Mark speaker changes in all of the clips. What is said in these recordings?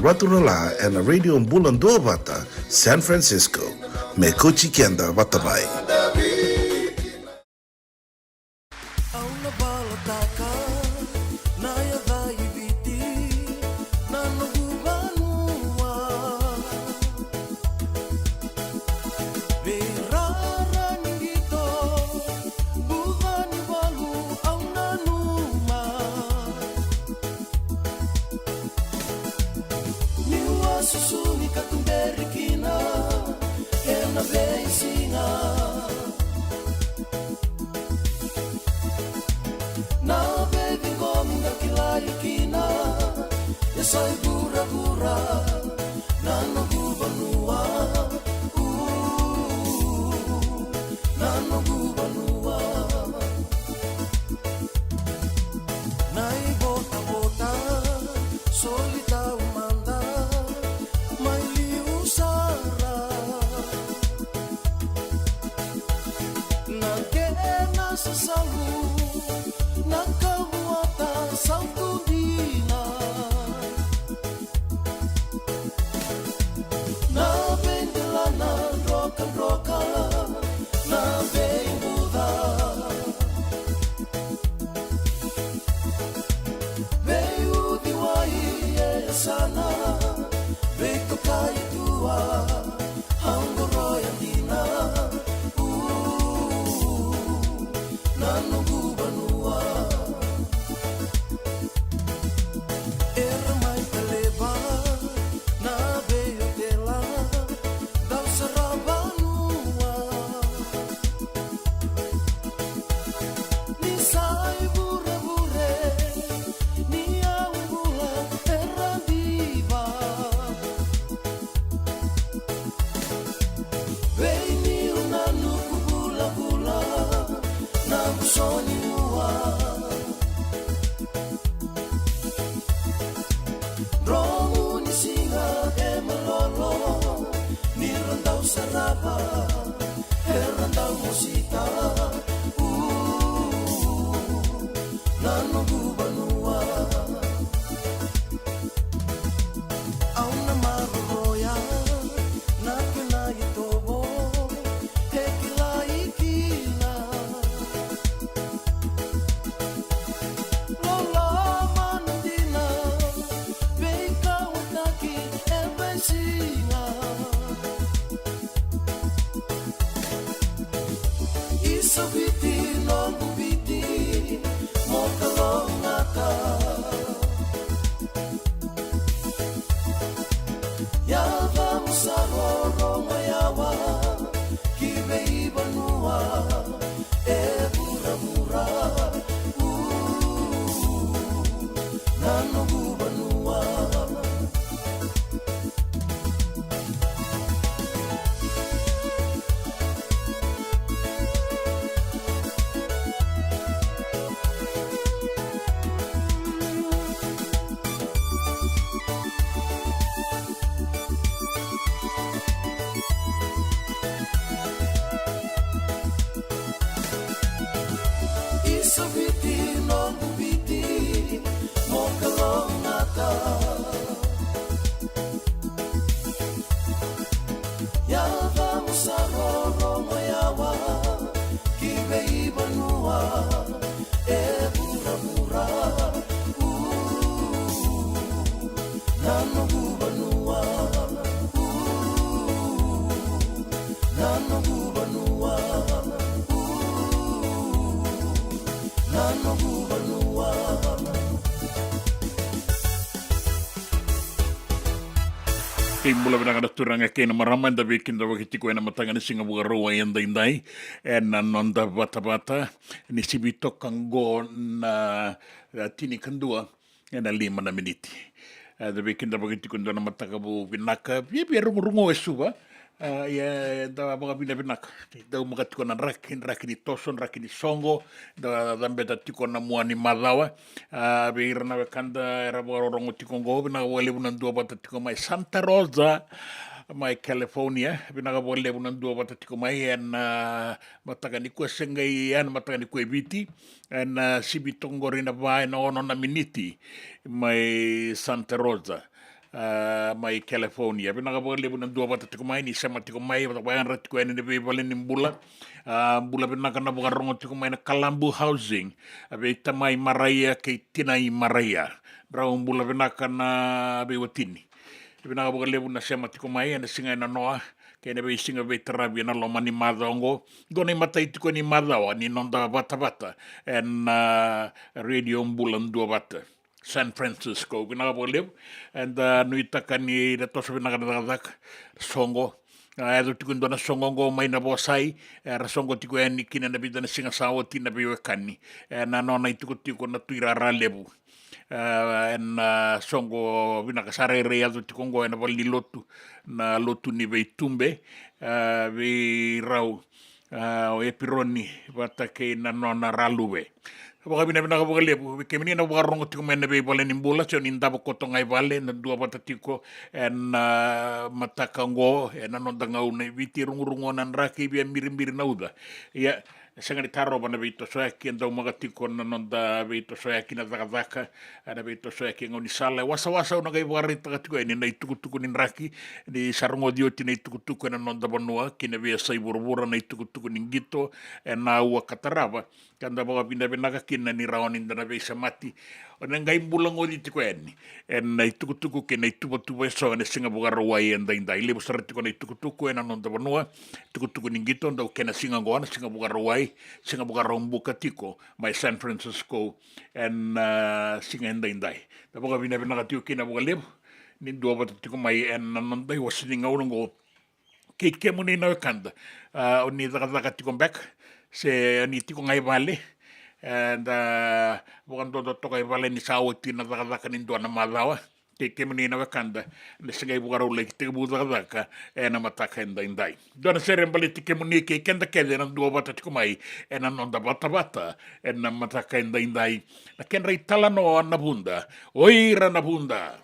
Speaker 1: Raturala and a radio in Bula Duavata, San Francisco. Me kuchi kenda Vatabai.
Speaker 2: Mula vinagana turanga kena maramanda vikinda wakitiko ena matangani singa bugaroa yanda indai ena nonda Vata ni sibito kango na tini kandua ena 5 miniti. Da vikinda wakitiko ndona matakabu vinaka bibi rungu esuba ya da mga binabinaka da umakatiko na rakini toson rakini songo da dambeta tiko na muani malawa beira na kanda era borongo tiko ngo bina wale bunan Duavata tiko mai Santa Rosa mai California bina wale bunan Duavata tiko mai en matagani ko sengai en matagani ko eviti en sibitongo rina vai no na miniti mai Santa Rosa mai California. Pinakapagalibu ng Duavata tiko mai ni sama tiko mai patapayan rat ko ni bebalen ni Bula. Bula pinaka na bukarongo tiko mai na Kalambu housing. Abe tamai maraya kay tinay maraya. Brown Bula pinaka na bewatini. Pinakapagalibu na sama tiko mai na singa na noa. Kaya na singa be tarabi na loma ni madongo. Goni matai tiko ni madawa ni nonda Vata and Radio Bula Duavata. San Francisco, pinakapagaliw. And nuitakan ni dato sa pinakadadadak, songo. Ado tikun doon na songo ko may nabosay. Rasongo tiko yan ni kinanabida na singasawa tinabiwakan ni. Ano na itukot-tiko na tuirara lebu. And songo pinakasarere ado tikong ko yan na lotu ni Beitumbe. Raw o epironi Vata kay nanona raluwe. Kapag pinakapagalibu, kami na bukarong tiko may nabibalen ni Bula, so nindabo ko itong ay bale, na Duavata tiko, and matakanggo, and anondangaw na vitirungungunan raki, biya mirin na uda. Ya, sa nga taro ba na bito so yaki, and daw mga tiko na nonda bito so yaki na takataka, na bito so yaki ng unisala, wasa-wasa na kayo bukarita ka tiko, na itukutuko ni raki, ni sarungo dioti na itukutuko na nonda banua, kinabiya sa ibura-bura na itukutuko ni gito, na uwa kataraba, kanda baka pinabinakakin na ni Raonin na nabe sa mati. O nang gayong bulang o dito ko yan. And na itukutuko kin na itubo-tubo so na singa buka rawai and dainday. Libo sa rati ko na itukutuko yan anong tabanua. Itukutuko ning gito daw kena singa goa na singa buka rawai. Singa buka rawang buka tiko. May San Francisco and singa and dainday. Tapos pinabinakatiyo kin na buka libo. Nindua ba tiko may and nanonday was siningaw nung go. Kike mo na inawakanda. O ni takatikong back. Se niti ko ngay bale and bukan do to kay bale ni sawat na takaka nindo na malawa teke menina wakanda na sigay bugaro lek te buda ka na mataka inday do na serem bale teke muni ke kenda kede na Duavata tiko mai na nonda Vata na mataka inday na kenra italano na bunda oira na bunda.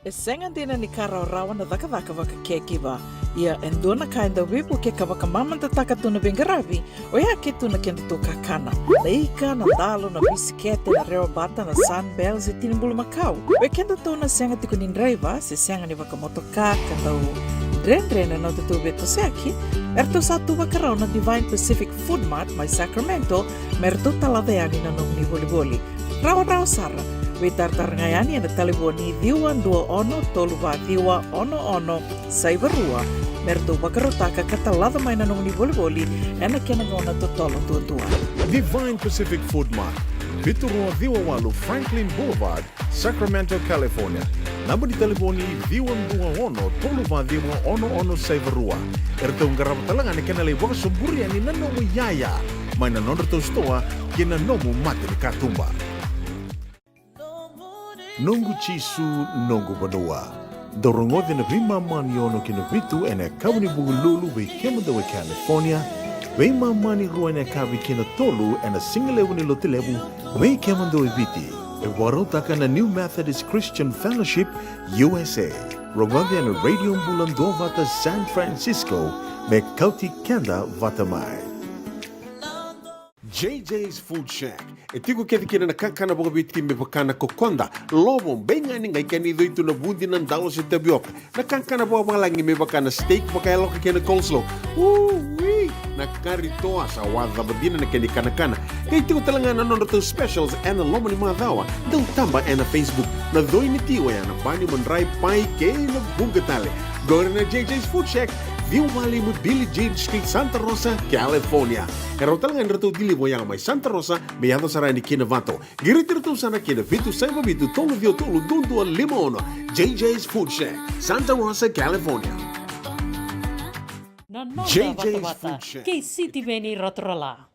Speaker 3: E senga dina ni kara rawa na daka waka kekiwa. Ia endona ka enda wipu ke ka waka mamanta taka tuna bengaravi o ia ke tuna kenda to kakana. Na ika, na dalo, na bisikete, na reo bata, na sunbells e tinimbulu makau. O kenda to na senga tiko ni driver se senga ni waka motoka kanda o dren na to beto seaki. Erto satu waka na Divine Pacific Food Mart mai Sacramento merto talaveani na nong ni boli. Rawa sara. We tartarangayani na telefoni diwa 21 saivarua merto wakarotaka katalada mai na nung ni boli ena kenangona totolo tutua.
Speaker 4: Divine Pacific Food Mart, Viturua Diwawalu Franklin Boulevard, Sacramento, California. Namba di telefoni diwa 21 saivarua. Erto ngarabatalangan kenale wakasuburi ani nanomu yaya. Mai na nonderto stoa kena nomu mate ni katumba. Nungu chisu nungu banua. Dorongo de na vima mani ono kina vitu ene kabuni bugululu we kemada we California. We mani rua ene kabi kina tolu ene singalewu ni lotilewu we kemada we viti. E warotaka na New Methodist Christian Fellowship USA. Rongo ene Radio Bula Duavata San Francisco me Kauti Keda Vata mai. JJ's Food Shack. E tiku kete kina na kakana boka biti me pakana kokonda. Lobo benga ni ngai kani doitu na bundi na dalo se tapioca. Na kakana boka malangi me pakana steak pakaya loka kena coleslaw. Wee! Na kari toa sa wadha badina na kani kana. Kaya tiku talanga na nondo specials and lomo ni madhawa. Dau tamba na Facebook na doi ni tiwa ya na bani mandrai pai ke na bunga tale. Go na JJ's Food Shack, View Valley mo Billie Jean Street, Santa Rosa, California. Karo talangan rito dili mo yang may Santa Rosa, may ato sarani kina Vato. Giritir to sana kina Vitu Saiba Vitu Tolo Vio Tolo Dundu Limono. JJ's Food Shack, Santa Rosa, California. JJ's Food Shack.
Speaker 5: Kei City Beni Rotorala.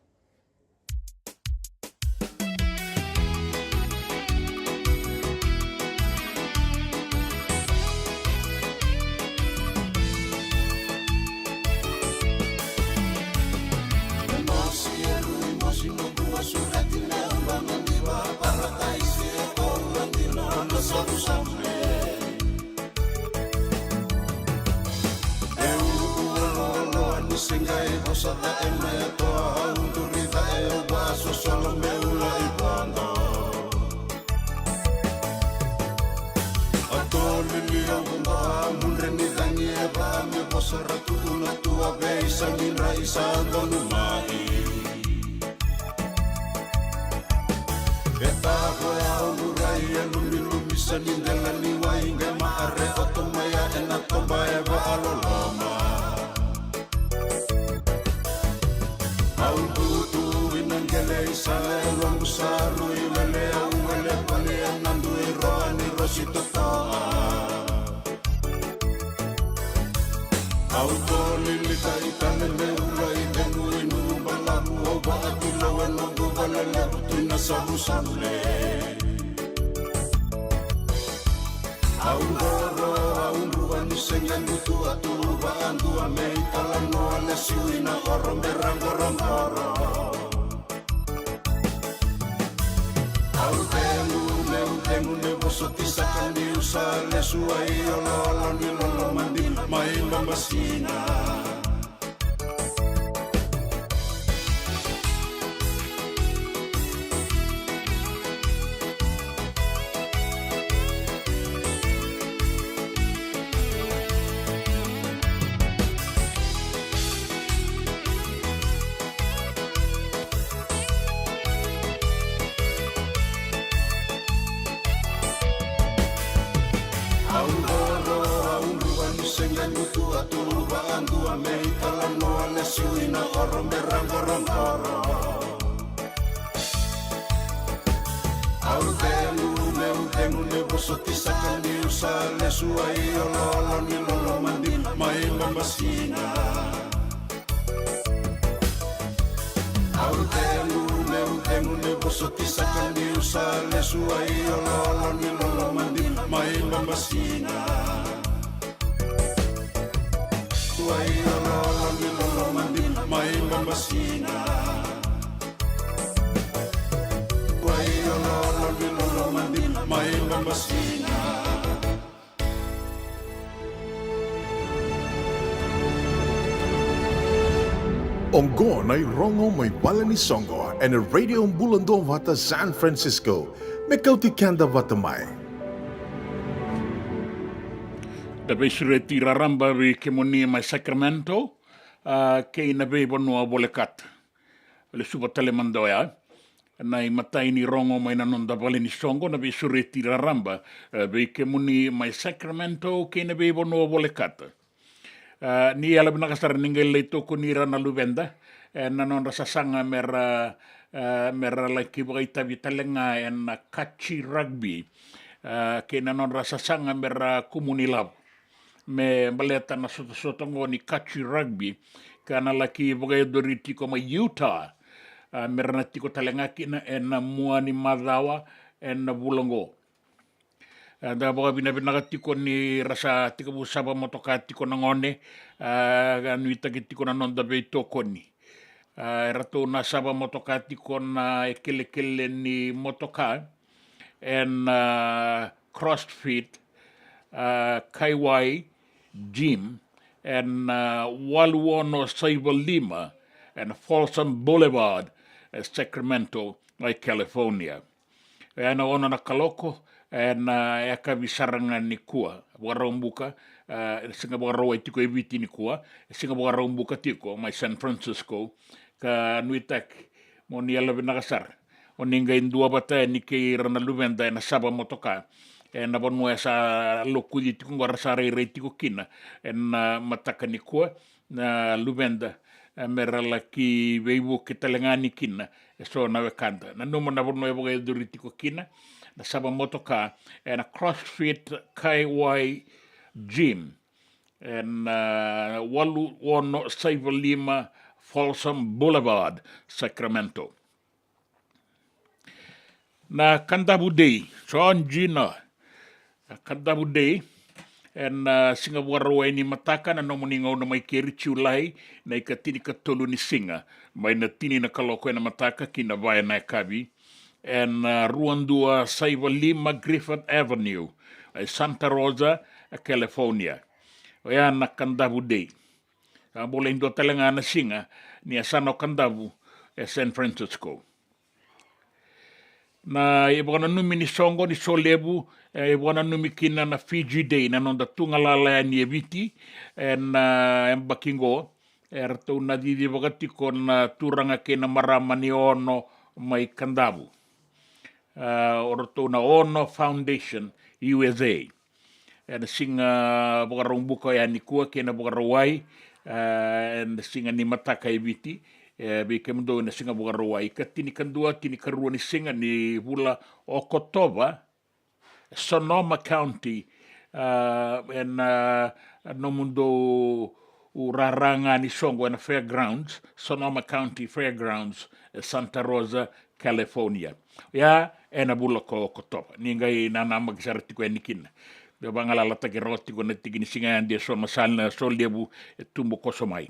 Speaker 4: Ongo na rongo may bala ni Songo and a radio Bula Duavata, San Francisco. May Kauti Keda Vata mai.
Speaker 2: Da besure tira ramba vi kemoni mai Sacramento, ke ina be bonua bolekat. Le suba tale mandoya. Nai matai ni rongo mai na nonda bale ni Songo na besure tira ramba vi kemoni mai Sacramento, ke ina be bonua bolekat. Ni ala binakasar ningal leito ko ni rana luvenda na non rasasanga mera laki baita vitalenga en kachi rugby ke na non rasasanga mera komunilab me baleta na soto ni kachi rugby kana laki bagai doriti ko ma Utah mera na tiko talenga kina en muani madawa en bulongo. Da baga bina tiko ni rasa tiko busaba motoka tiko nangone ganuita tiko na nonda be toko ni rato na saba motoka tiko na ekele ni motoka en CrossFit KY Gym en Waluono Saiba Lima and Folsom Boulevard Sacramento, California. Ana ona na kaloko na eka visaranga ni kua warombuka singa warawa tiko eviti ni kua singa warombuka tiko mai San Francisco ka nuitak moni ala binakasar oninga indua bata ni ke rana luvenda na saba motoka e na vanua sa lokuli tiku ngora sa rei tiku kina e na mataka ni kua na luvenda merala ki veivu ki talengani kina e so na wekanda na numa na vanua e voga duri tiku kina na saba motoka e na CrossFit KY Gym en walu ono Saiva Lima Folsom Boulevard, Sacramento. Na Kandabu Day, John Gina, Kandabu Day, en singa warawa ni mataka na nomuninga na mai keri chiulai na ikatini katolu ni singa, mai na tini na kaloko na mataka kina vaya na kabi, en ruandua Saiva Lima Griffith Avenue, Santa Rosa, California. Oya na Kandabu Day. Boleh indo talangana singa ni asano Kandabu San Francisco. Na ibwana numi ni songo ni solebu ibwana numi kina na Fiji Day na nonda tunga lala ni eviti na embakingo erto na didi bagati kon turanga kena marama ni ono mai Kandabu. Orto na Ono Foundation USA. En singa bukarong buka ya ni kua kena bukarawai en singa ni mataka eviti be kemdo na singa bukarawai katini kandua tini karua ni singa ni Bula Duavata Sonoma County en nomundo uraranga ni songo na Fairgrounds Sonoma County Fairgrounds Santa Rosa California ya ena Bula Duavata ningai nana magisarti ko nikina be bangala la tagi roti ko netti ni singa ande so masal so lebu tumbo kosomai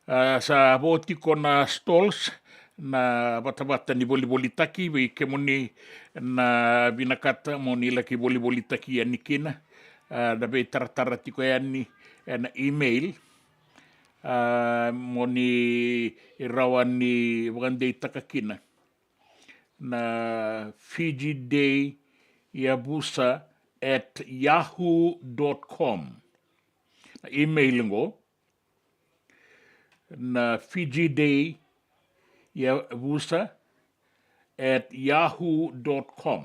Speaker 2: sa boti ko na stalls na bata ni boli taki be kemoni na binakata moni la ki boli taki anikina da be tarati ko yani na email moni rawani bande takakina na Fiji Day Yabusa @yahoo.com email ngo na Fiji Day Yabusa @yahoo.com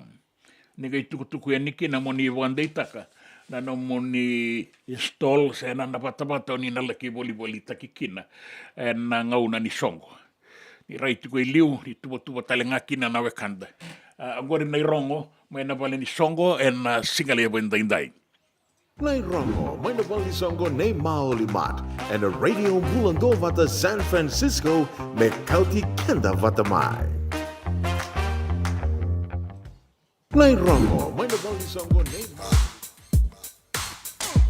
Speaker 2: nigay tukutuku yaniki na moni wande taka na no moni stall sa na napata ni nalaki boli takikina na ngauna ni songo ni right ko liu ni tubo talengaki na nawekanda agora na rongo may nabali ni songo en singale bendai
Speaker 4: Nai Rongo, may nabali songo nei Maolimat, and a radio Bula Duavata San Francisco, me Kauti Keda Vatamai. Nai Rongo, may nabali songo nei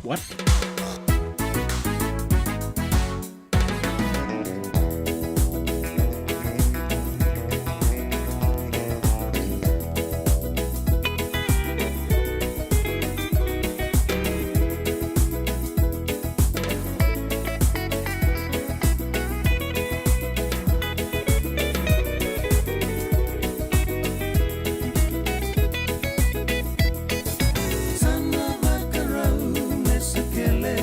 Speaker 2: what
Speaker 6: Sana vakarau mesekele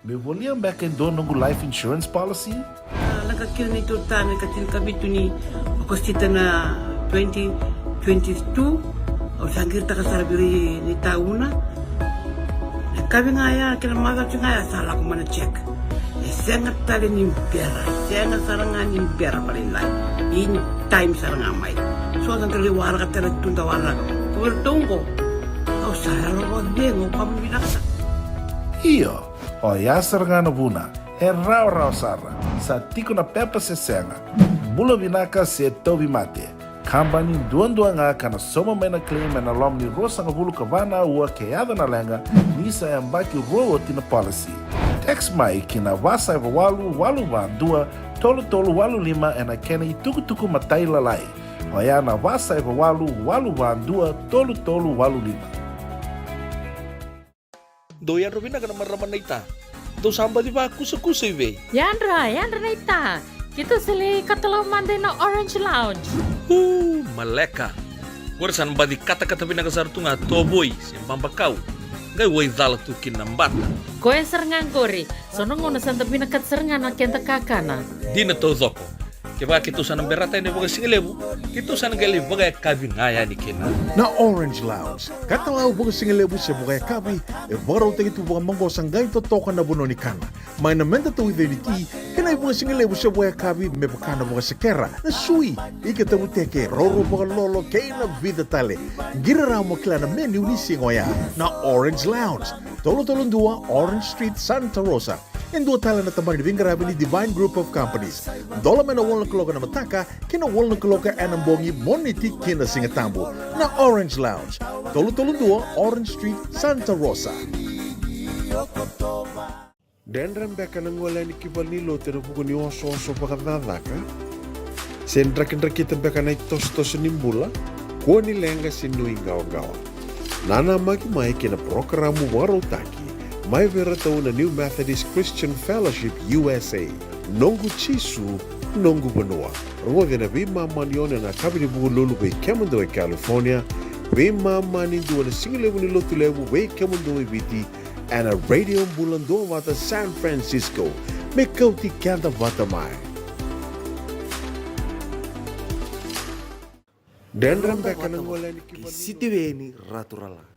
Speaker 1: Me volia back in do nungu life insurance policy?
Speaker 6: Laka kira ni tu tane katin kabitu ni okostita na 2022 o sangir ta kasarabiri ni tauna. Kabi ngaya kira maga ngaya sala ko mana check. Senga tali ni biara, senga saranga ni biara paling lai. In time saranga mai. So kan kali wara ka tera tunda wara. Ko tunggo. O sara ro dengo kamu binaksa.
Speaker 1: Iyo, o yasar ngana buna, e rau sara, sa tiko na pepa se senga. Bula binaka se tobi mate. Kambani duan nga kana soma mena claim na lom ni rosa nga bulu kavana ua keada na lenga, nisa e ambaki roa tina policy. Text mai kina wasa eva walu dua, tolu walu lima e na kena i tuku matai lalai. O ya na wasa eva walu dua, tolu walu lima.
Speaker 7: Doyan Robina kana maraman na ita. Do samba di ba kusa iwe.
Speaker 5: Yandra na ita. Kita sili katalaw mande na Orange Lounge.
Speaker 7: Maleka. Warasan ba di kata-kata pinakasar tunga toboy, simpang bakaw. Gay way dala tukin ng bata.
Speaker 5: Koe serengan kori. Sono ngona santa pinakat serengan na kenta kakana.
Speaker 7: Di na to zoko. Kaya kito sanang berata ni baga singalebu, kito sanang gali baga kabi ngaya ni kina.
Speaker 4: Na Orange Lounge, katalaw buka singalebu siya buka kabi, e baraw tayo ito buka manggo sanggay totokan na buno ni kana. May namenta to identity, kanay buka singalebu siya buka kabi, may baka na buka sekera, na sui, ikatabu teke, roro buka lolo, kay na vida tale. Giraraw mo kila na menu ni singoya, na Orange Lounge, tolo-tolong dua, Orange Street, Santa Rosa. Endo tala na tamang ni Vingarabi ni Divine Group of Companies. Dola may na walang kaloka na mataka, kina walang kaloka anambongi moniti kina singatambo na Orange Lounge. Tolo-tolong dua, Orange Street, Santa Rosa. Dendran beka nang wala ni kibal nilo tira buko ni oso-oso pakadadaka. Sendrak-drakitan beka na itos-tos nimbula, kuha nilenga sinui gawa-gawa. Nana magi-may kina programo waro taki. May veratao na New Methodist Christian Fellowship USA, Nongu Chisu, Nongu Banua. Ruwaga na bima maniona na kabini buko lulu bay Kemundo ay California, bima manindu na singilebu ni lotulebu bay Kemundo ay Viti, and a radio Bula Duavata San Francisco, may Kauti Keda Vata mai. Dendran beka nang wala ni kibali.
Speaker 8: Isitiweni raturala.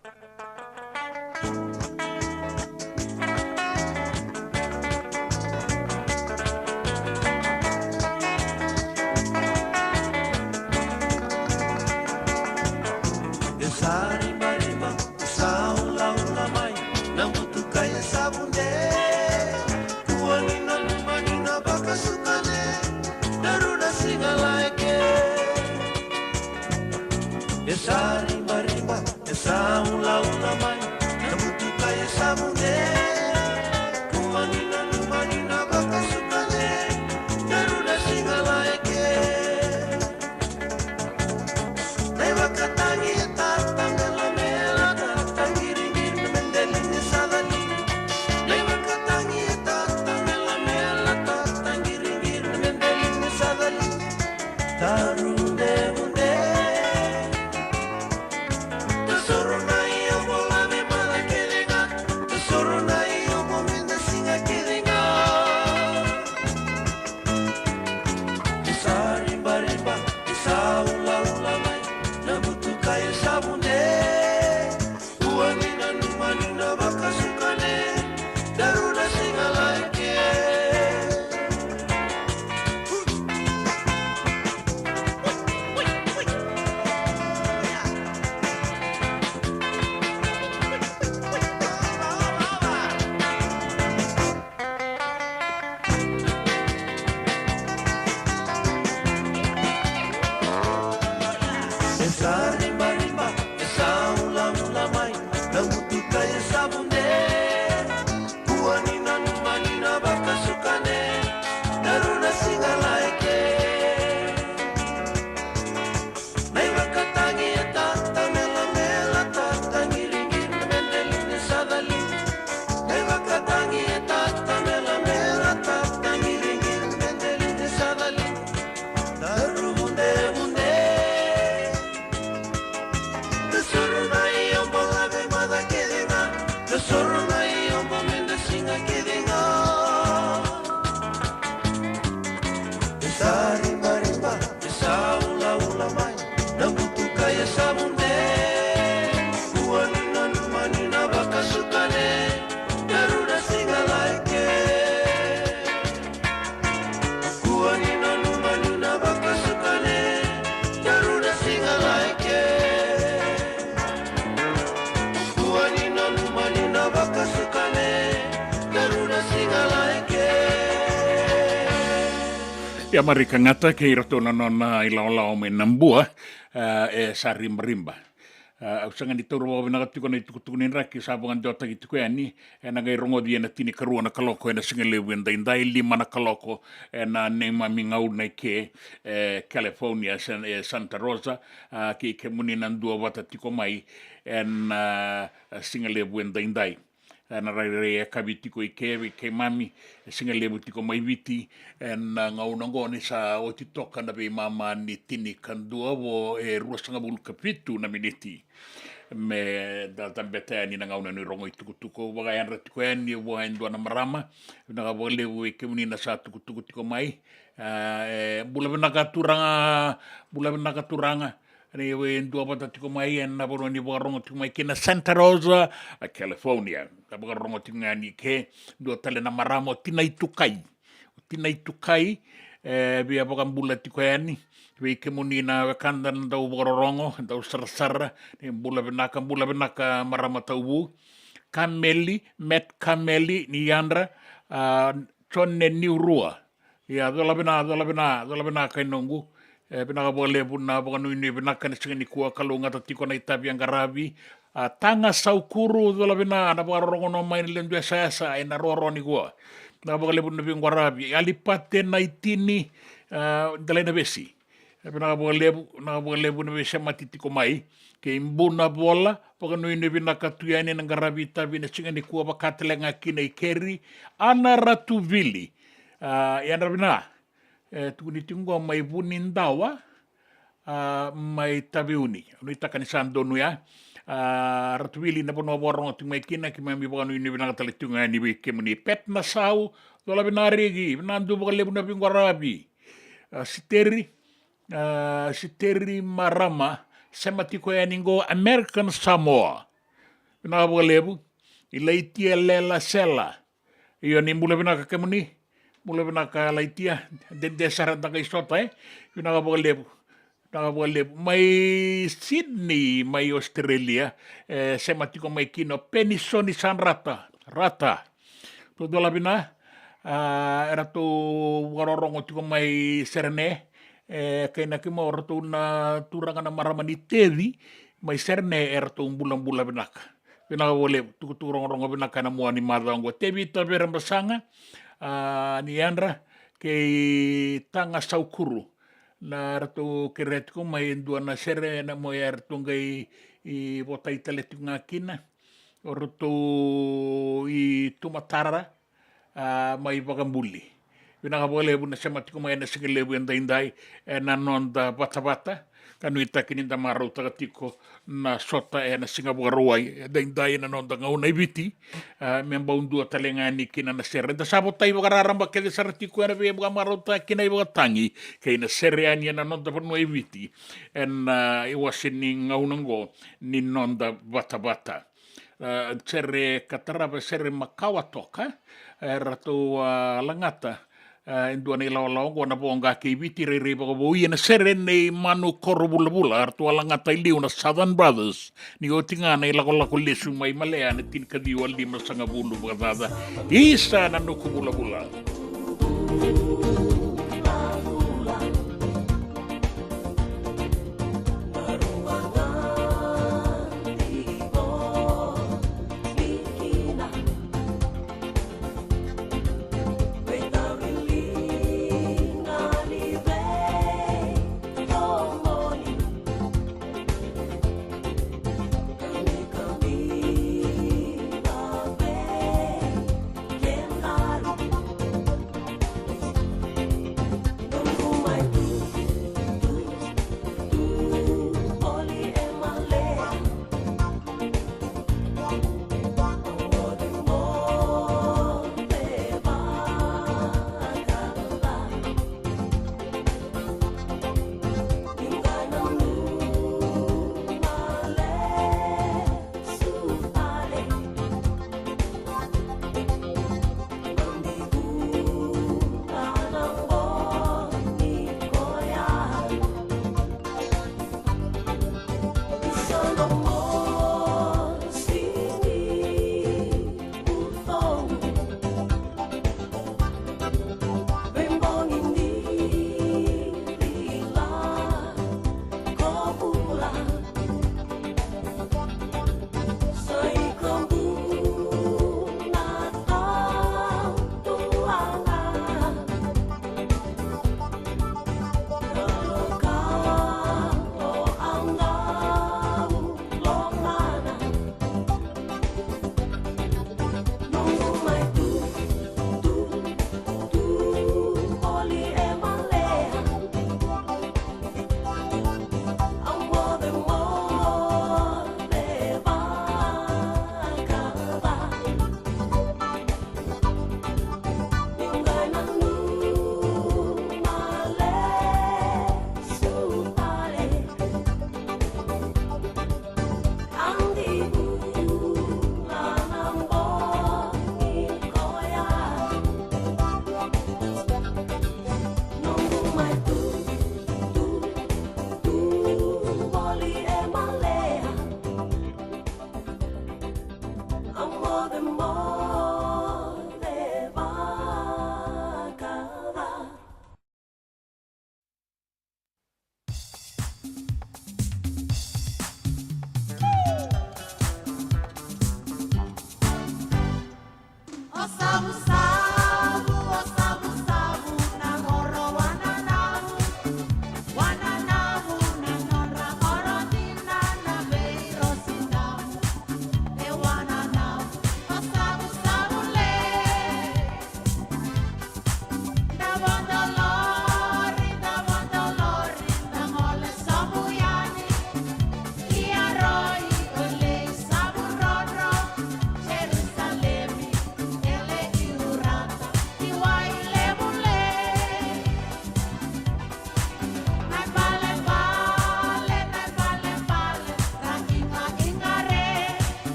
Speaker 2: Ia marika ngata ke iratona nona ilaolao me nambua e sa rimba. Au sanga ni toro wa na tuko ni tuku ni raki sa bonga dota ki tuku ani e na ngai rongo di na tini karua na kaloko e na singale wenda indai lima na kaloko e na nema mingau na ke California Santa Rosa ki ke muni na Bula Duavata tiko mai e na singale wenda indai na rai kabitiko i ke mami singa lebu tiko mai viti na ngaunango ni sa o titoka na be mama ni tini kandua wo e ruasanga bulu kapitu na miniti me da tambeta ni na ngauna ni rongo tuku waga yan tiko ni wo ndo na marama na wole wo ke muni na sa tuku tiko mai bula benaka turanga ni we ndo bata tiko mai na bono ni borongo tiko mai kina Santa Rosa California ta borongo tiko ngani ke ndo tale na maramo tina itukai bia bokan bula tiko yani we ke moni na kanda ndo borongo ndo sar ni bula benaka marama tau met kameli ni yandra chonne ni urua ya dola bena kai nongu pinaka bole buna bokanu ini pinaka ni kua kalunga tatiko na itabi ang garabi tanga saukuru dola bina na borongo no mai lendu sa na roro ni kua na bole buna bing garabi alipate na itini dale na besi pinaka bole buna besi matitiko mai ke imbuna bola bokanu ini pinaka tuyani na garabi itabi na ni kua bakatelenga kina ikeri ana ratu vili ya bina tukuni tingwa mai bunin dawa mai tabiuni no itakani sandonu ya ratuili na pono borong tingmai kina ki mai bonu ini bina tale tunga ni ke muni pet na sau dola bina regi nandu bokale buna bingwarabi siteri marama sematiko ya ningo American Samoa bina bokale ilaitia lela sela iyo ni mula bina ke muni mula bina ka laitia de sarata ka isota bina bokale mai Sydney mai Australia sematiko mai kino penisoni san rata to dola bina era to warorongo tiko mai Serne kaina ki mo rato na turanga na maramani tevi mai Serne era to bulan binaka bina wole tuku turongo binaka na muani madango tevi tabera basanga ni andra ke tanga saukuru na rato keretiko mai ndua na sere na mo ya rato ngai i bota italetu ngakina o rato i tumatara mai bagambuli bina bole buna sematiko mai na singele benda indai na nonda bata kanu itakini da maro takatiko na sota na singabuga ruai da indai na nonda ngauna ibiti memba undua talengani kina na sere da sabotai bagararamba ke de saratiko na be buga maro takina ibuga tangi ke na sere ani na nonda porno ibiti iwasini ngaunango ni nonda bata sere kataraba sere makawatoka rato langata indua nei lao na bonga ke viti re bo na serene manu korobula arto langata iliu na Southern Brothers ni otinga nei la lesu mai malea na tin kadi wali masanga bulu bagada isa na no kubula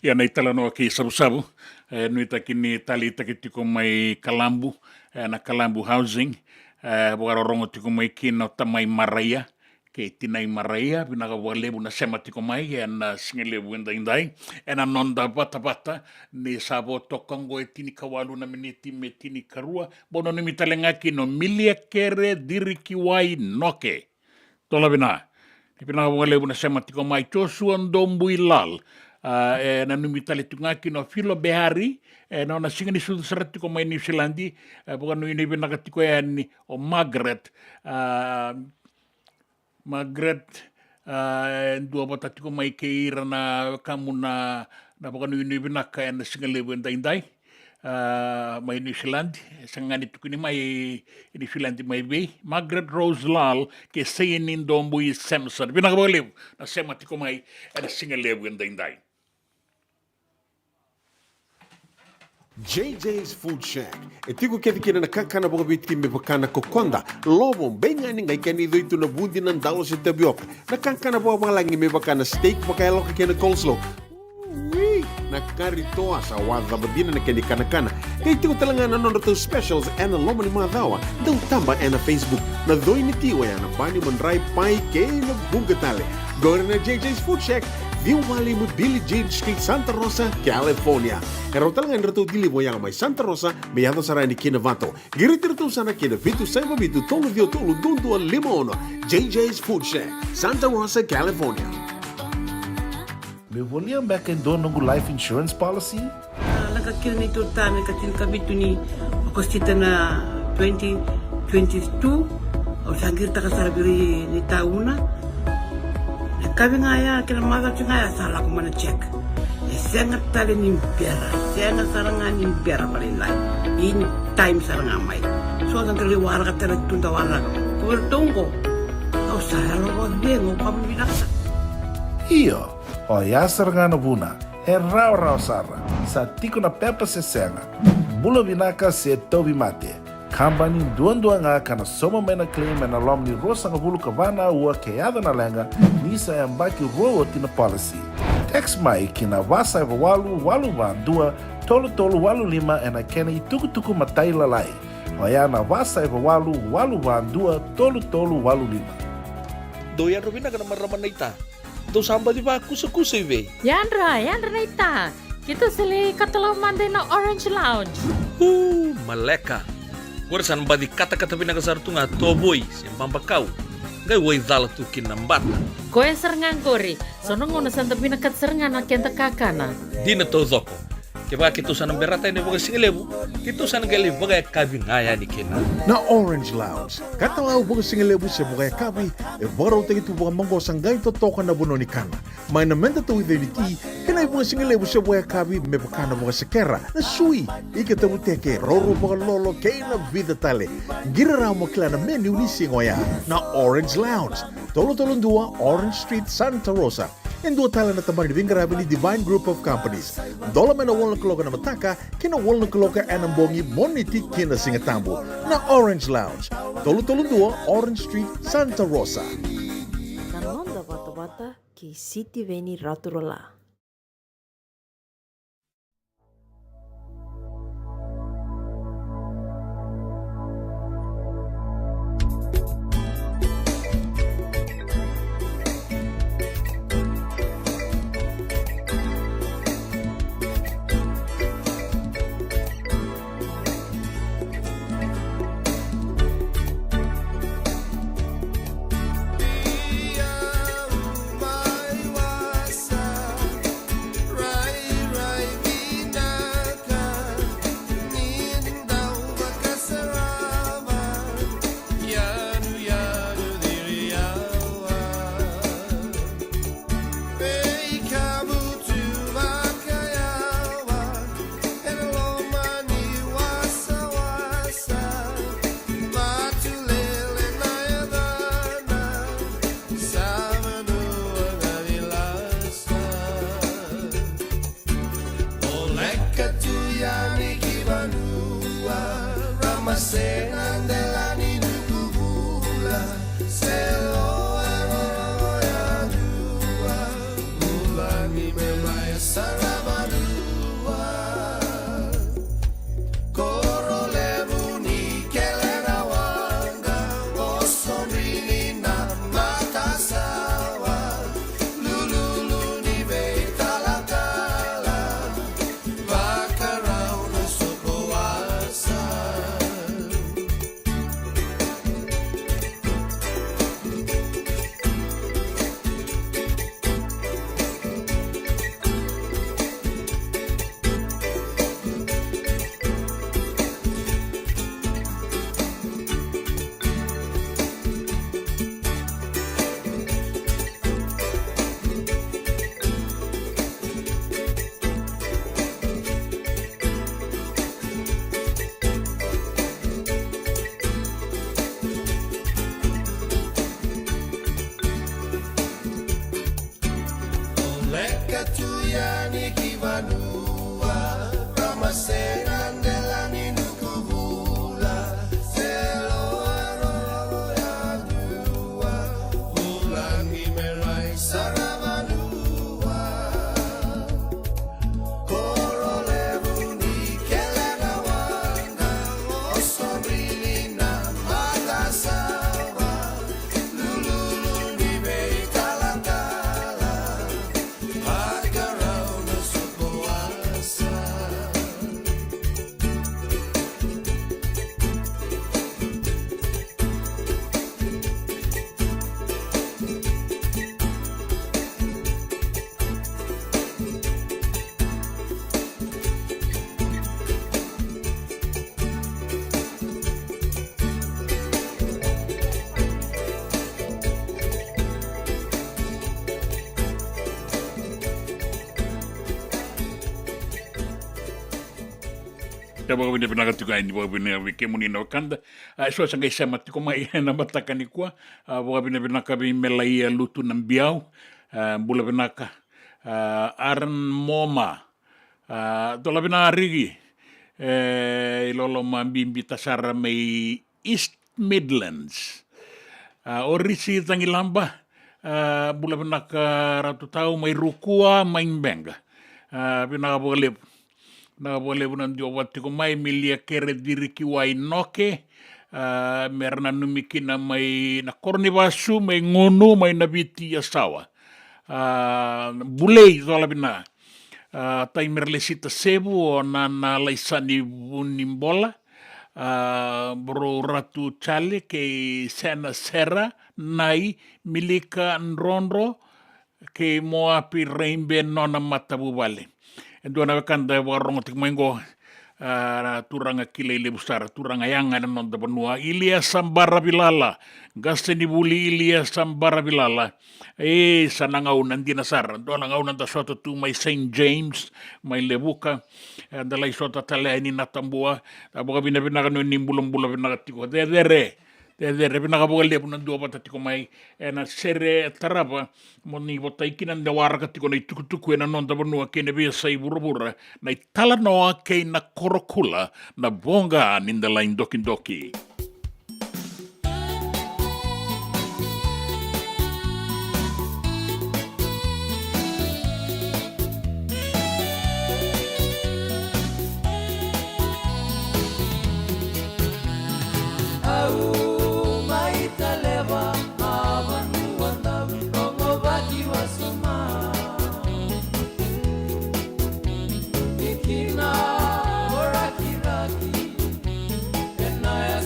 Speaker 2: Ia nei talanoa ki sabu-sabu, nui takini tali tiko mai Kalambu, na Kalambu Housing, wakarorongo tiko mai kino tamai maraia, ke tinai maraia, pinaka walebu na sema tiko mai, na singelebu indai, na nonda Vata, ni sabo tokongo e tini kawalu na miniti me tini karua, bono ni mitalenga kino milia kere diriki wai noke. Tola bina, pinaka walebu na sema tiko mai, Joshua Ndombu Ilal, na numitale tungaki no filo behari na ona singani su sarati ko mai New Zealandi bukan no ini benaka tiko yani o Margaret Duavata tiko mai keira na kamuna na bukan no ini benaka na singale bendai mai New Zealand sangani tukuni mai New Zealand mai be Margaret Rose Lal ke seinin dombu i Samson benaka boleh na sema tiko mai na singale bendai.
Speaker 8: JJ's Food Shack. E tiku kethi kina na kakana boka biti me bakana kokonda. Lobo benga ni ngai kani doitu na bundi nan dalo se tabioka. Na kakana boka malangi me bakana steak baka loka kena coleslaw. Na kari toa sa wadha badina na keni kana. Kay tiku talangana non rato specials and loma ni madawa. Dau tamba na Facebook. Na doi ni tiwa ya na bani mandrai pai kay na bugatale. Go na JJ's Food Shack. Viu Valley mo Billy Jean Street, Santa Rosa, California. Karo talagang rato dili mo yang may Santa Rosa, may hato saray ni Kina Vato. Girit-rito sana Kina Vitu Saiba Vitu Tolo Dio Tolo Dundo Limono. JJ's Food Shack, Santa Rosa, California.
Speaker 1: Me volia back and dono go life insurance policy?
Speaker 6: Nakakil nito tami katil kabitu ni okostita na 2022 o sangir ta kasarabiri ni tauna Kami ngaya kena mata ngaya salah ko mana check. Sangat tali nimpera, sangat sarangan nimpera paling lain. In time sarangan mai. So ang kaliwara ka tala tunda wala. Kubertungko. Kau saya lo bengo kami binasa.
Speaker 1: Iyo, o yasar nga na buna, rau sara, sa tiko na pepa sesenga, bula vinaka se tobi mate, kambani duan nga kana soma mena claim na lom ni rosa nga bulu kavana ua keada na lenga, nisa yambaki roa tina policy. Text mai kina wasa eva walu dua, tolu walu lima ena kena ituku matai lalai. O ya na wasa eva walu dua, tolu walu lima.
Speaker 7: Doyan Robina ka naman raman na ita. Daw samba di ba kusa iwe?
Speaker 5: Yandra ita. Kita sili katalaw mande na Orange Lounge.
Speaker 7: Maleka. Warasan ba di kata-kata pinagasar tu nga toboy siyang pambakaw. Ngay way dala tu kinambata.
Speaker 5: Koe serengan kori, sonong ngona santa pinakat serengan na kenta kakana.
Speaker 7: Di na to zoko. Kaya kita sana berata ini bagai singelebu, kita sana gali bagai kabi ngaya di kena.
Speaker 4: Na Orange Lounge, katalau bagai singelebu siya bagai kabi, baro tagi tu bagai manggo sanggay to toka na buno ni kana. May namenta to identity, kanay bagai singelebu siya bagai kabi, may pakana bagai sekera, na sui, ikatabu teke, roro bagai lolo, kaya na vida tale. Gira mo kila na menu ni singoya, na Orange Lounge, tolo-tolong dua, Orange Street, Santa Rosa. En dua tala na tamari vingarabi ni Divine Group of Companies. Dola mena wala kaloka na mataka, kina wala kaloka anambongi moniti kina singatambo na Orange Lounge. Tolo-tolong dua, Orange Street, Santa Rosa.
Speaker 9: Kanonda Vata ki City Veni Raturola.
Speaker 2: Taba wina pinakatuka ni wa wina wike muni na wakanda. So sanga isa matiko mai na mataka ni kwa. Wa wina pinakabi melai lutu na mbiau. Bula pinaka. Aran moma. Tola pina rigi. Ilolo mambimbi tasara mai East Midlands. Orisi tangilamba. Bula pinaka ratu tau mai rukua mai mbenga. Pinaka boleh. Na boleh bunan dio wati ko mai milia kere diriki wai noke merna numikina mai na kornivasu mai ngono mai nabiti asawa bulei zola bina tai merlesita sebu na laisani bunimbola bro ratu chale ke sena sera nai milika nronro ke moapi reimbe nona matabu vale. Dua kanda warong tik mengo turanga kilele besar turanga yang ada non benua Ilia Sambara Bilala gaseni buli Ilia Sambara Bilala sanangau nanti nasar dona ngau nanta suatu tu mai Saint James mai Lebuka dalai suatu tale ini natambua aboga bina bina kanu nimbulum bula bina katiko Dere pinaka boleh punan dua bata tiko mai na sere tarapa moni bota ikinan da waraka tiko na tukutuku na non tabanua kene biasa ibura na itala noa ke na korokula na bonga ninda lain doki.
Speaker 10: Kina ora kiraki, and I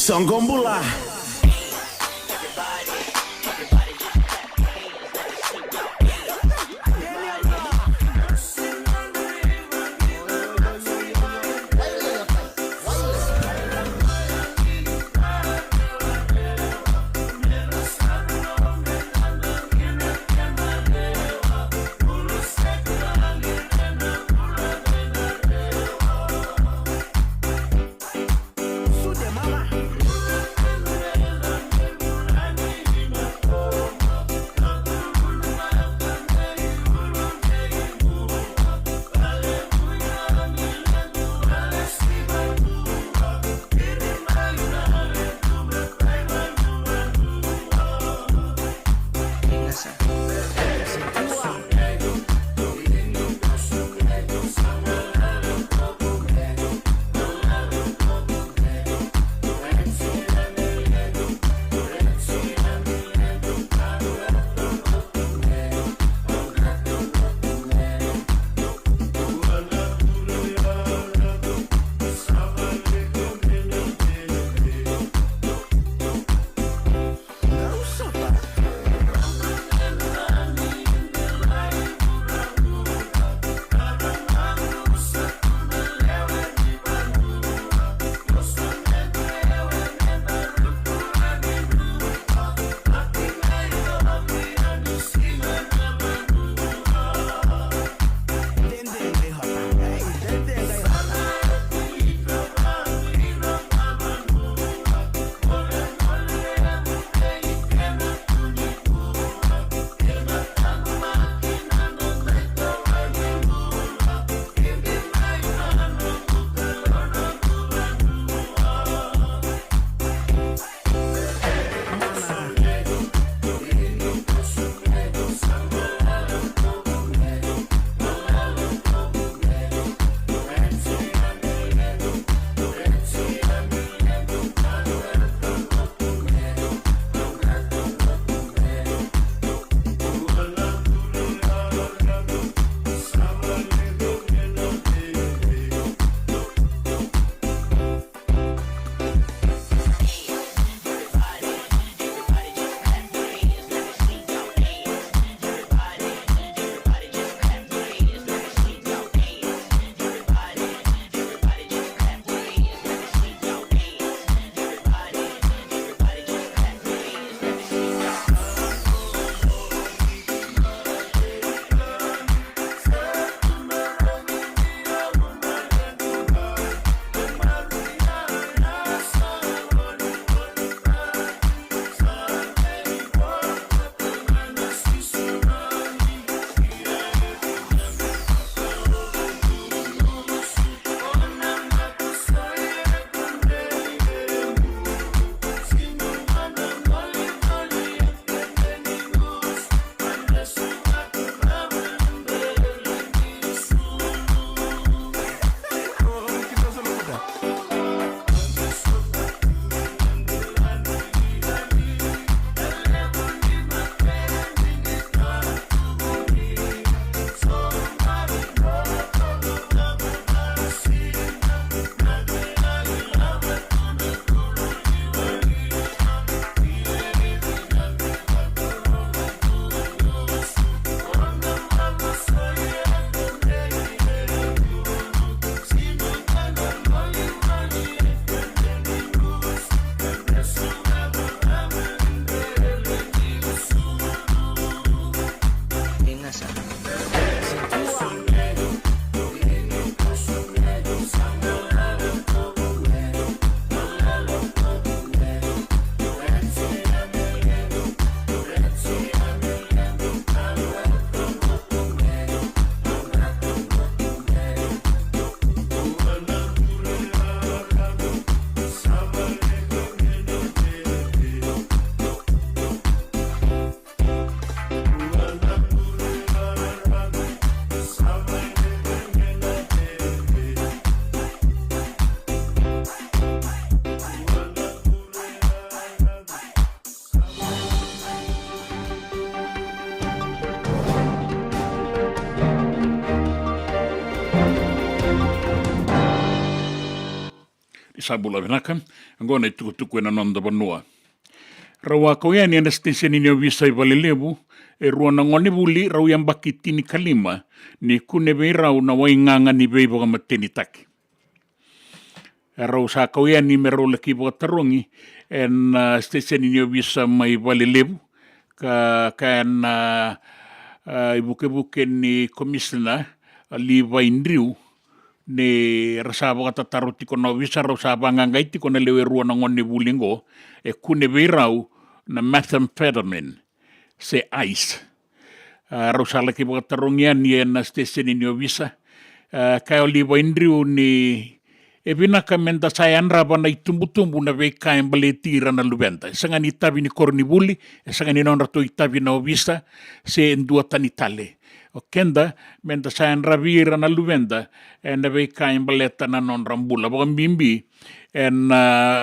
Speaker 10: Songombula.
Speaker 11: Sude mama.
Speaker 2: sa Bula Vinaka, ngona tukutuku na nonda banua. Rawa kauiani na station ni visa i valelevu, e rua na ngone vuli rau yambaki tini kalima, ni kune vei rau na wainganga ni vei boga mateni taki. E rau sa kauiani me rau laki boga tarongi, en station ni visa mai valelevu, ka na ibuke ni commissioner, li vaindriu, ne rasa boga tataro tiko na visa rau sa bangangai tiko na lewe rua na ngone vulingo, e kune vei rau na methamphetamine, se ice. Rau sa laki boga tarongian ni na station ni visa, kaya li vaindriu ni e vinaka menda sayan raba na itumbu-tumbu na vei kain bale tira na luventa. Sanga ni tavi ni korni vuli, sanga ni nonra to itavi na visa, se endua tanitale. O kenda, menda sayan ravira na luventa, na vei kain baleta na nonra mbula. Boga mbimbi,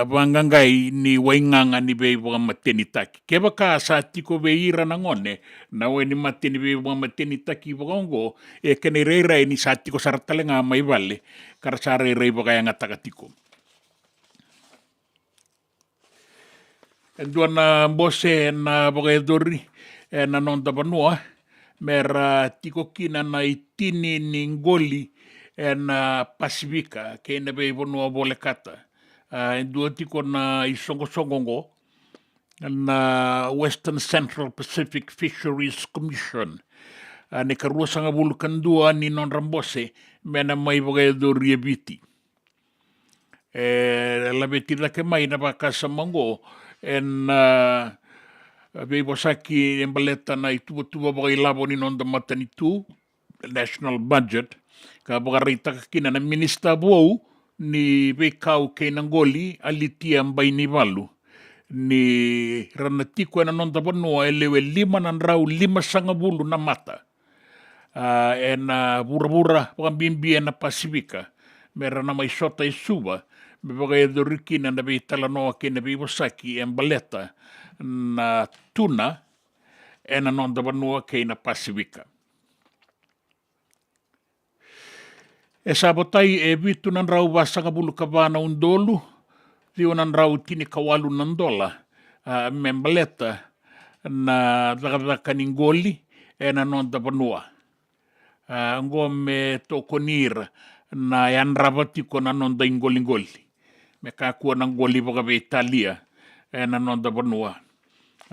Speaker 2: vangangai ni wainganga ni vei boga mateni taki. Keba ka sa tiko veira na ngone, na we ni mateni vei boga mateni taki boga ongo, e kene reirai ni sa tiko saratalenga mai vale, kara sa reirai boga yang atakatiko. Endua na mbose na boga edori, na nonda banua, mera tiko kina na itini ni ngoli, na Pasifika, ke na vei bonua bole kata. Endua tiko na isongo-songongo, na Western Central Pacific Fisheries Commission. Ne karua sanga bulu kandua ni non rambose, mena mai boga edori e biti. La beti la ke mai na baka sa mango, vei bosaki embaleta na ituba boga ilabo ni non da matani tu, national budget, ka boga reita kina na minister buau, ni vei kau ke nangoli alitia mbai ni valu. Ni ranatiko na nonda banua elewe 5 sanga bulu na mata. Na bura-bura pagambimbi na Pasifika. Meron na may sota isuba. Bibagay dorikina na vei talanoa ke na vei wasaki embaleta na tuna na nonda banua ke na Pasifika. E sabotai e vitu nan rau wasanga bulu kabana undolu, dio nan rau tini kawalu nan dola, membaleta na dakadaka ningoli na nonda banua. Ngome tokonira na yan rabatiko na nonda ingoli-ngoli. Me kakua ng goli baka be Italia na nonda banua.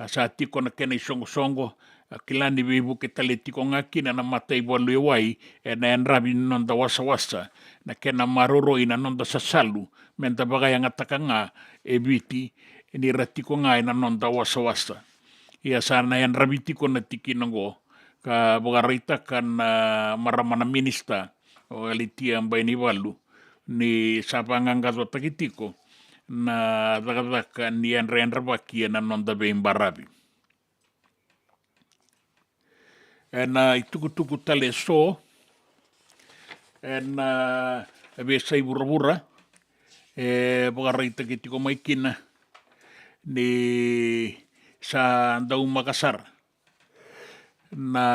Speaker 2: Sa tiko na kena isongo-songo, kilani bibu ke taletiko ngaki na namatay walu iwai na yan rabi nonda wasa-wasa na kena maroroi na nonda sasalu menta bagay ang ataka nga biti ni ratiko nga na nonda wasa-wasa. Iya sana yan rabi tiko na tikinango ka bagarita kan maramana minista o alitia mbay ni walu ni sapangang gato takitiko na dagadakan ni yan ren rabaki na nonda be imbarabi. Na ituku-tuku tale so na besa ibura-bura bagarita kitiko maikina ni sa daung Makassar na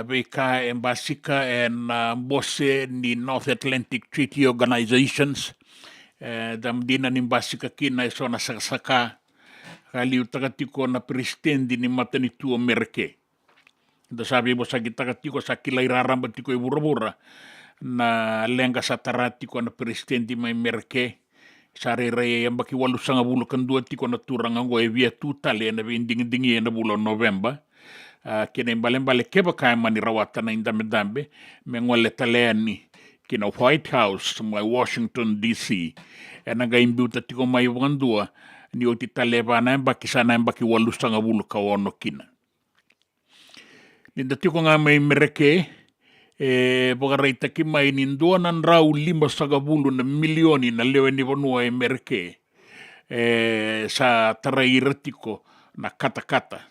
Speaker 2: beka embasika bose ni North Atlantic Treaty Organizations damdina ni embasika kina iso na sakasaka kali utakatiko na presidente ni matanitu Amerike. Da sabi mo sa gitakatiko sa kilairaramba tiko ibura-bura na lenga sa taratiko na presidente may Amerike sa re yang baki 8 tiko na turang ang e via tutale na binding-dingi na bulan November. Kina imbale-mbale keba kaya manirawata na indambe-dambe mengwale taleani kina White House may Washington DC nagaimbiuta tiko may wangandua ni oti taleba na baki sana baki 8 kawono kina. Ninda tiko nga may mereke bagareita ki may nindua nan rau 5 na milioni na lewe ni vanua mereke sa taraira tiko na kata-kata.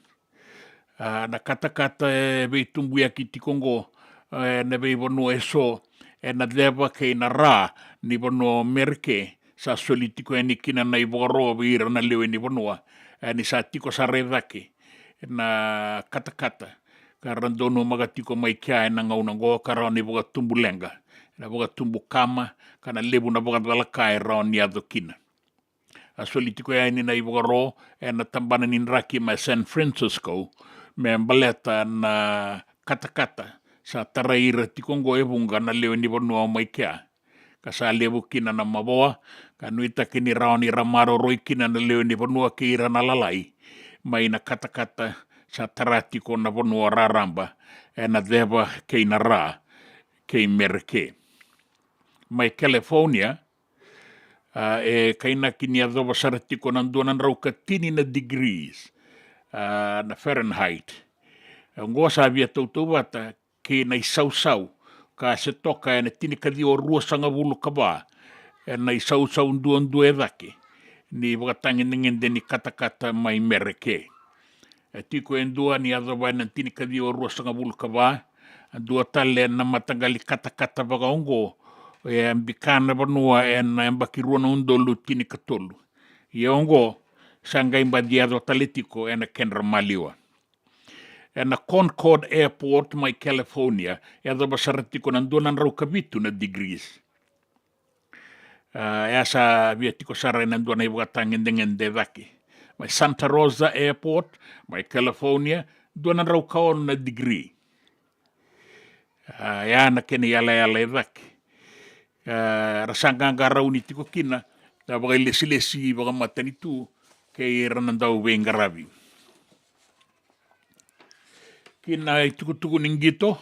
Speaker 2: Na kata-kata be tumbuya ki tikongo na be vanua eso na deba kay na ra ni vanua mereke sa solitiko ni kina na iboro bira na lewe ni vanua ni sa tiko sa redake na kata-kata. Karandono magatiko may kaya na ngaunango karani boga tumbulenga na waka tumbu kama, kana lebu na waka walaka e rao ni adho kina. A soli tiko e ni na i waka ro, e na tambana ni nraki mai San Francisco, me mbaleta na katakata, sa taraira tiko ngo e vunga na leo ni vanua mai kia. Ka sa lebu kina na maboa, ka nuita kini rao ni ramaro roi kina na leo ni vanua ki ira na lalai, mai na katakata sa taratiko na vanua raramba, e na deva kei na ra, kei merke. Mai California, e kaina kini adova saratiko na duanan rauka tini na degrees na Fahrenheit. Ngoa sa via tautou vata, ke na isau-sau, ka se toka e na tini kadi o rua sanga vulu kaba, e na isau-sau nduan e dhake, ni wakatangin ngende ni katakata mai merke. E tiko e ndua ni adova na tini kadi o rua sanga vulu kaba, dua tale na matangali katakata wakaongo, e ambikana vanua e na ambakirua na undolu tini katolu. I ongo, sangai mbadiado taletiko e na kenra maliwa. E na Concord Airport mai California, e adova saratiko na nduanan raukavitu na degrees. E asa via tiko sarai na nduana i wakatangende dhake. Mai Santa Rosa Airport, mai California, nduanan raukaon na degree. Ya na kene yala dhake. Rasanga rauni tiko kina, na waka lesi waka matani tu, kei ranandau vengaravi. Kina i tuku ningito,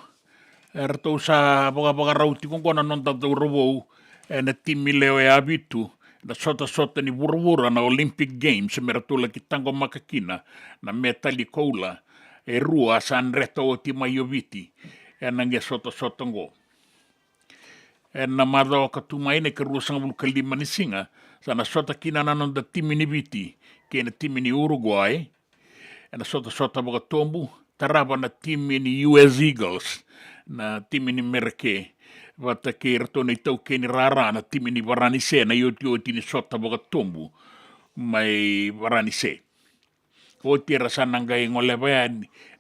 Speaker 2: ratou sa waka rauti kongona nonta tau rovou, na timi leo e abitu, na sota ni vuravura na Olympic Games, me ratula ki tango makakina, na metali koula, e rua sa anreta o ti maioviti, e nange sota ngo. E na madha o katumaine ke rua sanga vulka lima ni singa, sa na sota kina nanon da timi ni viti, ke na timi ni Uruguay, e na sota waka tombu, tarava na timi ni US Eagles, na timi ni Merke, vata ke ratona i tau ke ni rara na timi ni Varanise, na ioti ni sota waka tombu, mai Varanise. O tira sananga i ngolevea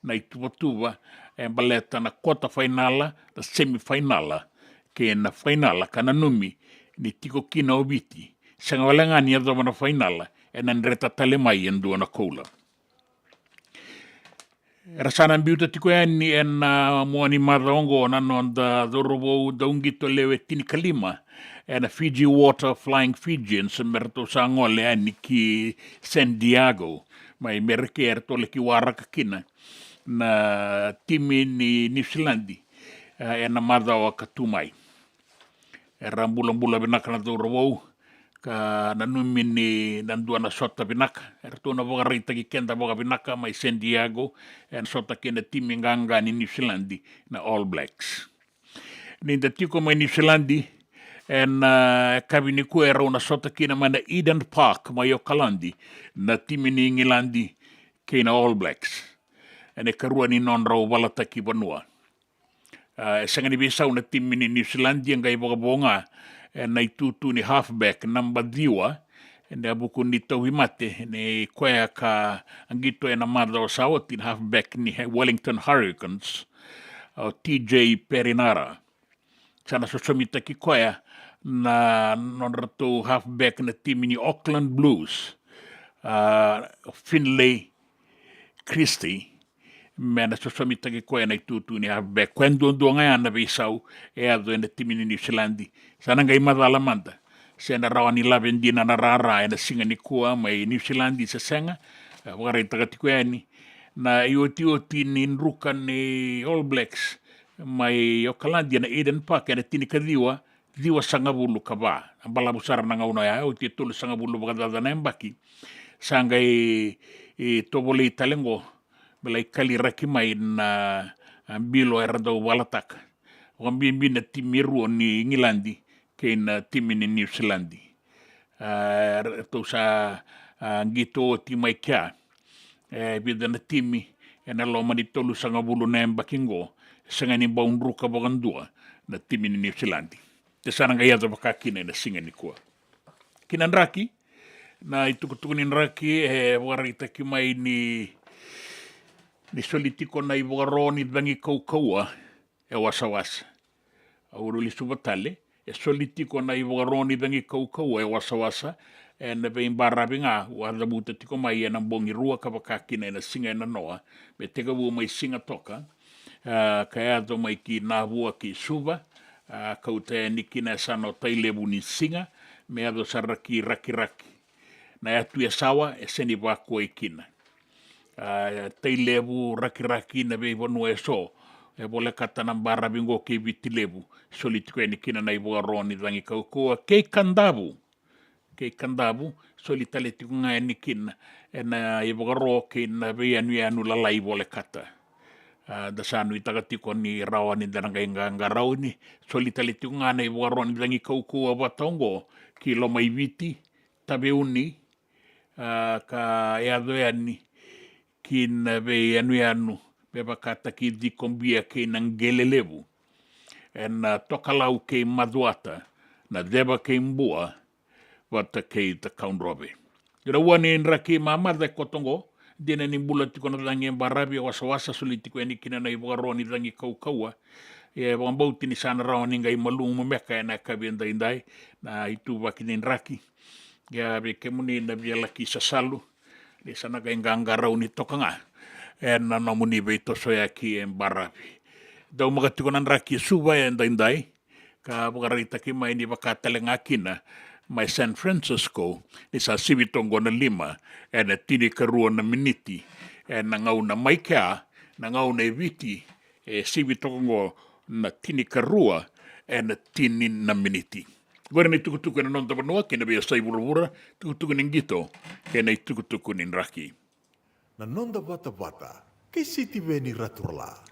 Speaker 2: na i tuva, e baleta na quarter finala, na semifinala, ke na finala kana numi ni tiko kina o viti. Sanga walenga ni adova na finala, e na nreta talemai en duana koula. Rasana mbiuta tiko yani e na muani madhaongo na da dorovo da ungito lewe tini kalima, e na Fiji Water Flying Fijians, merto sa ngole yani ki San Diego, mai merke ertole ki waraka kina, na timi ni New Zealandi, e na madhao katumai. E rambula binaka na dorovo, ka nanumi ni nandua na sota binaka, e ratona voga reita ki kenda voga binaka mai San Diego, e na sota kena timi nganga ni New Zealandi na All Blacks. Ninda tiko mai New Zealandi, e na kavini kua e rau na sota kena mai na Eden Park mai Aucklandi, na timi ni Ingilandi ke na All Blacks. E ne karua ni non rau walata ki vanua. E sanga ni besau na timi ni New Zealandi ngai voga bonga, e na itutu ni halfback namba diwa, e ne abuku ni tauhimate, ne koea ka angito e na madha o saoti ni halfback ni Wellington Hurricanes, o TJ Perinara. Sana sosomita ki koea na non rato halfback na timi ni Auckland Blues, Finlay Christie, mena sosomita ki koea na itutu ni halfback. Kwendo ngai ana visau e ado e na timi ni New Zealandi. Sana ngai madhala manda. Se na rawa ni lavendina na rara e na singa ni kua mai New Zealandi sa senga. Wakarai takatiko yani. Na ioti ni nruka ni All Blacks mai Aucklandi na Eden Park e na tini ka diwa sanga bulu ka ba. Ang balabusara na ngauna ya, o titulu sanga bulu bakadada na embaki. Sanga i tobole i talengo, bela i kaliraki mai na bilo e radau walatak. Wambimbi na timiru ni Ingilandi, ke na timi ni New Zealandi. Tau sa ngito o timai kia, bida na timi, e na loma ni tolu sanga bulu na embakingo, sanga ni baunruka bakandua, na timi ni New Zealandi. Te sana ngai ato bakakina na singa ni kua. Kinan raki, na itukutuku ni raki, warita ki mai ni solitiko na i waro ni dhangi kaua, e wasa. Auruli subatale, e solitiko na i wagaroni dangi kaukau e wasa e na vein barabi ngā, wada buta tiko mai e na bongi rua kawakakina e na singa e na noa, me teka wua mai singa toka, ka ea to mai ki nā wua ki suva, kauta e nikina e sano tailebu ni singa, me ado sa raki. Na atu e sawa e seni wako e kina. Tailebu raki na vei wanu e so, e vole kata na barabi ngo ke vitilebu, solitiko e nikina na i wagaroni dangi kaukua, kei kandabu, solitale tiko ngā e nikina, e na i wagaro ke na vei anu lalai vole kata. Da sanu i tagatiko ni rawa ni dananga inga rau ni, solitale tiko ngā na i wagaroni dangi kaukua Vata ki loma i viti, tabe uni, ka e adoeani, ki na vei anu, beba kata ki di kombia ke nangelelevu, e na tokalau ke maduata, na deba ke mbua, Vata ke ta kaunrobe. Ira wane enra ke mamada kotongo, dina ni bula tiko na dangi barabi wasa solitiko e nikina na i wagaroni dangi kaukaua, e wambauti ni sana rao ninga i malungu meka e na kabienda indai, na itu wakini nraki, ya be kemuni na via laki sasalu, ni sana ka inga rao ni tokanga, e na nomuni beito soya ki e barabi. Dau magatiko na nraki suba e indai, ka wagarita ki mai ni wakatale ngakina, mai San Francisco, ni sa sivitongo na 5, e na tini karua na miniti, e na ngau na maikea, na ngau na eviti, e sivitongo na tini karua, e na tini na miniti. Gora ni tukutuku na nonta vanua, kena bea sai vura, tukutuku ni ngito, kena i tukutuku ni nraki.
Speaker 4: Na nonda Vata, kei siti veni raturala.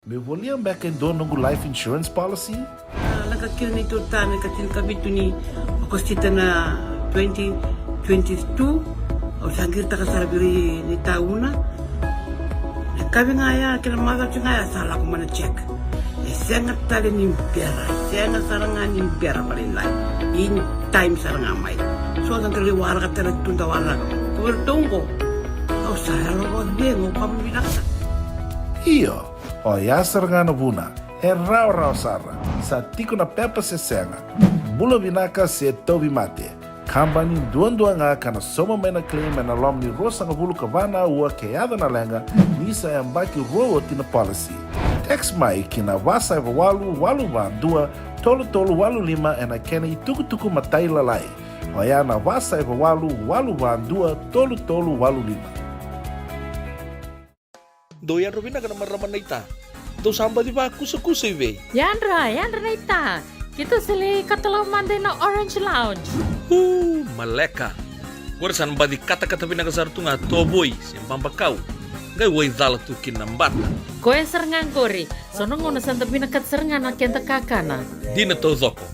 Speaker 1: Me volia back in dono nungu life insurance policy?
Speaker 6: Laka kira ni tutane katil kabitu ni okostita na 2022 o sangir taka sarabiri ni tauna. Kabi ngaya kira mother ngaya salah ko mana check. Sengat tali ni biara, sengat sarangan ni biara paling lain. In time sarang mai. So ang kaliwara ka tala tunda wala. Kuwertongko. O saya lo dengo pambinasa.
Speaker 1: Iyo. O yasar nga na buna, e rau sara, sa tiko na pepa se senga, bula vinaka se tobi mate, kambani duan nga kana soma may na claim na lom ni rosa nga bulu kabana ua keada na lenga, nisa e ambaki roa tina policy. Text mai kina wasa eva walu dua, tolu walu lima e na kena i tuku matai lalai, o ya na wasa eva walu dua, tolu walu lima.
Speaker 7: Doyan Robina ka naman raman na ita. Do samba di ba kusa iwe?
Speaker 5: Yandra na ita. Kita sili katalaw mande na Orange Lounge.
Speaker 7: Maleka. Warasan ba di kata-kata pinagasartunga toboy siyang pambakaw. Gay way dala tukin ng bata.
Speaker 5: Koe serengan kori. Sonong una santa pinakat serengan na kenta kakana.
Speaker 7: Di na to zoko.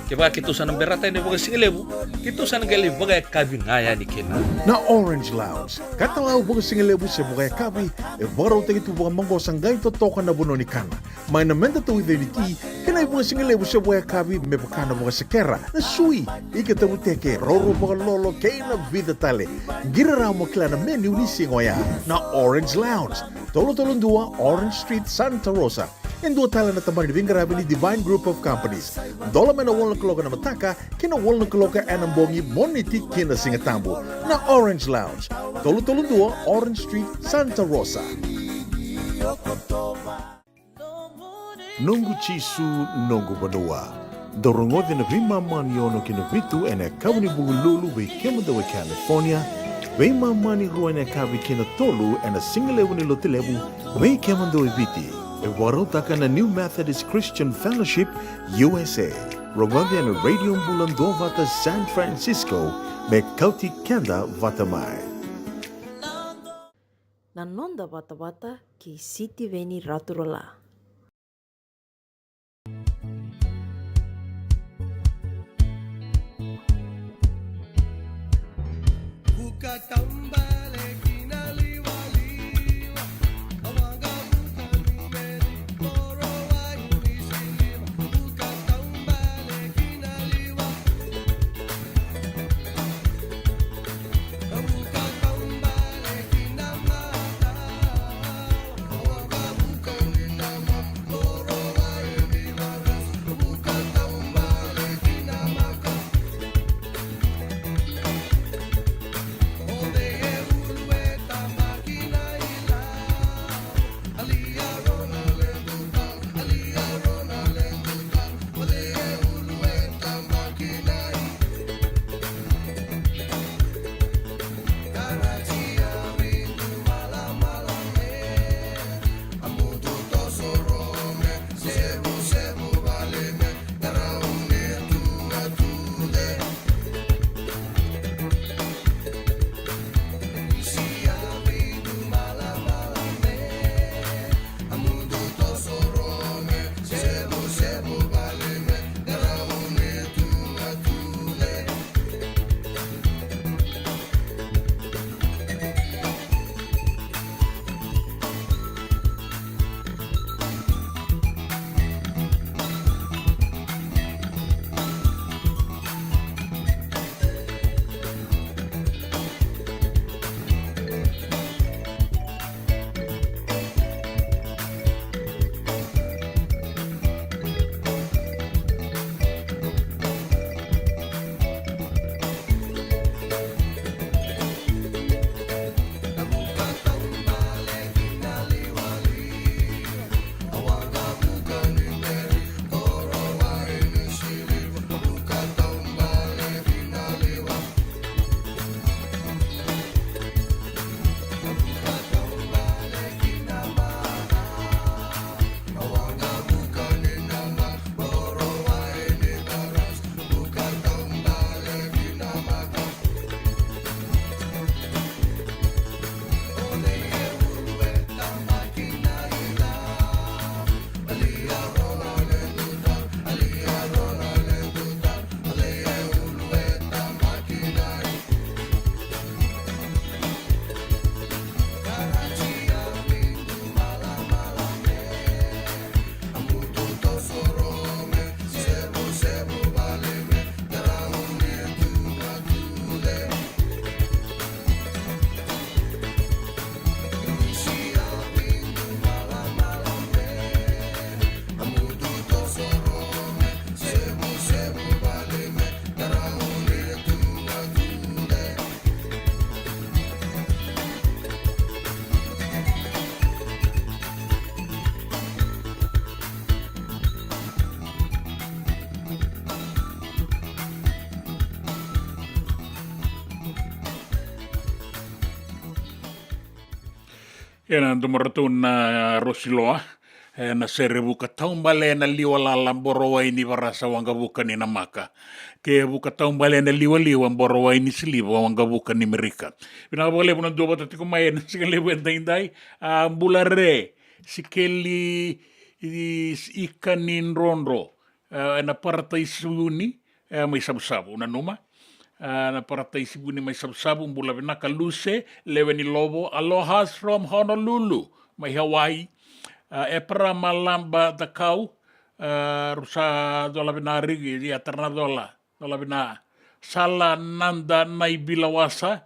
Speaker 7: Kaya kita sana berata ini baga singalebu. Kita sana gali baga kabi ngaya ni kena.
Speaker 4: Na Orange Lounge, katalaw baga singalebu sa baga kabi, e baraw tayo ito baga manggosang gay totokan na buno ni kana. May namenda to identity, kanay baga singalebu sa baga kabi, may baka na baga sakera, na sui, ikatabuteke, roro baga lolo, kay na vida tale. Giraraw mo kila na menu ni singoya, na Orange Lounge, Tolo-Tolong 2, Orange Street, Santa Rosa. And dua tala na tamang ni Vingarabi ni Divine Group of Companies. Dola may na walang kaloka na mataka, kina walang kaloka anambongi moniti kina singatambo na Orange Lounge. Tolo-Tolong 2, Orange Street, Santa Rosa. Nungu chisu nungu banua. Dorongode na vimaman yono kina vitu ene kawani bugululu we kemadawa California. We mamani ruane kavi kina tolu ene singalewu ni lotilebu we kemadawa viti. E warotaka na New Methodist Christian Fellowship, USA. Rongode na Radio Bula Duavata, San Francisco, me Kauti, Keda, Vata mai.
Speaker 9: Nanonda Vata ki City Veni Raturola.
Speaker 2: Kena dumaratu na Rosiloa, na serebuka taumbale na liwa lamboroa ini varasa wangavuka ni namaka. Ke buka taumbale na liwa mboroa ini siliwa wangavuka ni merika. Pinakabole puna dua bata tiko mai na sikale wendai bulare sikeli ikanin ronro na parata isuni mai sabu-sabu na numa. Na parata isibuni mai sabu-sabu mbula vinaka luse leweni lobo alohas from Honolulu mai Hawaii e para malamba da kau rusa dola vina rigi dia terna dola vina sala nanda nai bilawasa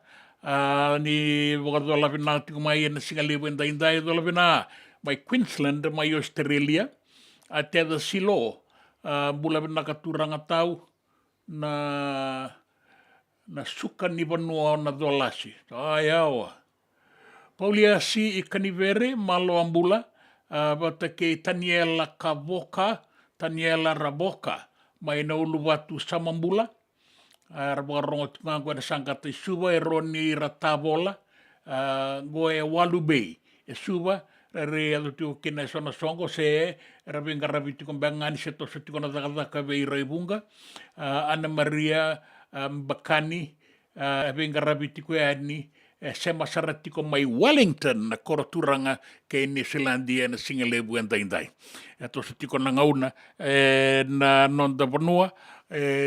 Speaker 2: ni boga dola vina tiku mai na singali wenda indai dola vina mai Queensland mai Australia ate da silo mbula vina katuranga tau na suka ni vanua na dolasi. Ai awa. Paulia si I kanivere malo ambula, bata ke Taniela Kavoka, Taniela Raboka, mai na uluwatu samambula, rabarongo tunga gwa na sangata suba e roni ratavola, goe walubei, e suba, re adu tiko kina sona songo se rabinga rabiti kombangani se toso tiko na takataka vei raibunga, Ana Maria Bakani, venga rabiti ko ani se masarati ko mai Wellington na koroturanga ke New Zealandia na singalebu endai. Eto se tiko na ngauna na nonda vanua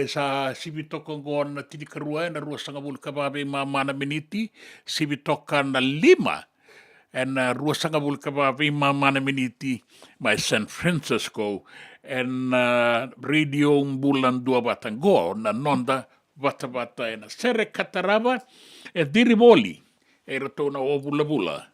Speaker 2: sa sibitoka go na tinikarua na rua sangabul kababe mana miniti sibitoka na 5 na rua sangabul kababe mana miniti mai San Francisco radio Bula Duavata go na nonda Vata e na sere katarava e dirivoli e rato na o bula.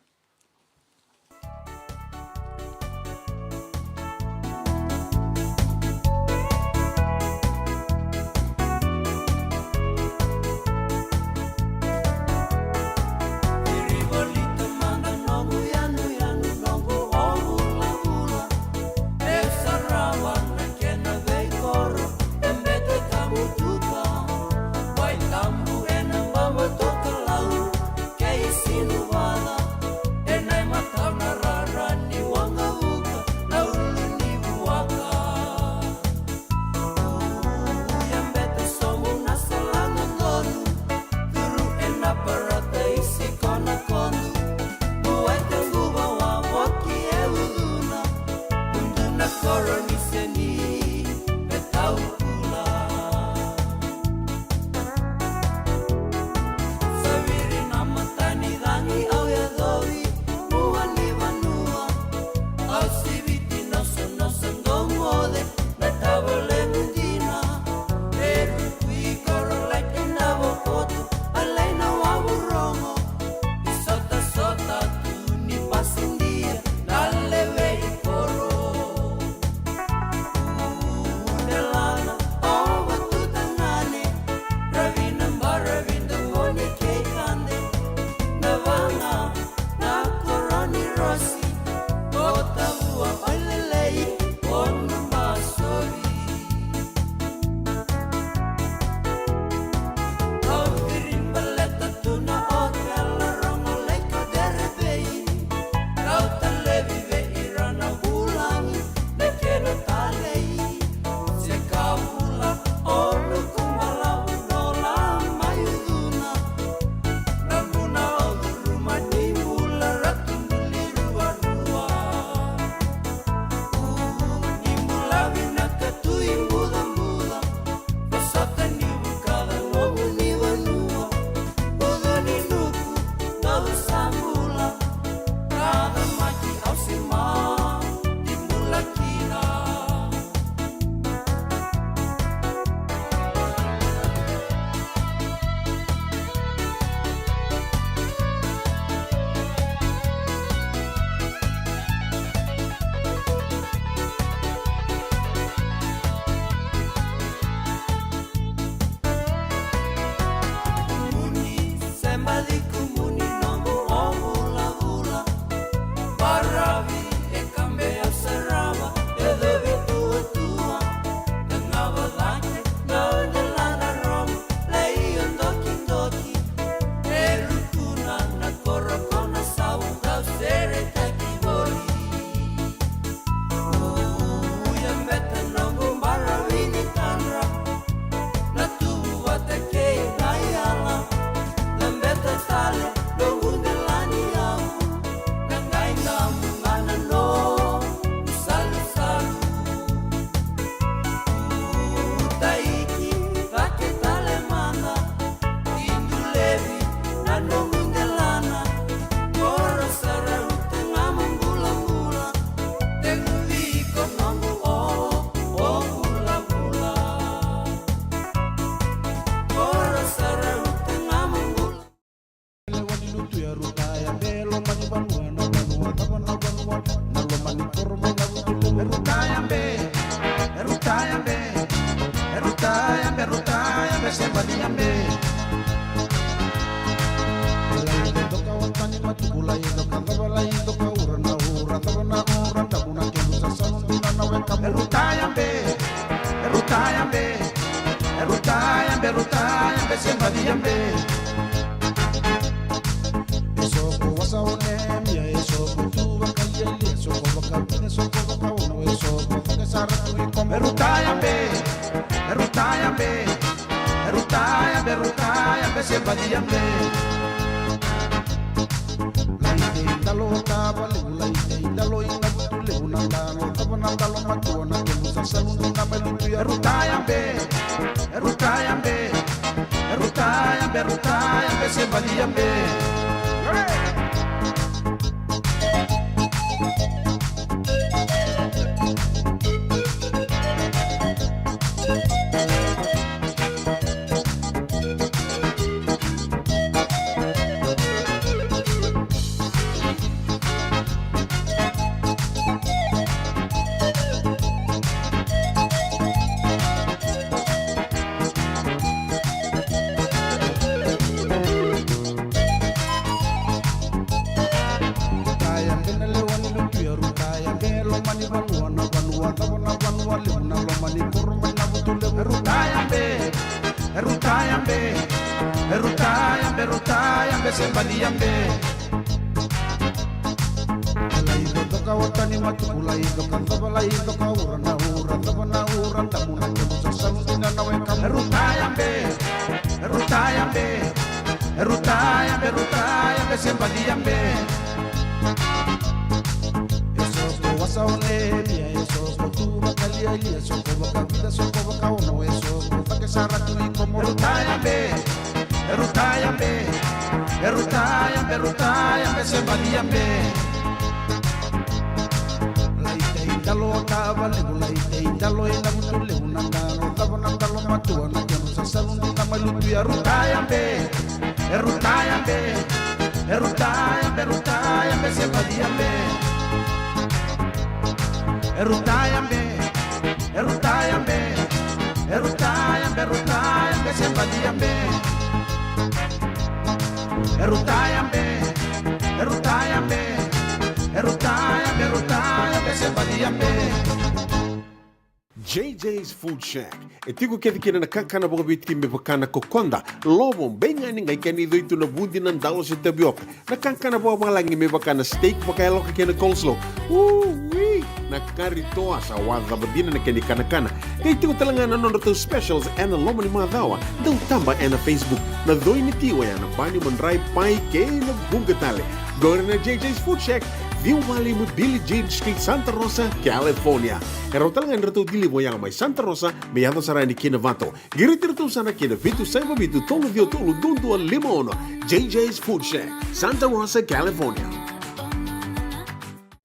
Speaker 8: JJ's Food Shack. E tiku kete kina na kakana boka biti me pakana kokonda. Lobo benga ni ngai kani doitu na bundi na ndalo se tabioka. Na kakana boka malangi me pakana steak pakai loka kena coleslaw. Wee! Na kari toa sa wada badina na kani kana. Kay tiku talangana non to specials and the lomani madawa. Dau tamba na Facebook. Na doi ni tiwa ya na bani mandrai pai ke na bungatale. Go na JJ's Food Shack. Viu Valley mo Billy Jean Street, Santa Rosa, California. Pero talagang rito dili mo yang may Santa Rosa, may yato sarani kina Vata. Girit-rito sana kina Vitu Saiba Vitu Tolo Dio Tolo Dundu Limono. JJ's Food Shack, Santa Rosa, California.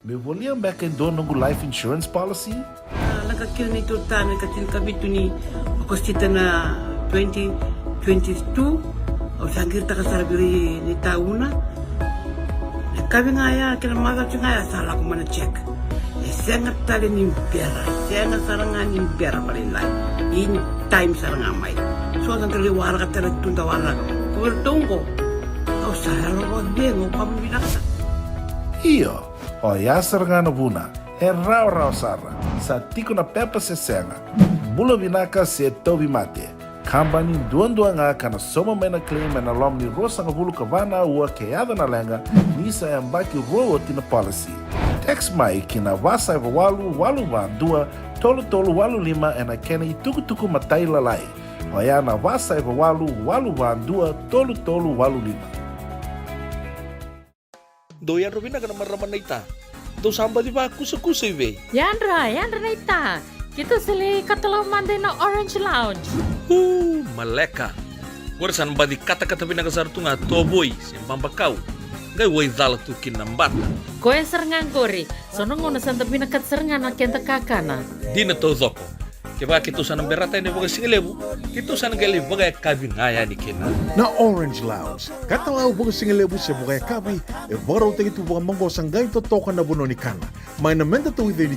Speaker 1: Me volia back in doon ng life insurance policy?
Speaker 6: Nagkakil nito tayo katil kabito ni Agostita na 2022. O sangir ta kasarabiri ni tauna. Kami nga ya, kinamaga nga ya, salah ko mana check. Sangat tali ni pera, sangat sarangan ni pera paling lain. In time sarangan mai. So ang kaliwara ka tala tundawara. Kuwertongko. Kau saya lo dengo kamu binasa.
Speaker 1: Iyo, o yasar nga na buna, raw sara, sa tiko na pepa se senga. Bula binaka se tobi mate. Kambani duan nga kana soma may na claim na lom ni rosa nga bulu kabana ua kayada na lenga nisa ang baki rowo tina policy. Text mai kina wasa walu ba dua tolu walu lima na kena ituku matai lalai. Oya na wasa walu ba dua tolu walu lima.
Speaker 7: Doyan Rubina ka naman raman na ita. Do samba di ba kusa iwe?
Speaker 5: Yandra na ita. Kita sili katalaw mande na Orange Lounge.
Speaker 7: Maleka. Warasan ba di kata-kata pinakasar tu nga toboy, simpang bakaw. Gay way dala tu kinambat.
Speaker 5: Koe serangan gori, sono ngono santa pinakat serangan na kenta kakana.
Speaker 7: Di na to zoko. Kaya kita sana berata ni baga singalebu, kita sana gali baga kabin ngaya ni kina.
Speaker 4: Na Orange Lounge, katalaw baga singalebu sa baga kabi, e baraw tayo ito baga manggo sanggay to toka na buno ni kana. May namenda to with the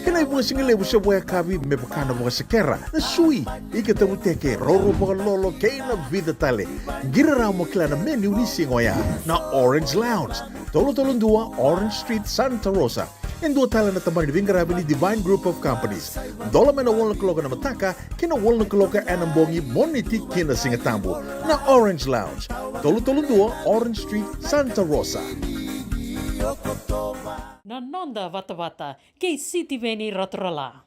Speaker 4: Kena ibu singile bu sebuah kavi me bakana bu sekera. Na sui ike tamu teke roro bu lolo keina vida tale. Gira ramo klana menu ni singoya na Orange Lounge. Tolo dua Orange Street, Santa Rosa. En dua tala na tambari di bingarabi ni Divine Group of Companies. Dola mena wala kaloka na mataka, kina wala kaloka anambongi moniti kina singatambu na Orange Lounge. Tolo dua Orange Street, Santa Rosa.
Speaker 5: Na nonda Vata kei City Veni Rotorala.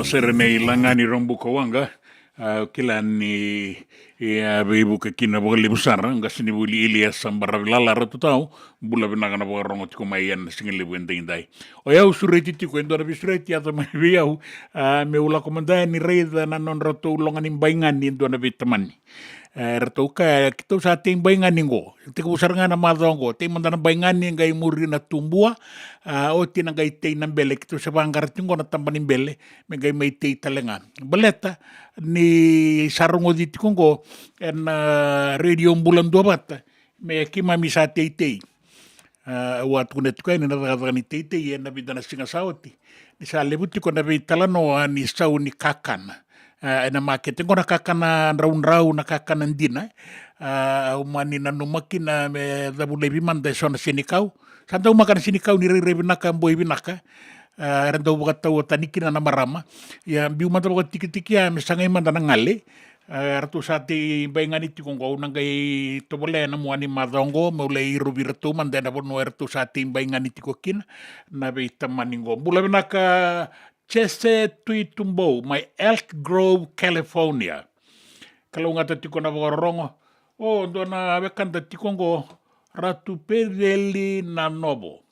Speaker 2: Serene langani rombu kawanga kila ni ibu ke kina boli busara ngasini buli Elias sambara lala ratutau bula binanga na borongo tiko mayan singile buende indai o ya usureti tiko endo na bisureti ata mai biau me ula komanda ni reida na non rato ulongan imbaingan ni endo na bitamani rato ka kito sa ting baingan ningo tiko busaranga na madongo te mandana baingan ni ngai muri na tumbua o tina ngai te na bele kito sa bangar tingo na tambani bele me ngai mai te talenga baleta ni sarungo di tikongo en radio Bula Duavata me kima misa te wat kuna tukai ni naraga ni te en na bidana singa sauti ni sa lebuti ko na bitalano ni sau ni kakana na market ngona kakana raun na kakana ndina umani na numakina me dabule bimanda sona sinikau santa umakana sinikau ni rebe naka mboi binaka rando bukata o tanikina na marama ya biumata bukata tiki-tiki ya misangai manda na ngale Ratu sati baingani ti kong kau nangai tobole na muani madongo mule iru virtu mandena bono ratu sati baingani ti kokin na be tamaningo. Bula binaka Chese Tui Tumbo, my Elk Grove, California. Kalau ngata tiko na rongo, dona bekanta tikongo ratu pedeli na nobo.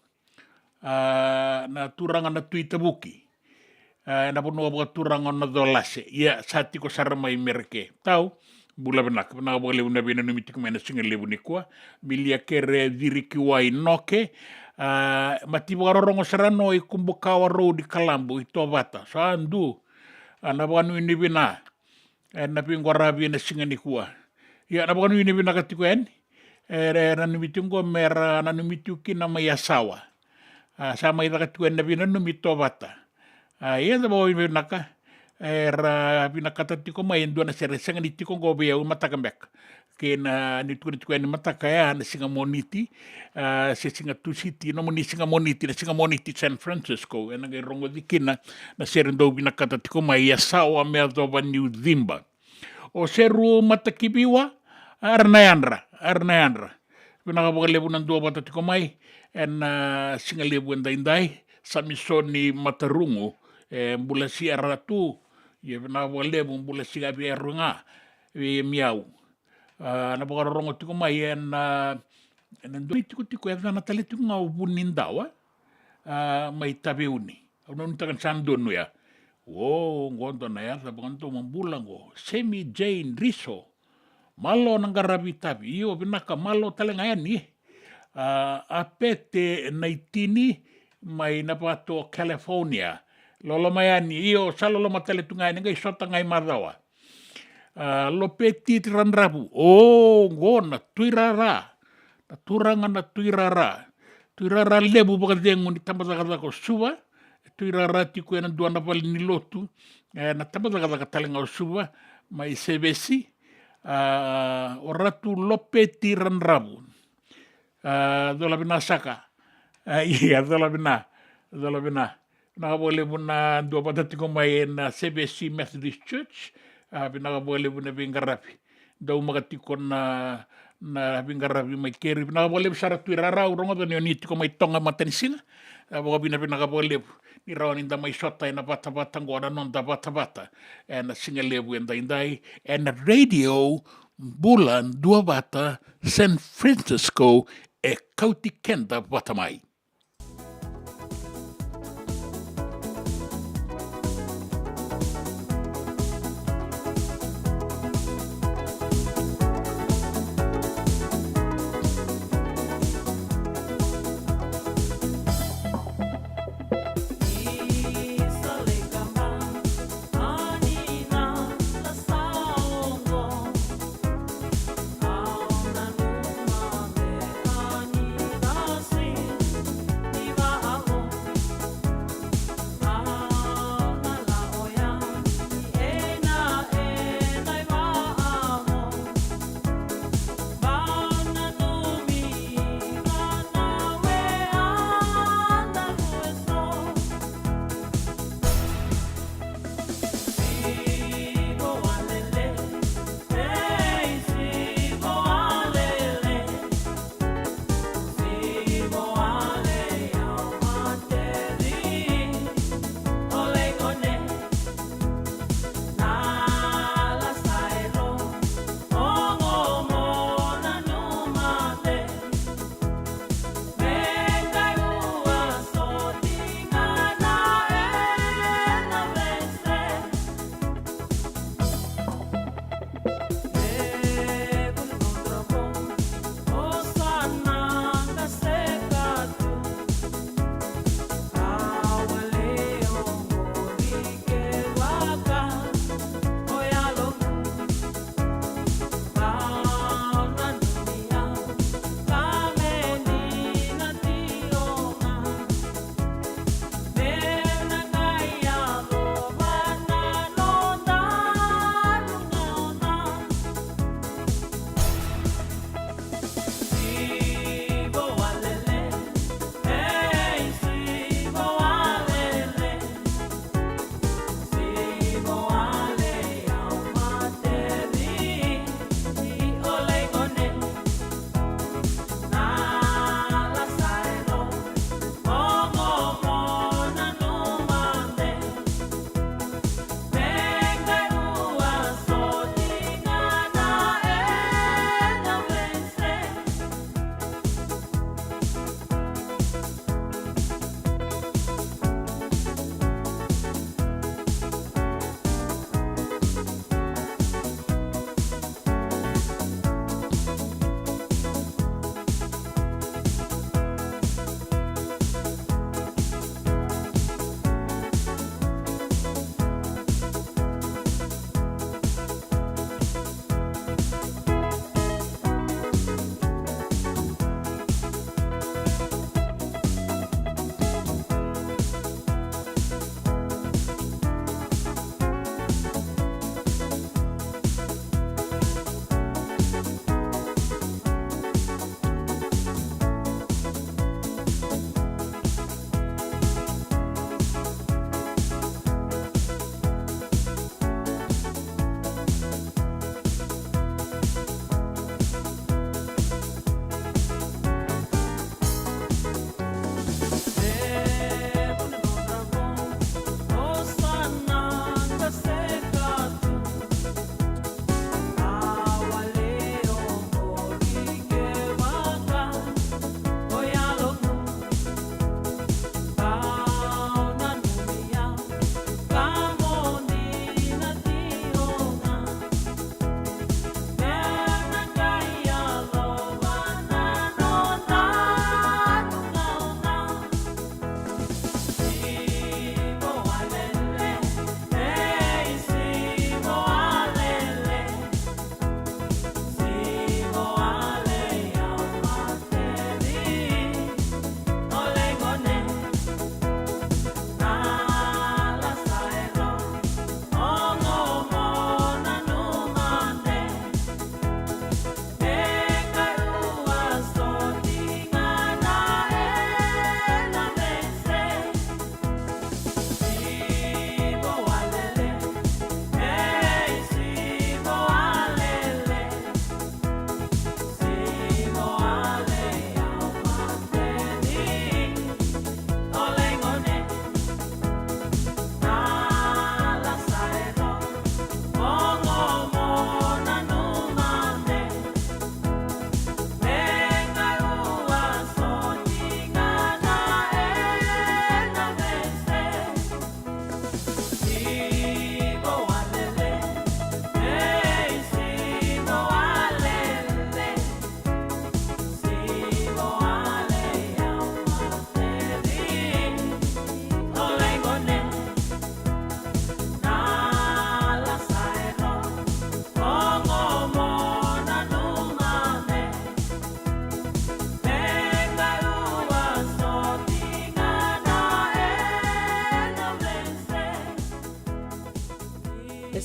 Speaker 2: Na turanga na tui tabuki. Na pono ba turanga na dolase. Ya sati ko sarama i merke. Tau bula benak na ba lebu na bina numiti ko mena singa lebu ni kwa. Milia kere diriki wai noke. Mati ba rongo sarano i kumbukawa road di Kalambo i Vata. So andu na ba ni bina. Na pingo rabi na singa ni kwa. Ya na ba ni bina katiko en. Na numiti ko mera na numiti kina mayasawa. Sama ita katiko en na bina numito Vata. Ia da bawa ibe naka binakata tiko mai ndua na sere senga ni tiko gobe ya mataka mek ke na ni tuku ni mataka ya na singa moniti se singa tu city no moni singa moniti San Francisco na ngai rongo dikina na sere ndo binakata tiko mai ya sawa me do ba New Zimba o seru matakibiwa arnaandra binaka ba lebu na ndua bata tiko mai en singa lebu ndai samisoni matarungu mbula si aratu ye na wale mbula si gabi arunga miau na ba rongo tiko mai na ndo tiko na tale tiko ngau bunindawa mai tabeuni non takan sandono ya ngondo na ya sabanto mbula ngo semi Jane Riso malo nangarabi tabi io binaka malo tale ngayani apete naitini mai na pato California lolo mayani io salolo matele tungai ngai sota ngai madawa lo petit ranrabu ngona tuirara na turanga na tuirara lebu bagadengu ni tambata ko suba tuirara tiku na duana pali ni lotu na tambata ka talenga suba mai sebesi oratu lo petit ranrabu dola binasaka iya dola bina na boleh buna dua patati ko mai na CBC Methodist Church bina boleh buna bingarapi dau magati ko na bingarapi mai keri bina boleh besar tu rara urang to ni ko mai tonga matensinga bo bina boleh ni rawan inda mai sota na bata ngora non da bata na singa lebu indai and radio Bula Duavata San Francisco Kauti Keda Vata mai.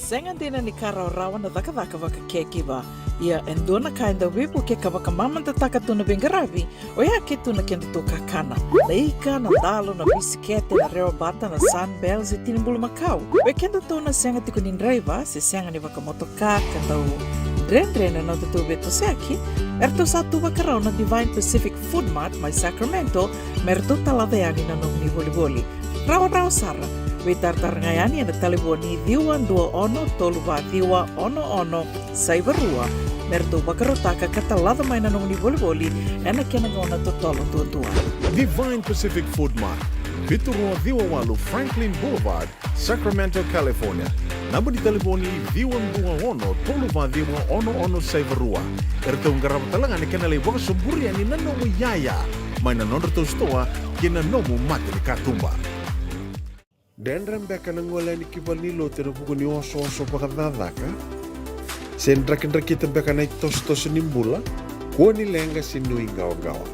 Speaker 3: Senga dina ni kara rawana daka waka kekiwa. Ia endona kainda wipu ke kawaka mamanta taka tuna bengaravi, o ia ke tuna kenda toka kana. Leika na dalo na bisikete na reo bata na sunbells e tinimbulu makau. We kenda tona senga tiko nindraiva, se senga ni waka motoka kandau Drena no tutu beto seaki, erto satu wakarau na Divine Pacific Food Mart mai Sacramento, merto talaveani na nong ni voli. Rao sara, we tartarngayani na taliboni diwa dua ono toluwa diwa ono saibarua, merto wakarotaka katalada mai na nong ni voli, ena kenagona totolo tua.
Speaker 4: Divine Pacific Food Mart, Viturua Diwawalu Franklin Boulevard, Sacramento, California. Namba di telefoni Diwan Dua Ono, Toluva Diwa Ono Saivarua. Erto ngarapatalanga ni kanale waka sumburi ani nanomu yaya. Mai na nonderto stoa, kina nomu mate ni katumba.
Speaker 8: Dendram beka nangola ni kibalilo tena buku ni oso pakadadaka. Sen drakin-drakita beka na tos nimbula, kuwa ni lenga sinu ingawa-gawa.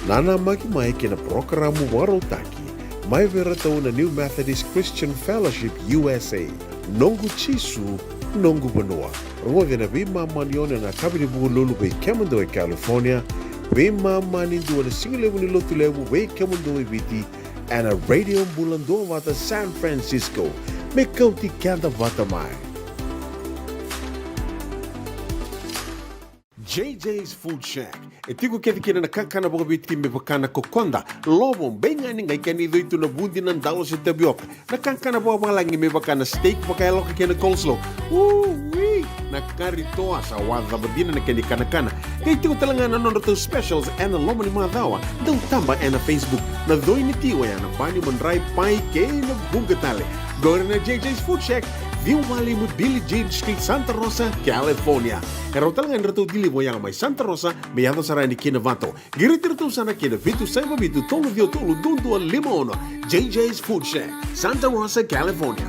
Speaker 8: Nana mai kina programa warotaki, mai veratau na New Methodist Christian Fellowship USA. Nongu chisu, nongu banua. Rongo na bima manione na kabini buku lulu bei kemando e California, bima mani dua na singilewu ni lotu lewu bei kemando e viti, and a radio Bula Duavata San Francisco, me Kauti Keda Vata mai. JJ's Food Shack. E tiku kena na kakana boka biti me pakana kokonda. Lobo benga ni ngai kani doitu na bundi nan dalo se tabioka. Na kakana boka malangi me pakana steak pakai loka kena coleslaw. Wee! Na kari toa sa wadha badina na kani kana. Kaya tiku talangana nono specials and a loma ni madawa. Dau tamba na Facebook. Na doi ni tiwa ya na bani mandrai pai kaya na bungatale. Gore na JJ's Food Shack. Viu Valley mo Billy Jean Street, Santa Rosa, California. Karo talagang rito dili mo yang may Santa Rosa, may yato sarani kina Vato. Girit-rito sana kina Vitu Saiba Vitu Tolo Dio Tolo Dundua Limono. JJ's Food Shack, Santa Rosa, California.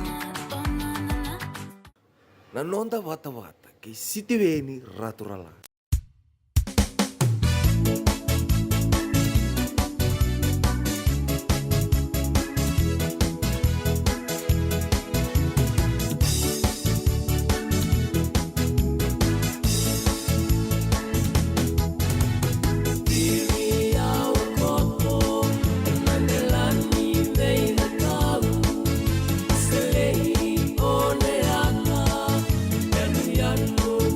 Speaker 10: Nanonda Vata kay City Veni Raturala.
Speaker 11: Yanu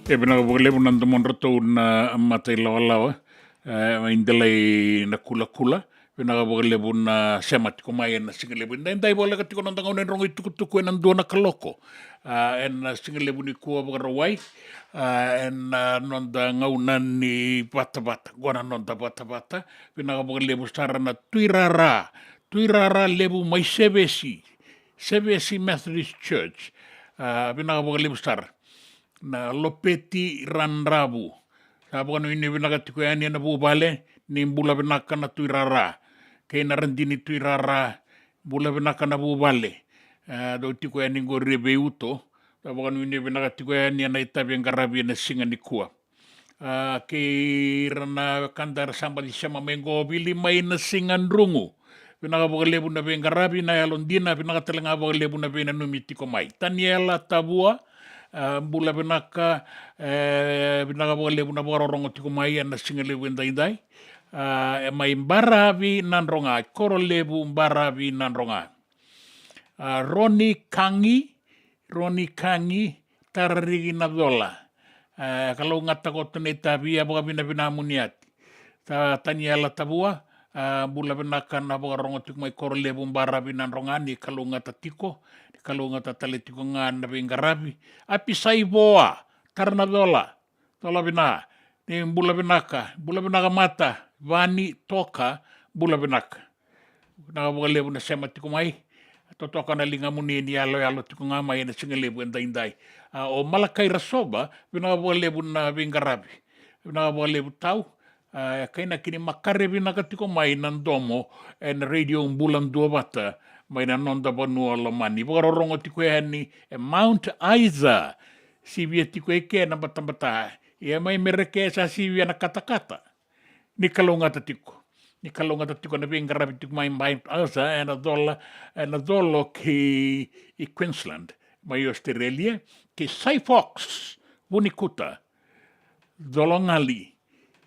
Speaker 2: E pinakapuakalepu nantamon ratou na matai lawalawa, indalai na kula-kula, pinakapuakalepu na semat kumaya na singalepu. Ndai bola katiko nantang unen rongo itukutuku en andua na kaloko. En singalepu ni kua pakarawai, en nonda ngaunan ni Vata, guana nonda Vata, pinakapuakalepu stara na tuirara lepu mai Sevesi Methodist Church, pinakapuakalepu stara. Na lopeti ranrabu. Sapo kanu ini vinakatiko yani na bubale ni bula vinaka na tuirara. Kaya narandini tuirara bula vinaka na bubale. Do tiko yani ngo rebe uto. Sapo kanu ini vinakatiko yani na itabi ngarabi na singa ni kua. Kaya rana kandar sambali sama mengo bili mai na singan rungu. Pinakapakalebu na ngarabi na yalondina pinakatalenga pakalebu na numitiko mai. Taniela tabua. Bula binaka pinakapakalepu na pakarorongo tiko mai na singalepu indai mai mbaravi nanronga korolepu mbaravi nanronga Roni Kangi tararigi na dola kalau ngata ko tene tabi apa bina muniat taniela tabua bula binaka na pakarorongo tiko mai korolepu mbaravi nanronga ni kalau ngata tiko kalau ngata tale tiko ngan na ngarabi api sai boa karna dola bina ni bula binaka mata vani toka bula binaka na wale na sema tiko mai totoka na linga muni ni alo tiko ngamai na singalebu indai o malakai rasoba bina wale na ngarabi bina wale tau kaina kini makare binaka tiko mai nandomo en radio Bula Duavata mai na nonda banua lomani. Wakarorongo tiko yani Mount Isa. Sivia tiko eke na batambata. Ia mai mereke sa sivia na kata-kata. Ni kalongata tiko. Ni kalongata tiko na ngarabi tiko mai Mount Isa en a dolo ki Queensland. Mai Australia. Ki Fox Wunikuta. Dolongali.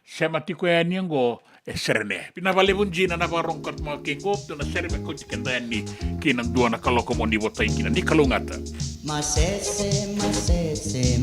Speaker 2: Sema tiko yani ngo serene. Pinavale bunjina na barongkat mga kengop na sereme ko tikandani kinang dua na kaloko mo ni botay kina ni kalungata.
Speaker 11: Masese masese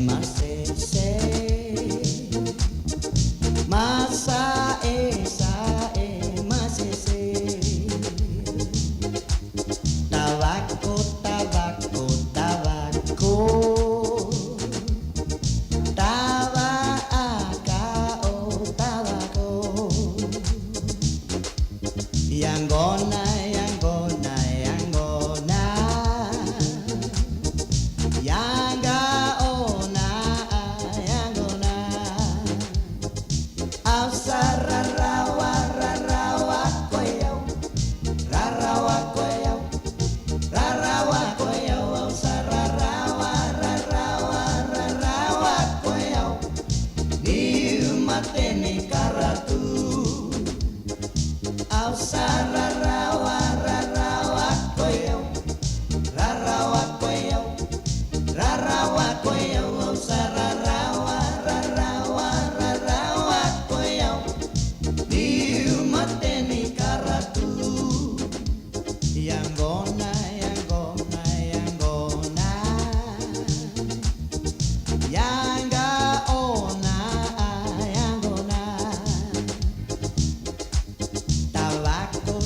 Speaker 11: tabako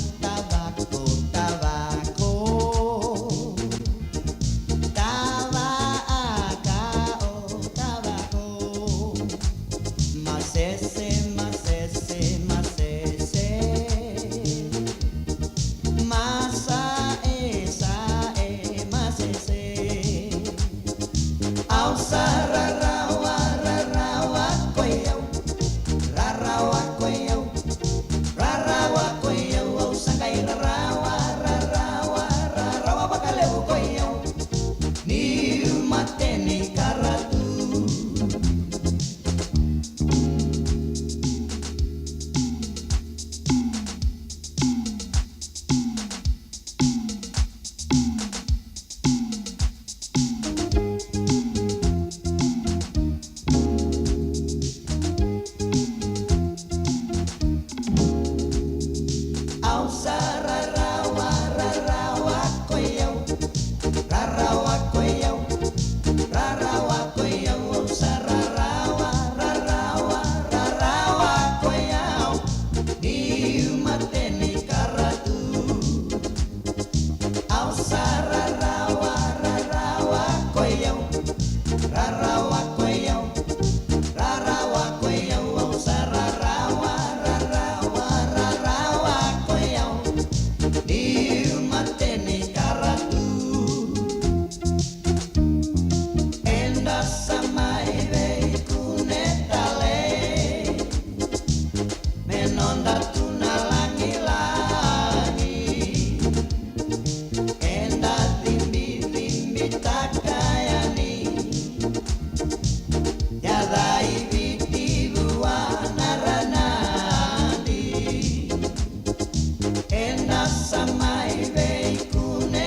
Speaker 11: passa mai veicune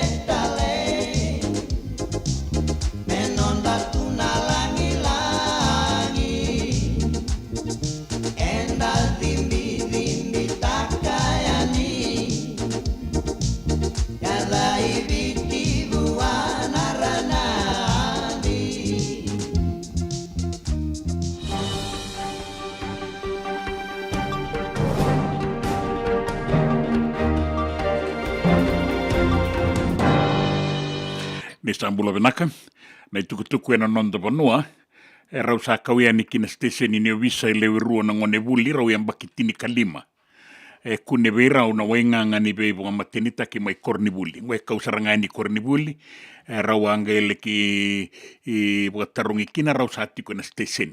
Speaker 11: lei, me non da tu na langi, endal dimbi takayani, kada ibiti buana ranadi.
Speaker 2: Nesta Bula Duavata, nei tukutuku e na nonda vanua, e rau sa kauia ni kina station ni visa i lewe rua na ngone vuli rau yang bakitini kalima. E kune vei rau na wainganga ni vei vonga matenita ki mai kornibuli. Ngue kausaranga ni kornibuli, e rau anga ele ki wakatarungi kina rau sa tiko na station.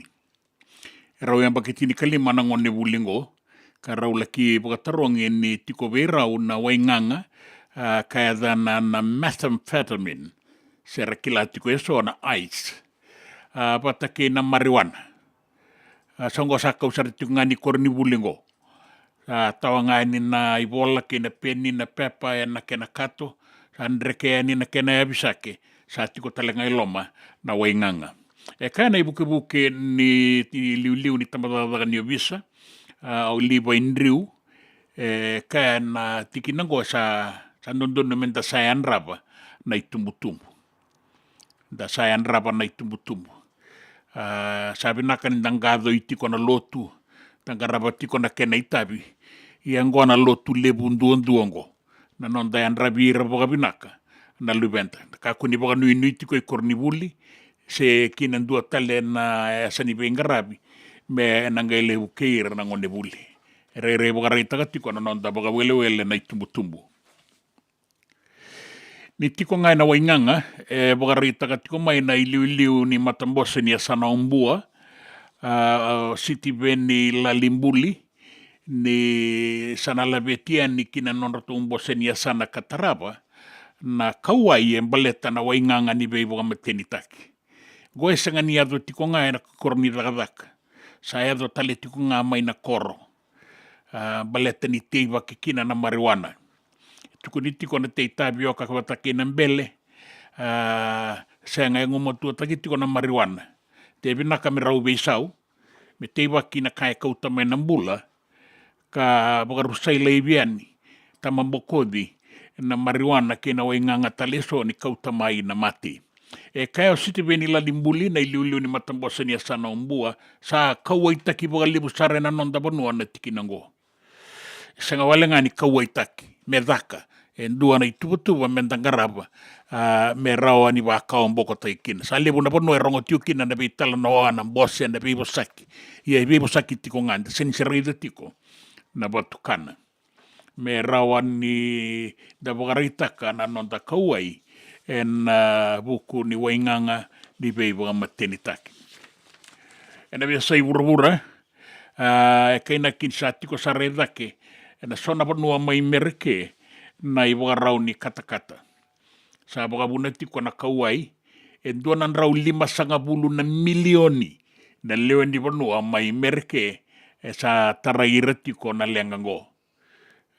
Speaker 2: E rau yang bakitini kalima na ngone vuli ngo, ka rau laki wakatarungi ni tiko vei rau na wainganga, kaya dana na methamphetamine. Sera kila tiko eso na ice. Pata ke na marijuana. Songo sa kausar tiko ngani kornibuli ngo. Tawanga ni na ibola ke na peni na pepa e na ke na kato. Andre ke ni na ke na abisake. Sa tiko talenga iloma na wainganga. E kaya na ibuke ni liu ni tamadadaga ni obisa. Au liba indriu. Kaya na tikinango sa nondono menta sayan raba na itumbutumbu. Da sayan raba na itumbutumbu. Sabi na kanindang gado itiko na lotu. Tangaraba tiko na kena itabi. Iango na lotu lebu nduongo. Na non dayan rabi raboga binaka. Na lubenta. Kakuni boga nui tiko i kornibuli. Se kinandua tale na asani benga rabi. Me nangaile ukeira na ngone buli. Re boga reitaga tiko na non da boga wele na itumbutumbu. Ni tiko ngai na wainganga, boga reitaga tiko mai na iliu ni matambose ni asana umbua. Siti beni la limbuli ni sana labetia ni kina nonrato umbose ni asana kataraba na kauai e baleta na wainganga ni bei boga matenitaki. Goe sanga ni ado tiko ngai na korni ragadaka. Sa ado tale tiko ngai mai na koro. Baleta ni teiva ke kina na marijuana. Tuku ni tiko na te itabioka kawata ke na mbele. Sa ngai ngomotua taki tiko na marijuana. Te vinaka me rau beisau. Me teiva ki na kai kauta mai na mbula. Ka boga rusai leiviani. Tamambokodi. Na marijuana ke na wainganga taleso ni kauta mai na mati. E kaya o siti veni la limbuli na iliu ni matambosa ni asana umbua. Sa kauaitaki boga libu sare na nonda banua na tikinango. Sanga walenga ni kauaitaki. Me dhaka. E ndua na itubutuba me ndangaraba. Me rawa ni wakao mboko taikina. Sa libu na banua e rongo tiukina na beitala na oa na mbose na beibo saki. Ia beibo saki tiko nganda. Seniserida tiko. Na batukana. Me rawa ni da boga reitaka na nonda kauai. En buku ni wainganga ni beiboga matenitaki. Ena vea sai vura kaina kin sa tiko sa redake. Ena sona panua mai merke na iboga rau ni katakata. Sa boga buna tiko na kauai. En duanan rau 5 na milioni. Na leo ni panua mai merke sa taraira tiko na lengango.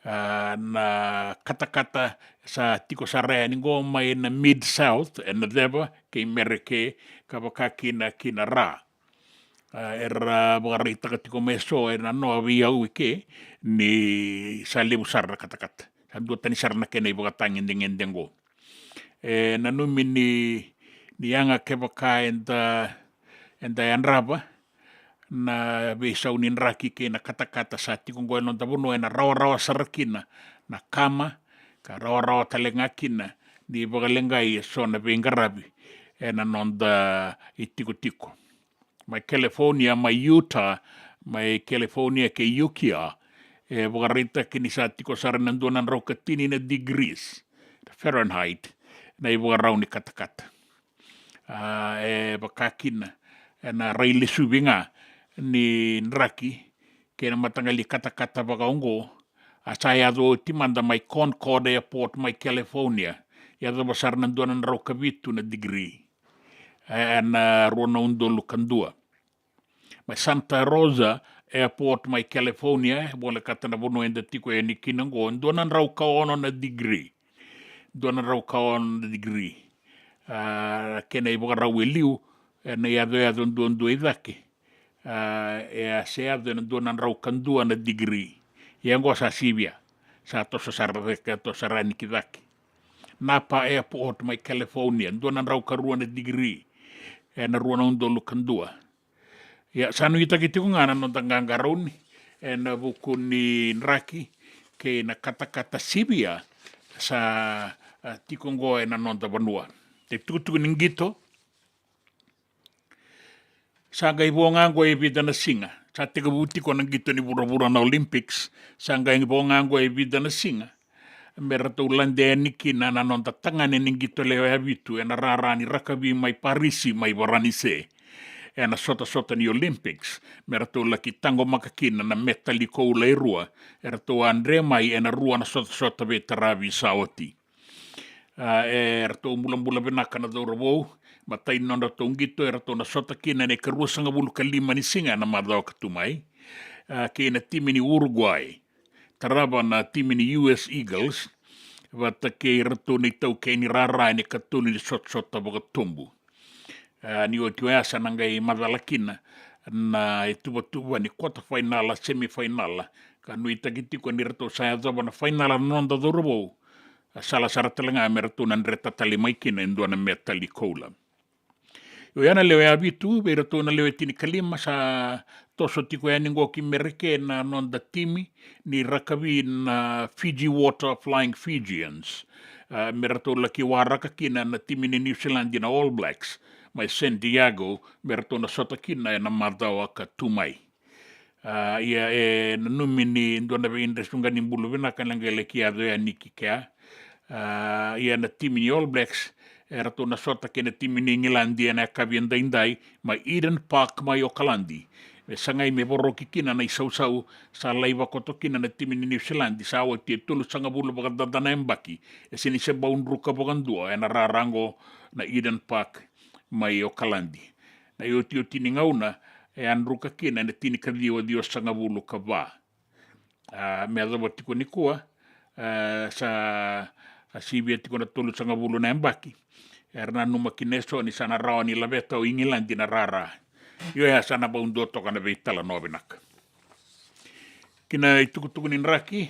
Speaker 2: Na katakata sa tiko sa rea ni go mai na mid-south na deba kei mereke kabaka kina ra. Era boga reitaka tiko meso na noa via uike ni sa lebu sarna katakata. Sa dua tani sarna kena iboga tangendeng go. Na numi ni anga kebaka enda yanraba na besau ni nraki ke na katakata sa tiko ngoe non tabuno na rawa sarakina na kama ka rawa talenga kina di bagalengai so na bengarabi na non da itiko mai California mai Utah mai California ke Yukia bogarita kini sa tiko sarana donan rokatini na degrees Fahrenheit na ibogarau ni katakata bakakina na raile subinga ni nraki kena matangali kata bagaongo asaya do timanda mai Concord Airport mai California ya do basar nanduan na rokabitu na degree na rona undolu kandua mai Santa Rosa airport mai California, bole katana bono enda tiko e ni kinango, donan rau kaono na degree. Donan rau kaono na degree. Kena i boka rau e liu, na i ado ndu e dhake. E a se ado na donan rau kandua na degree. I ango sa sibia, sa tosa sarareka, tosa rani ki dhake. Napa airport mai California, donan rau karua na degree. E na rua na undolu kandua. Ya, sanu ita kiti ko ngana no tangangaroni, e na buku ni nraki, ke na kata-kata sibia sa tikongo e na nonta banua. Te tukutuku ningito, sa ngai bongango e vida na singa. Sa te kabuti ko nangito ni bura-bura na Olympics, sa ngai bongango e vida na singa. Mera tau lande niki na nonta tangane ningito leo e habitu, e na rarani rakabi mai Parisi mai Varanise. E na sota ni Olympics, me rato laki tango makakina na metali kou leirua, e rato andre mai e na rua na sota ve taravi saoti. E rato mula benaka na daura wou, matai no rato ngito e rato na sota kina ne karua sanga bulu kalima ni singa na madao katumai, ke na timi ni Uruguay, taraba na timi ni US Eagles, Vata ke rato ni tau ke ni rara ni katuni ni sota baka tumbu. Ni o tiwasa nangai madalakina na tuba ni quarter finala semifinala kanu itagiti ko ni rato saya zaba na finala nonda dorbo sala saratelanga meratu nan reta tali maikina ndo na metali kola yo yana lewe abitu be rato na lewe tini kalima sa toso tiko yani ngoki merike na nonda timi ni rakabi na Fiji Water Flying Fijians merato laki waraka kina na timi ni New Zealand na All Blacks mai San Diego, merato na sota kina e na madao ka tumai. Ia e na numini ndo na beindre sunga ni mbulu vina kanangele ki ado ya niki kea. Ia na timi ni All Blacks, e rato na sota kina timi ni Ngilandi e na kavienda indai, mai Eden Park mai Okalandi. Me sangai me boro ki kina na isau sa laiva koto kina na timi ni New Zealand, sa awa tia tulu sanga bulu baka dadana embaki, e sini se baundruka bakandua, e na rarango na Eden Park, mai o Kalandi. Na i o tini ngauna, e anruka kina na tini kadhiwa dio sanga bulu ka wā. Mea dhawa tiko ni kua, sa sibia tiko na tolu sanga bulu na embaki. E rana numa kineso ni sana rao ni laveta o Ingilandi na rara. Io ea sana baundo toka na veitala novenaka. Kina i tukutuku ni nraki,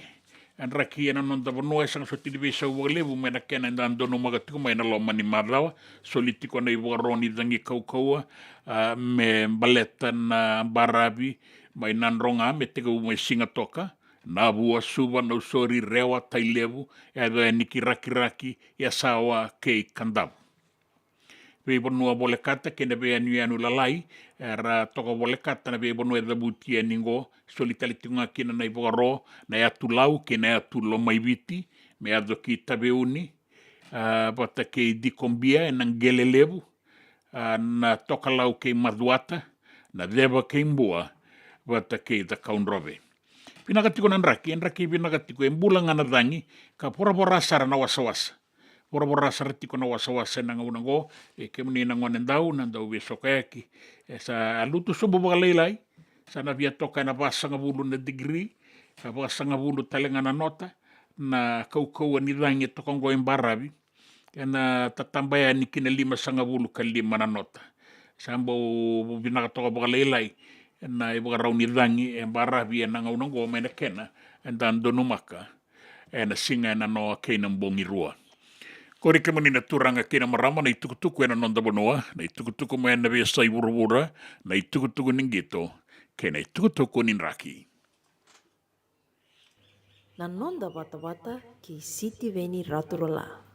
Speaker 2: Anraki ena non da bonua sang so tili vesa ualevu me na kena nda andono magatiku mai na loma ni marlawa solitiko na iwaroni dangi kaukaua me baleta na barabi mai nanronga me tega umai singa toka na bua suva na usori rewa tailevu e doa niki raki ya sawa kei kandavu. Vei bonua bole kata kena vea anu lalai era toka bole kata na vei bonua da butia ningo solitalitunga kina na ivoro na atu lau kena atu lo maiviti me ado ki tabeuni bata kei dikombia e nangele levu na toka lau kei maduata na deva kei mbua bata kei da kaunrove. Pinakatiko na nraki pinakatiko e mbula ngana dangi ka pora sara na wasawasa. Bora saratiko na wasa-wasa na ngaunango, e ke muni na nganendau, nandau vesokayaki. E sa alutu subo bakalailai, sa na via toka na vasanga bulu na degree, vasanga bulu talenga na nota, na kaukau anidangi tokongo embarabi, e na tatambaya ni kina 5 sanga bulu ka 5 na nota. Sa ambo binakatoka bakalailai, na ibakarau nidangi embarabi e na ngaunango, may na kena, e dan donumaka, e na singa na noa kei ng bongi rua. Kore ke mani na turanga kena marama na itukutuku ena nonda bonoa, na itukutuku mo ena vesa iwurawura, na itukutuku ningito, kena itukutuku ninraki.
Speaker 9: Na nonda Vata ki Siti Veni Raturola.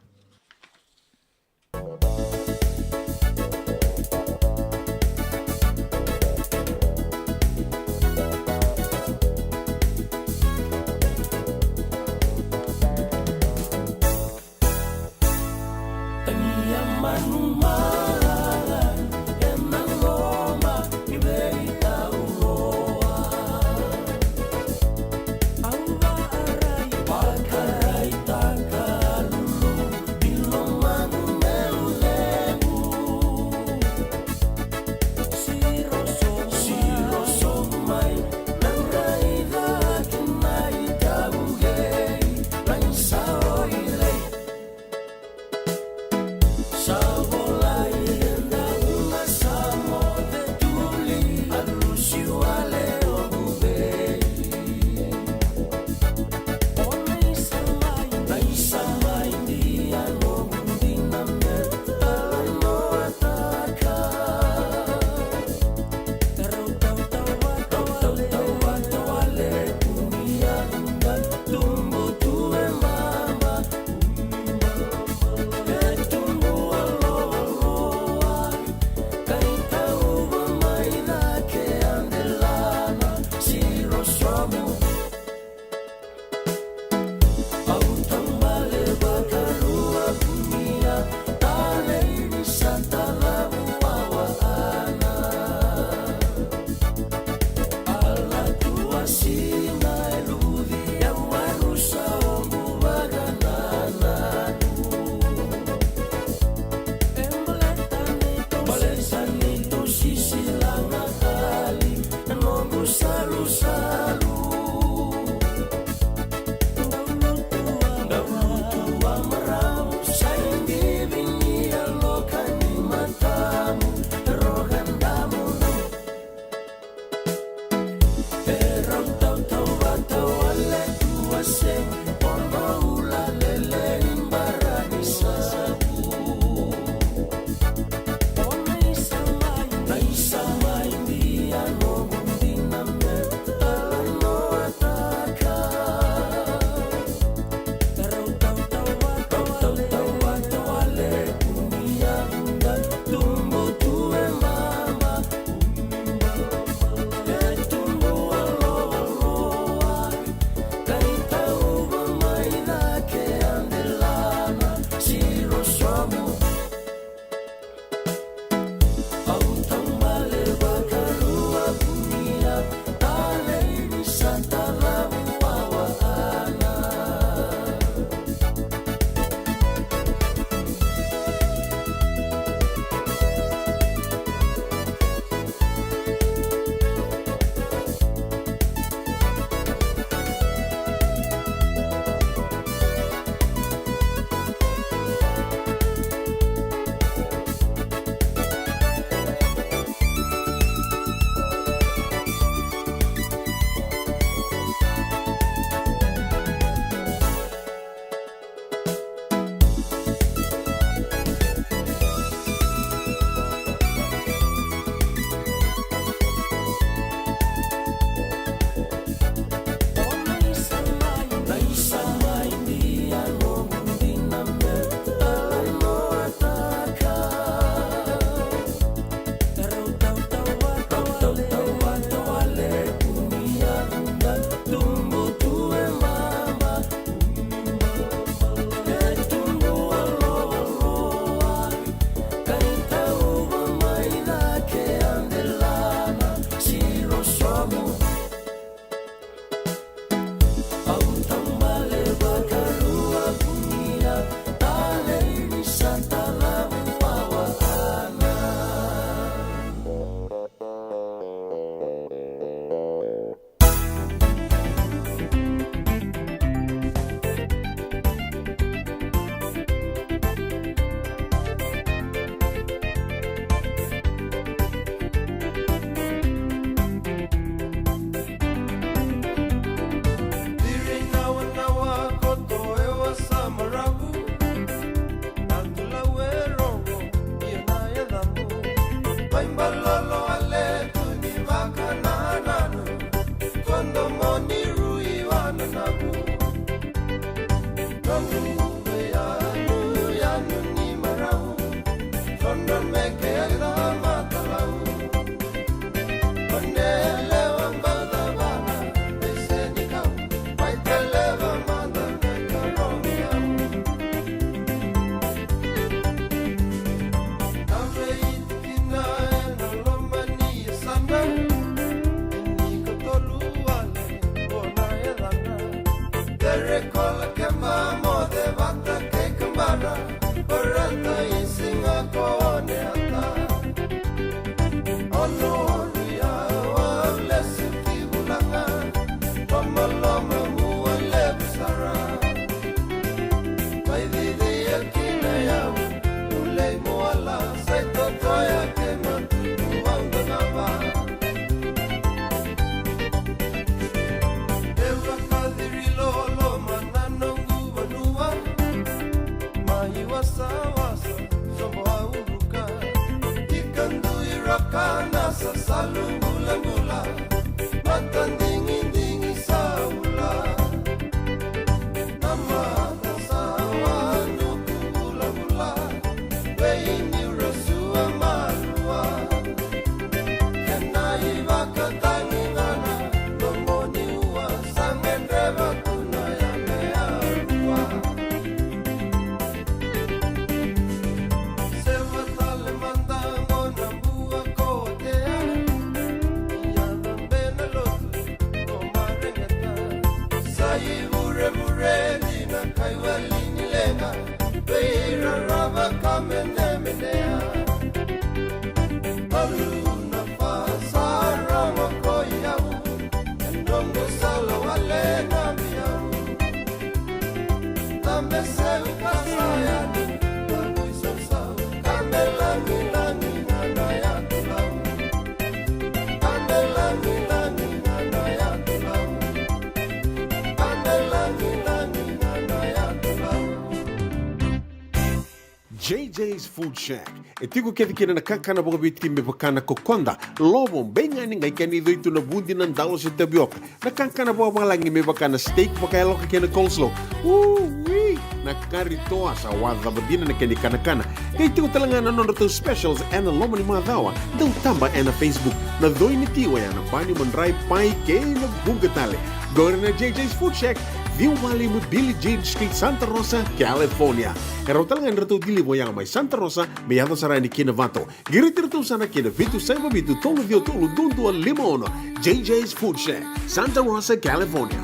Speaker 8: JJ's Food Shack. E tiku kevi kina na kakana boka biti me bakana kokonda. Lobo benga ni ngai kani doitu na bundi na ndalo se tabioka. Na kakana boka malangi me bakana steak baka eloka kena coleslaw. Wee! Na kari toa sa wadha badina na kani kana. Kay tiku talangana non to specials and lomo ni madawa. Dau tamba na Facebook. Na doi ni tiwa ya na bani mandrai pai kay na bungatale. Gore na JJ's Food Shack. Viu Valley mo Billy Jane Street, Santa Rosa, California. Karo talagang rato dili mo yang may Santa Rosa, may ato sarani kina Vato. Giritirto sana kina Vitu Saiba Vitu Tolo Dio Tolo Dundu Limon. JJ's Food Shack, Santa Rosa, California.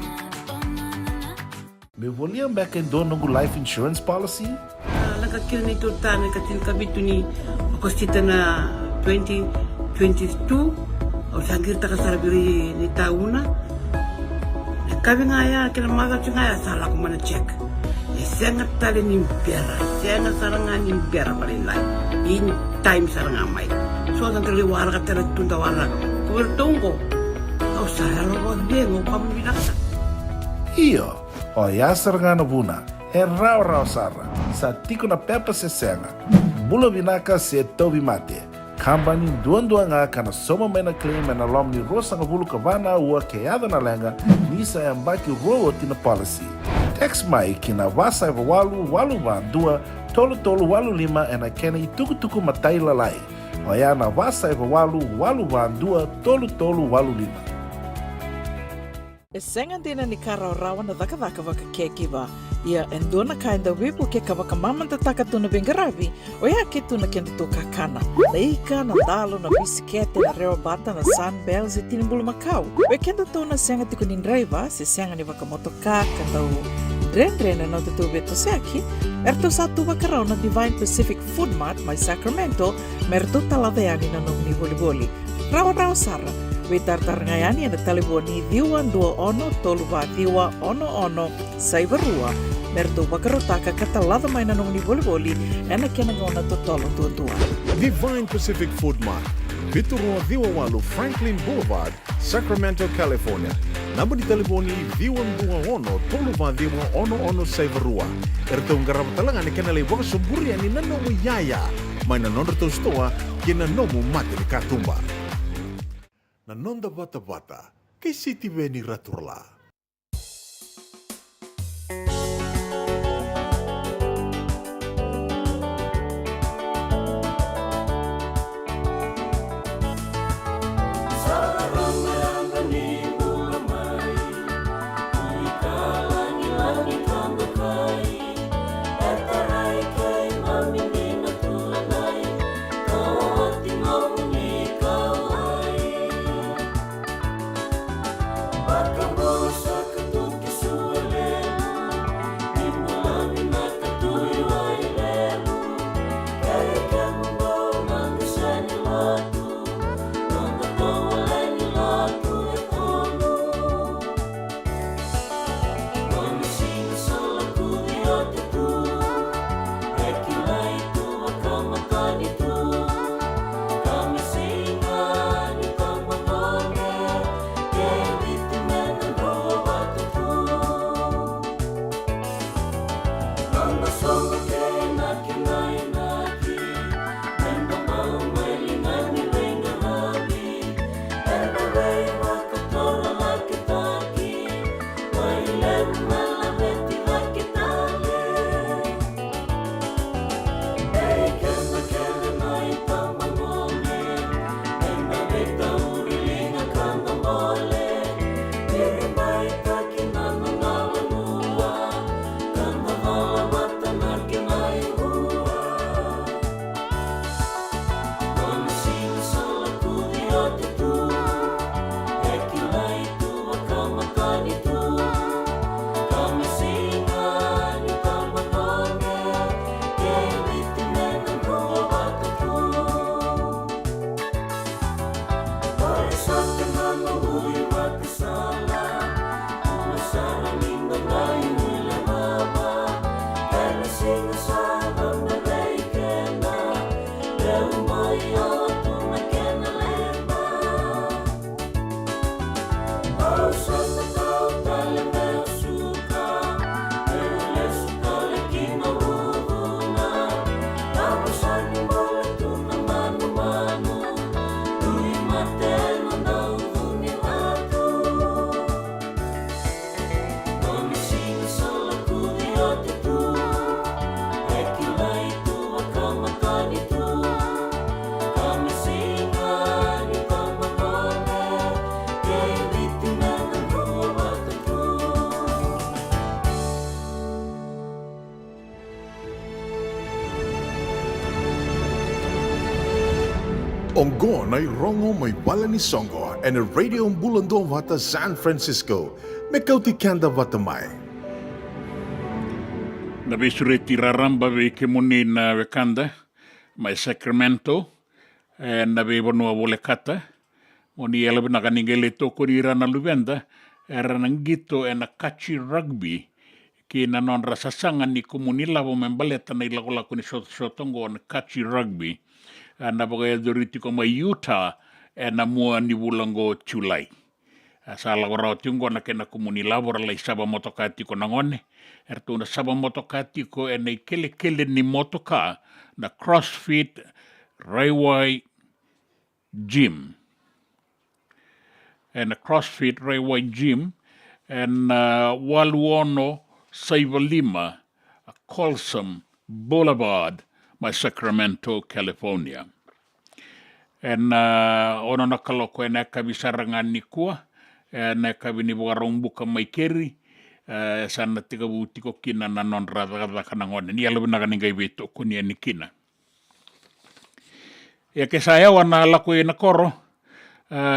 Speaker 1: Me volia back in dono ng life insurance policy?
Speaker 6: Nakakil na ito tayo katil kabito ni akostita na 2022 o sagir ta kasarabiri ni tauna. Kami ngaya kila maga ngaya salah ko mana check. Isengat tali ni pera, isengat sarangan ni pera balilay. In time sarangan mai. So ang kaliwara ka tala tunda wala. Kuwertongko. Au saralo wa bengo pamilasa.
Speaker 1: Iyo, o yasar nga na buna, e rau sara, sa tiko na pepa se senga, Bula Vinaka se tobi mate, kambani duan nga kana soma mena claim na lom ni rosa nga bulu kavana ua keada na lenga, nisa e mbaki roa tina policy. Text mai kina wasa eva walu dua, tolu walu lima e na kena i tuku matai lalai. O ya na wasa eva walu dua, tolu walu lima.
Speaker 3: E senga dina ni kara rawa na daka waka kekiwa. Ia endona kainda wipu ke kawaka mamanta taka tuna bengaravi, o ia ke tuna kenda to kakana. Leika na dalo na bisikete na reo bata na sunbells e tinimbulu makau. We kenda to na senga tiku nindraiva, se senga ni waka motoka kandau dren na tutu beto seaki, erto satu wakarao na Divine Pacific Food Mart mai Sacramento, merto talaveani na nung ni boli. Rawa sara. We tartarngayani na taliboni diwan 21 saibarua merto wakarotaka katalada may nanong ni boli na kinangona totolo tutua.
Speaker 4: Divine Pacific Food Mart, Biturua Diwawalu Franklin Boulevard, Sacramento, California. Namba di taliboni diwan 21 saibarua. Erto ngarapatalangan ni kanalay waka sumburian ni nanong yaya. May nanonrato stoa kinanomu mati ni katumba. Nanonda Vata, kay City Veni Raturla.
Speaker 11: Acabou
Speaker 4: Ongo nai rongo mai wala ni songo and a radio Bula Duavata San Francisco. Me Kauti Keda Vata mai.
Speaker 2: Na besureti raramba ve ke moni na Wakanda, mai Sacramento, na be bonua wole kata, moni ela na kaningele toko rira na luvenda, era nangito na kachi rugby, ki na non rasasanga ni kumuni lavo membaleta na ilako ni sotongo na kachi rugby, na bagay doriti ko mai Utah, na mua ni wulango Julai. Sa lagora tingo na kena kumuni labora lai saba motokati ko nangone ertu na saba motokati ko nei kele ni motoka na CrossFit Railway Gym and CrossFit Railway Gym and Waluono Saivalima Colson Boulevard my Sacramento California and ono na kaloko na kabisarangan ni kuwa na kabini bukarong buka may keri sana tiga buti ko kina na non rada kanangon ni alam na kaningay bito ko niya ni kina ya kesaya wana lako na koro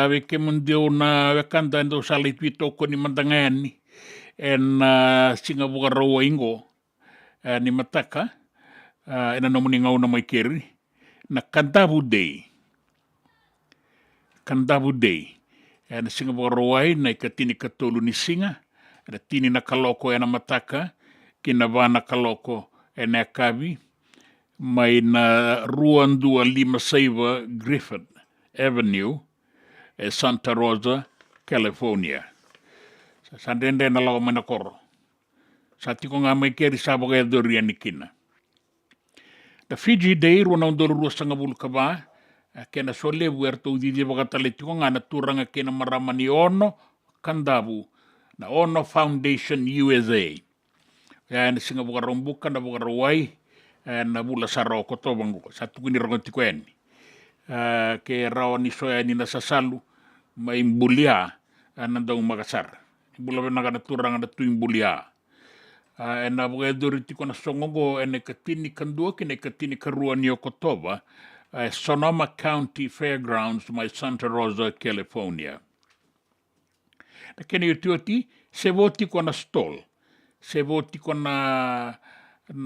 Speaker 2: wike mundio na Wakanda ndo salit bito ko ni mandangan ni en singa bukarawa ingo ni mataka ina nomuningaw na may keri na Kandabu Day na Singapore wai na ikatini katulu ni singa na tini na kaloko na mataka kinavana kaloko na kabi mai na ruan 257 Griffith Avenue Santa Rosa California sa sandende na lawa manakoro sa tiko nga may keri sabo kaya dorian ni kina the Fiji Day ruan ang doluru sa ngabul kaba kena sole buerto udidi bakatale tiko nga naturanga kena maramani ono Kandabu na Ono Foundation USA ya na singa bukarombuka na bukarawai na bula saro ko to bango satu kini rongo tiko eni ke raw ni soya ni nasasalu mai imbulia nandong magasar bula benaga naturanga na tuimbulia na buedori tiko na songongo ene katini kandua kene katini karua ni Okotoba Sonoma County Fairgrounds, my Santa Rosa, California. Na kene yutuoti, se voti ko na stall. Se voti ko na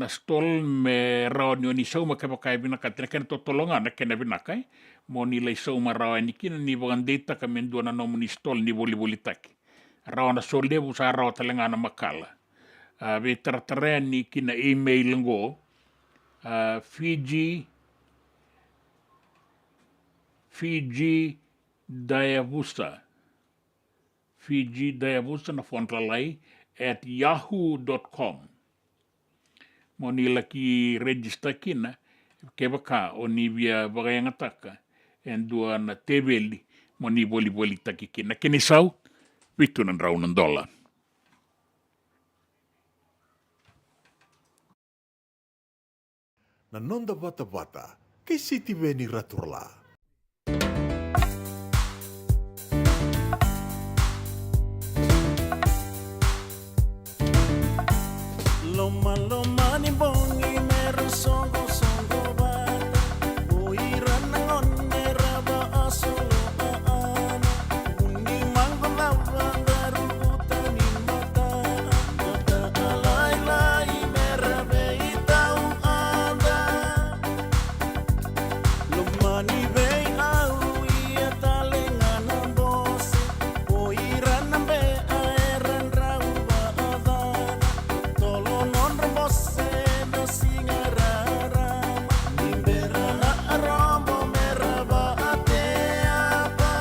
Speaker 2: stall me rao ni oni sauma kapakai binakati. Na kene totolonga na kene binakai. Mo nilai sauma rao ni kina ni bagandeta kamendua na nomu ni stall ni boli taki. Rao na solevu sa rao talenga na makala. Ve taratarea ni kina email ngo Fiji Diavusa na fontlalai at yahoo.com. mo ni laki register kina ke baka o ni via vagayangataka en dua na teveli mo ni boli taki kina kini sau pitu nan raunan dollar.
Speaker 4: Na nonda Vata, kay City Veni Raturla.
Speaker 12: Loma ni bongi meron songo bata. Uiran ng onne raba asolo aana. Uni mango lava daru utani mata. Mata alay merabe itau anda. Loma ni bei au ia talengan ang bose. Uiran ng be aeran rau baadana. Tolonon rebose no singarara. Nimbera na arombo meraba ate apa.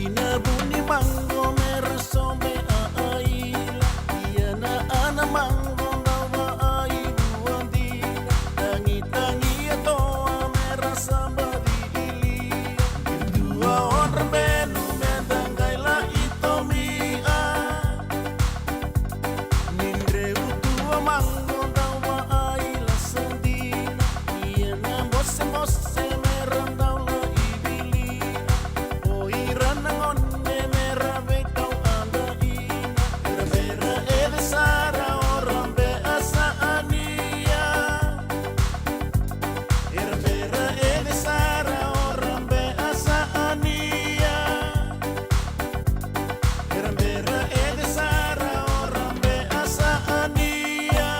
Speaker 12: Inabuni mango meresombe aila. Iana ana mango nawa aibu andina. Tangi atoa merasamba di ilia. Dua orang benu mendangai la itomia. Nindre utua mango nawa aila sendina. Iana mose merandau la ibilina. Oiran ng onne merabe kau anda ina. Vera ede sara orambe asa ania. Vera ede sara orambe asa ania. Vera ede sara orambe asa ania.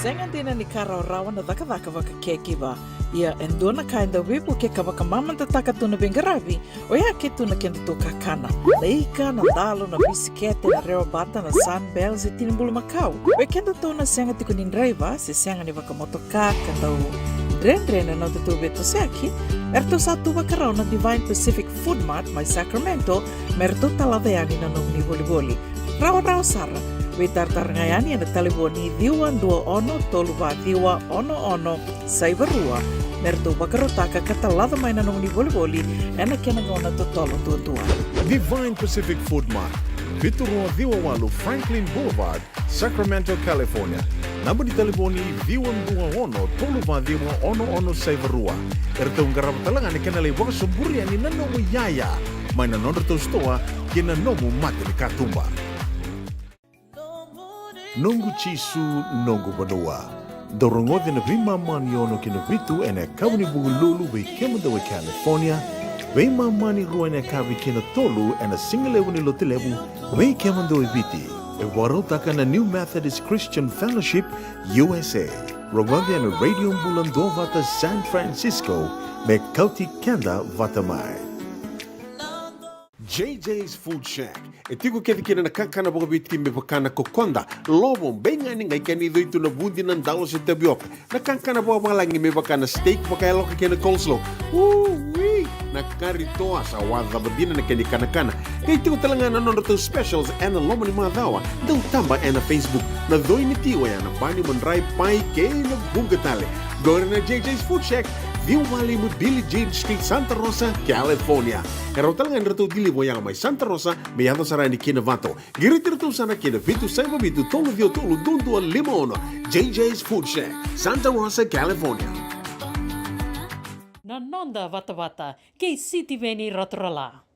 Speaker 3: Sengan dina ni kara rawa na daka ke kiba. Ia endona kainda wipu ke kawaka mamanta taka tuna bengaravi o ia ke tuna kenda to kakana. Leika na dalo na bisikete na reo bata na sunbells e tinimbulu makau. We kenda tona senga tiko nindraiva se senga ni wakamotoka kandau Dren na te tube to seki, erto sa tuba karao na Divine Pacific Food Mart mai Sacramento, merto talaveani na nung ni boli-boli. Rao sara, we tartar ngayani na taliboni diwa dua ono toluva diwa ono saivarua, merto bakarotaka katalada mai na nung ni boli-boli, ena kenagona to tolo tua.
Speaker 4: Divine Pacific Food Mart, Viturua Diwawalu Franklin Boulevard, Sacramento, California. Namba di telefoni Viwan 21 Toluva Diwa ono Saivarua. Erto ngarap talangan ni kanalay waka sumburi ani nanomu yaya. May nanondo to stoa kina nomu mati ni katumba. Nungu chisu nungu banua. Dorongode na vima maniono kina vitu ene kawani bugululu we kemudawe California. Vima mani ruane kavi kina tolu ene singalewu ni lotilewu we kemudawe viti. E warotaka na New Methodist Christian Fellowship, USA. Rongode na Radio Bula Duavata, San Francisco, me Kauti Keda, Vata mai.
Speaker 8: JJ's Food Shack. E tiku kena na kakana boka biti me pakana kokonda. Lobo benga ni ngai kani itu na bundi nan dalos e tabioka. Na kakana boka malangi me pakana steak pakai loka kena coleslaw. Na karitoa sa wadha badina na kani kana. Kaya tiku talanga na nono specials and lomo ni mga dawa. Daw tamba na Facebook. Na doi ni tiwa ya na bani mandrai pai kaya na bungatale. Gore na JJ's Food Shack. View Valley mo Billy Jean Street, Santa Rosa, California. Karo talagang rito dili mo yang may Santa Rosa, may yato sarani kina Vato. Girit-rito sana kina Vitu Saiba Vitu Tolo Vio Tolo Dundua Limono. JJ's Food Shack, Santa Rosa, California.
Speaker 5: Nanonda Vata, kei City Veni Rotorala.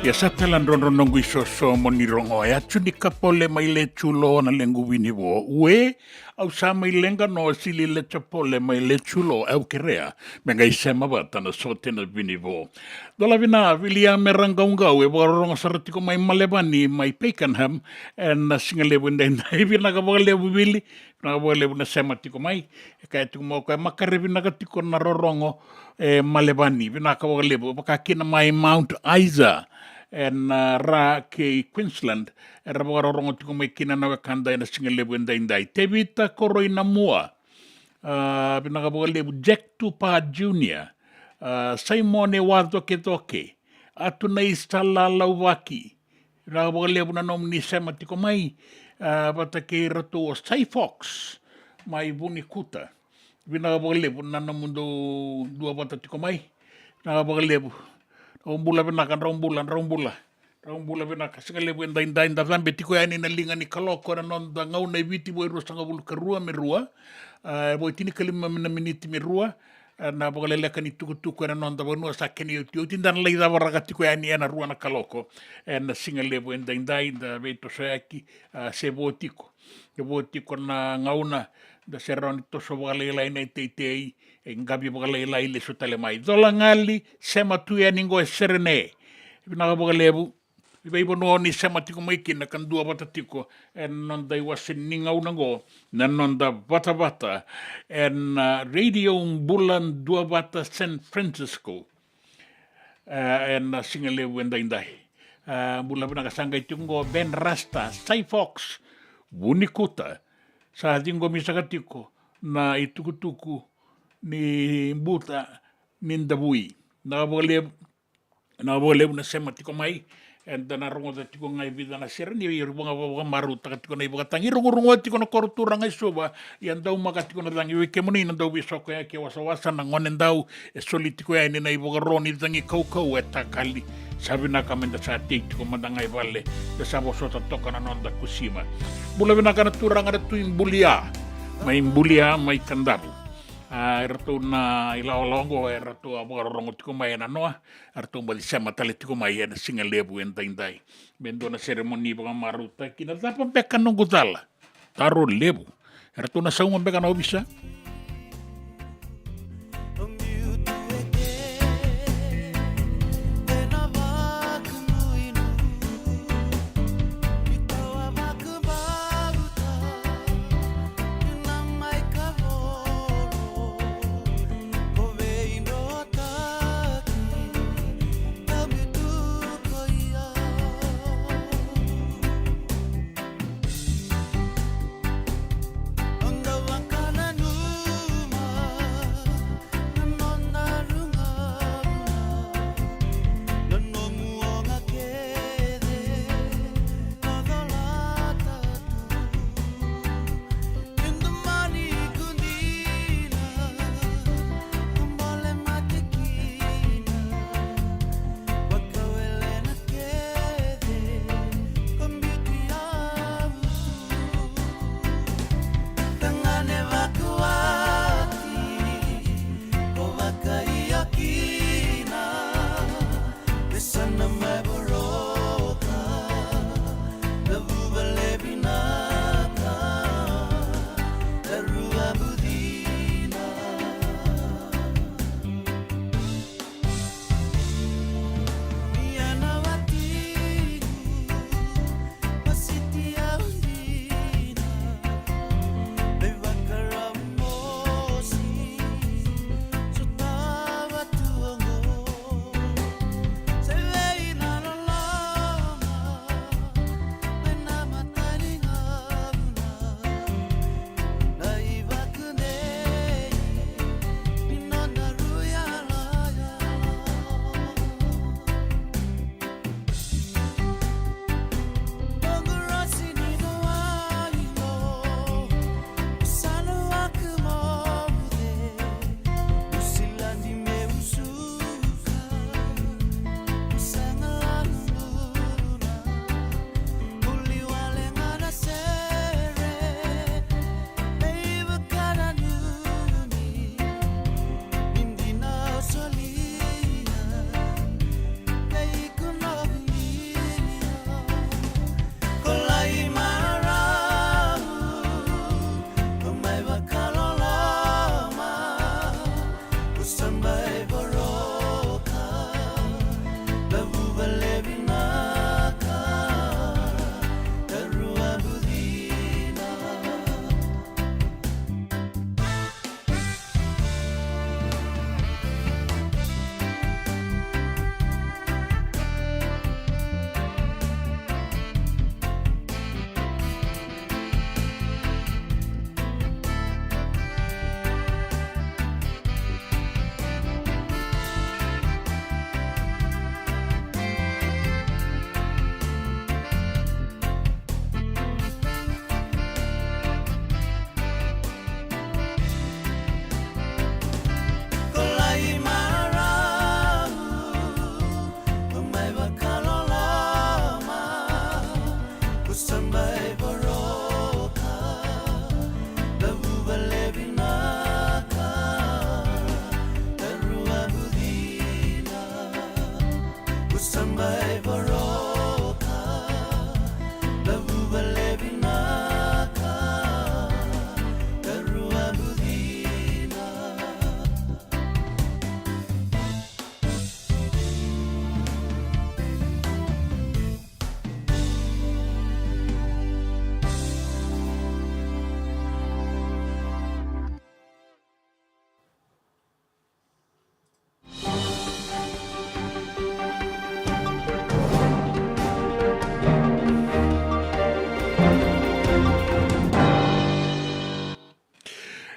Speaker 2: Ia satalan ronronongu isoso monirongo e atu ni kapole mai le chulo na lengu wini wo. Ue, au sa mai lenga no sili le chapole mai le chulo au kerea. Menga isema Vata na sote na wini wo. Dola vina, vilia merangaungau e wakarongo saratiko mai malebani mai Pakenham and na singalebu ndenda. Hivi nakawalebu wili, nakawalebu na sema tiko mai. E kaya tiko mo kaya makarevi nakatiko na rorongo malebani. Vina nakawalebu, wakakina mai Mount Isa. En ra ke Queensland era wakarorongo tiko mai kina na wakanda na singalebu ndendai. Te vita koroi na mua. Pinakawalebu Jack Tupa Jr. Simone Wato ke toke. Atu na istala lauwaki. Pinakawalebu na nomni sema tiko mai. Vata ke rato o Sai Fox. Mai vuni kuta. Pinakawalebu na nomundo Duavata tiko mai. Pinakawalebu. Bula vinaka raumbula vinaka singalebu endai da zambe tiko yani na linga ni kaloko na nonda ngau na viti bo ro sanga bulu karua merua bo tini kalima na miniti merua na bogalele kani tuku na nonda bo no sakeni yo tindan leida waraga tiko yani na rua na kaloko na singalebu endai da veto saki se botiko na ngauna da seroni to so bogalela ina teitei ngabi bogalela ile sotale mai dola ngali sema tu ya ningo serene bina bogalebu ibo no ni sema tiko mai kina kan Duavata tiko en nonda wasin ninga unango na nonda Vata en radio Bula Duavata San Francisco en singalebu endai bula bina kasanga itungo Ben Rasta Sai Fox Bunikuta sa dingo misakatiko na itukutuku ni buta nindabui na boleh na sema tiko mai and na rongo tiko ngai vida na serni i rongo maru tiko na ibuka tangi rongo tiko na kortura ngai soba yan dau maka tiko na tangi weke muni na dau bisoko ya ke wasa na ngonen dau e solitiko ya ni na ibuka roni tangi kau etakali sabi na kamenda sa tiko mandangai vale de sabo sota toka na nonda kusima bula bina kana turanga na tuin bulia mai kandaru erto na ilaolongo erto aborongo tiko mai na noa erto bali sama tale tiko mai na singalebu endai bendo na seremoni ba maruta kina tapa beka no gudala taro lebu erto na sauma beka no bisa
Speaker 12: Onda wakana nu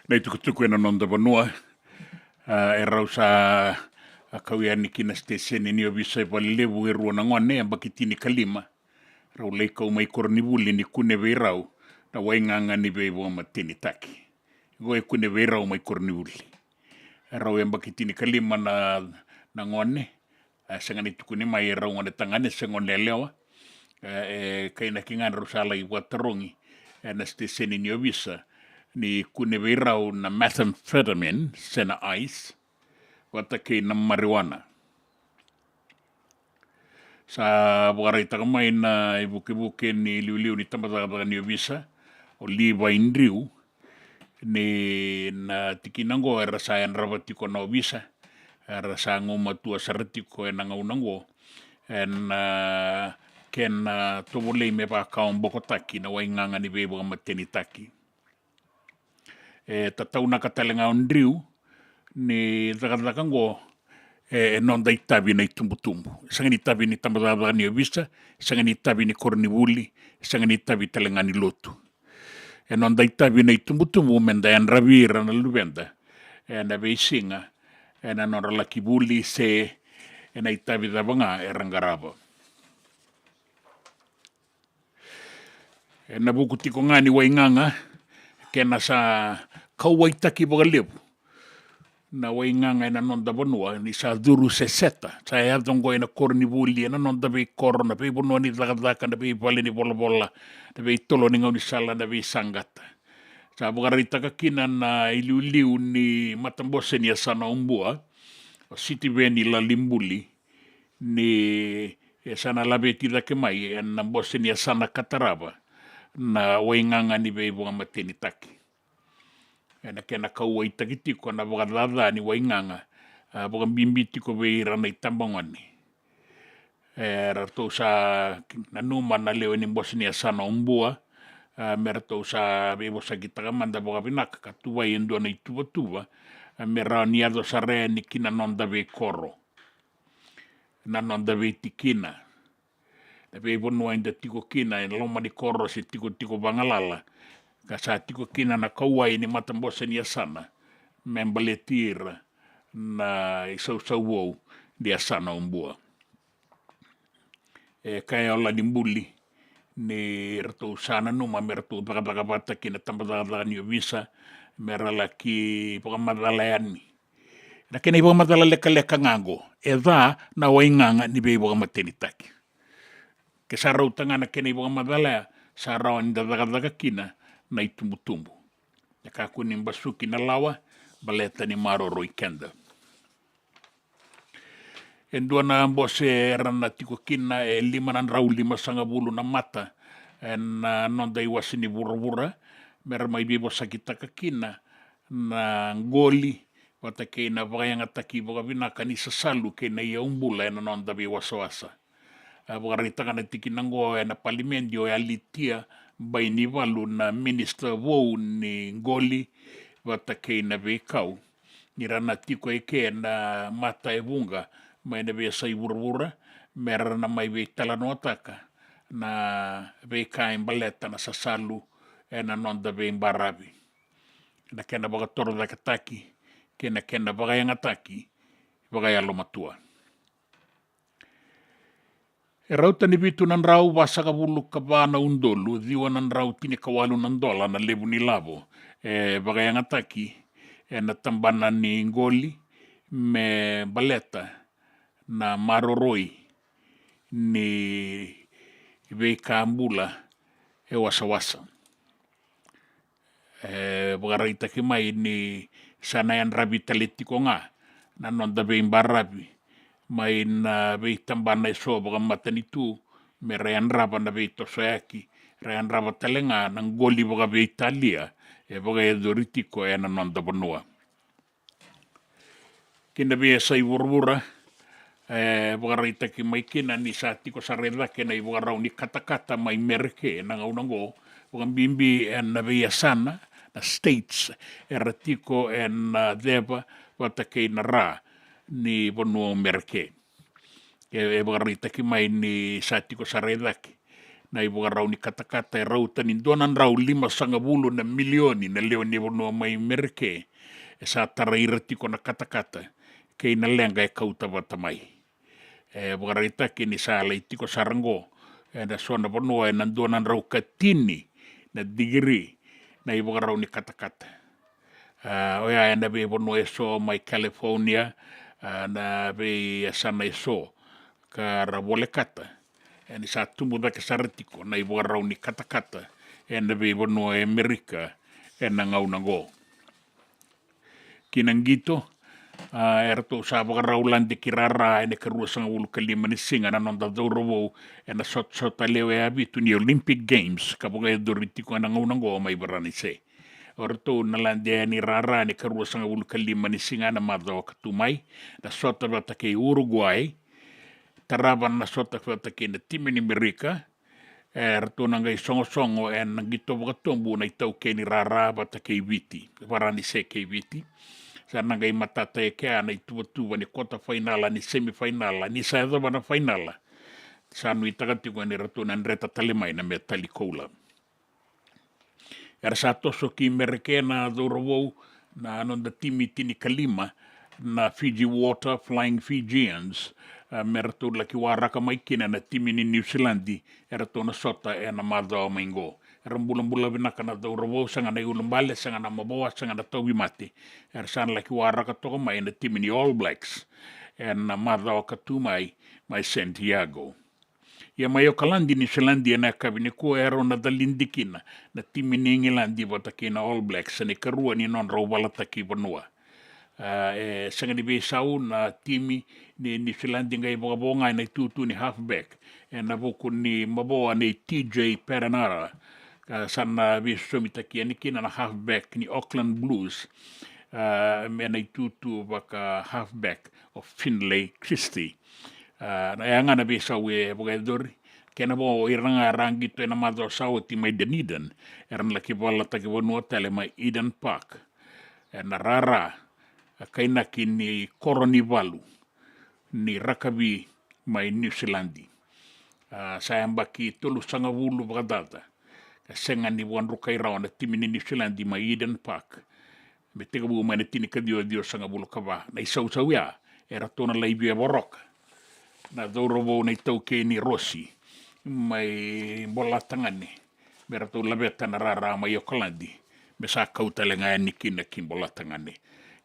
Speaker 2: Nei tukutuku ena non da vanua, e rau sa kauia ni kina steseni ni o visa e levu e rua na ngone, ambaki tini kalima, rau leikau mai kornivuli ni kune veirau, na wainganga ni veivo ma tini taki. Goe kune veirau mai kornivuli. Rau ambaki tini kalima na ngone, sangani tukuni mai e rau ngone tangane se ngone lewa, kaina kingan rau sala i watarongi, na steseni ni o visa, ni kune veirau na methamphetamine, sena ice, wata kei na marijuana. Sa wakarai takamai na ibuke ni liu ni tamataka ni o visa, o liwa indriu, ni na tikinango e rasa en ravatiko na o visa, rasa ngomatua saratiko e nangaunango, en ken tovolei me pa kaon bokotaki na wainganga ni veiwa mateni taki. Tatau na katalenga ondriu ni takatango non da itavi na itumbutumbu. Sanga ni itavi ni tamatava ni ovisa, sanga ni itavi ni kornivuli, sanga ni itavi talenga ni lotu. Non da itavi na itumbutumbu menda en ravira na luvenda, na veisinga, na non rakibuli se na itavi da vanga e rangarava. Na buku tiko ngani wainganga, kena sa kauwaitaki wakalevu. Na wainganga ina non da vanua, ni sa dhuru se seta. Sa e adongo ina kornivuli, ina non da vei koro, na vei vanua ni takataka, na vei vale ni vola, na vei tolo ni ngau ni sala, na vei sangata. Sa wakaritaka kina na iliuliu ni matambose ni asana umbua, o siti veni la limbuli, ni sana labeti dake mai, na mbose ni asana katarava, na wainganga ni vei vunga mateni taki. Na kena kaua i takitiko na wakadada ni wainganga, wakambimbi tiko vei rana i tambangani. Ratou sa nanuma na leo ni mbose ni asana umbua, me ratou sa vevo sa kitakamanda wakavinaka katuwa i endua na ituva, me rao ni ado sa rea ni kina nonda vei koro. Na nonda vei tikina. Na vei vonua inda tiko kina, en loma ni koro si tiko vangalala. Kasa tiko kina na kauai ni matambose ni asana, membaletir na isau di asana umbua. Kaya ola ni mbuli, ni ratou sana numa, me ratou Vata kina tamataka ni o visa, me ralaki wakamadalaani. Na kena i wakamadala leka ngango, e dha na wainganga ni vei wakamateni taki. Ke sa rautanga na kena i wakamadala, sa rao ni dadaka kina, na itumbutumbu. Ya kaku ni mbasuki na lawa, baleta ni maroro i kenda. Endua na mbose rana tiko kina e 5 sangabulu na mata, na nonda iwasi ni vura, mera mai bibo sakitaka kina, na ngoli, wata kei na wakayanga taki wakavinaka ni sasalu kei na ia umbula e na nonda bi wasa. Wakaritaka na tikinango e na palimendio e alitia, bai ni walu na minister wou ni ngoli wata kei na veikau. Ni rana tiko e ke na mata e vunga mai na vea sai vura, mera na mai vei talano ataka na veika e baleta na sasalu e na nonda vei mbaravi. Na kena wakatoro da kataki, kena wakayanga taki, wakayalo matua. E rauta ni vitu nan rau wasaka vulu ka vana undolu, diwa nan rau tini kawalu nan dola na levu ni lavo. Wakayanga taki, na tambana ni ngoli, me baleta, na maroroi, ni veika ambula, e wasa. Wakaritaki mai ni sanayan rabi taletiko nga, na nonda vei mbarabi. Mai na vei tambana iso wakamata ni tu, me rean raba na vei tosoyaki, rean raba talenga, na ngoli waka vei talia, e waka e doritiko e na nonda vanua. Kina vei sai vurvura, wakaritaki mai kina ni sa tiko sa redake na i wakarau ni katakata mai merke, na ngaunango, wakambimbi e na vei asana, na states, e ratiko e na deva, wata kei na ra, ni vanua merke. E wakaritaki mai ni sa tiko sa redake, na i waka rau ni katakata e rau tani donan rau 5 na milioni na leo ni wanoa mai merke e sa tara ira tiko na katakata kei na lenga e kauta wata mai. E waka reita ke ni sa alai tiko sarango e na sona wanoa e na donan rau katini na digiri na i waka rau ni katakata. Oia e na be wanoa e so mai California na be sana e so ka rawole kata. E ni sa tumu da ke saratiko na i warau ni katakata e na be wanoa e Amerika e na ngau nango. Kinangito, e rato sa wakarau lande ki rara e ne karua sanga ulu kalima ni singa na nonda daurawo e na sot leo e abitu ni Olympic Games ka poka e doritiko na ngau nango mai barani se. O rato na lande e ni rara e ne karua sanga ulu kalima ni singa na madhawa katumai na sota wata ke Uruguay tarawan na sota wata ke na time ni Amerika e rato na ngai songo e nangito wakatombu na itau ke ni rara wata ke viti warani se ke viti sa na ngai matata e kea na ituwa ni kota finala ni semifinala ni sa edha wana finala sa nui takatiko ni rato na nreta talemai na mea tali koula era sa toso ki mereke na dhorowou na anonda timi tini kalima na Fiji Water Flying Fijians me rato laki waraka maikina na timi ni New Zealandi e rato na sota e na madhao maingo. Era mbula vinaka na dhorowou sanga na iulumbale, sanga na maboa, sanga na tauwi mate. Era sana laki waraka toko mai na timi ni All Blacks e na madhao katumai mai Santiago. Ia mai o kalandi ni Zealandi na kabini kua ero na dalindikina na timi ni Engilandi wata ki na All Blacks ne karua ni non rau walata ki vanua. E sanga ni besau na timi ni New Zealandi ngai wabonga na tutu ni halfback e na voku ni maboa ni TJ Perenara sana besomita ki anikina na halfback ni Auckland Blues me na tutu waka halfback of Finlay Christie. Na e angana besau e vogadori kena bo iranga rangito na madho sao ti mai Dunedin eran laki walata ki vanua tele mai Eden Park e na rara kaina ki ni koroni walu ni rakabi mai New Zealandi. Sayamba ki tolu sanga wulu wakadata ka senga ni wanruka irao na timi ni New Zealandi mai Eden Park me teka buu mai na tini kadio sanga wulu kawa na isau ya era tona laibi e waroka na dhorowo na itau ke ni Rossi mai bola tangane me rato labeta na rara mai Okalandi me sa kautale ngai nikina ki bola tangane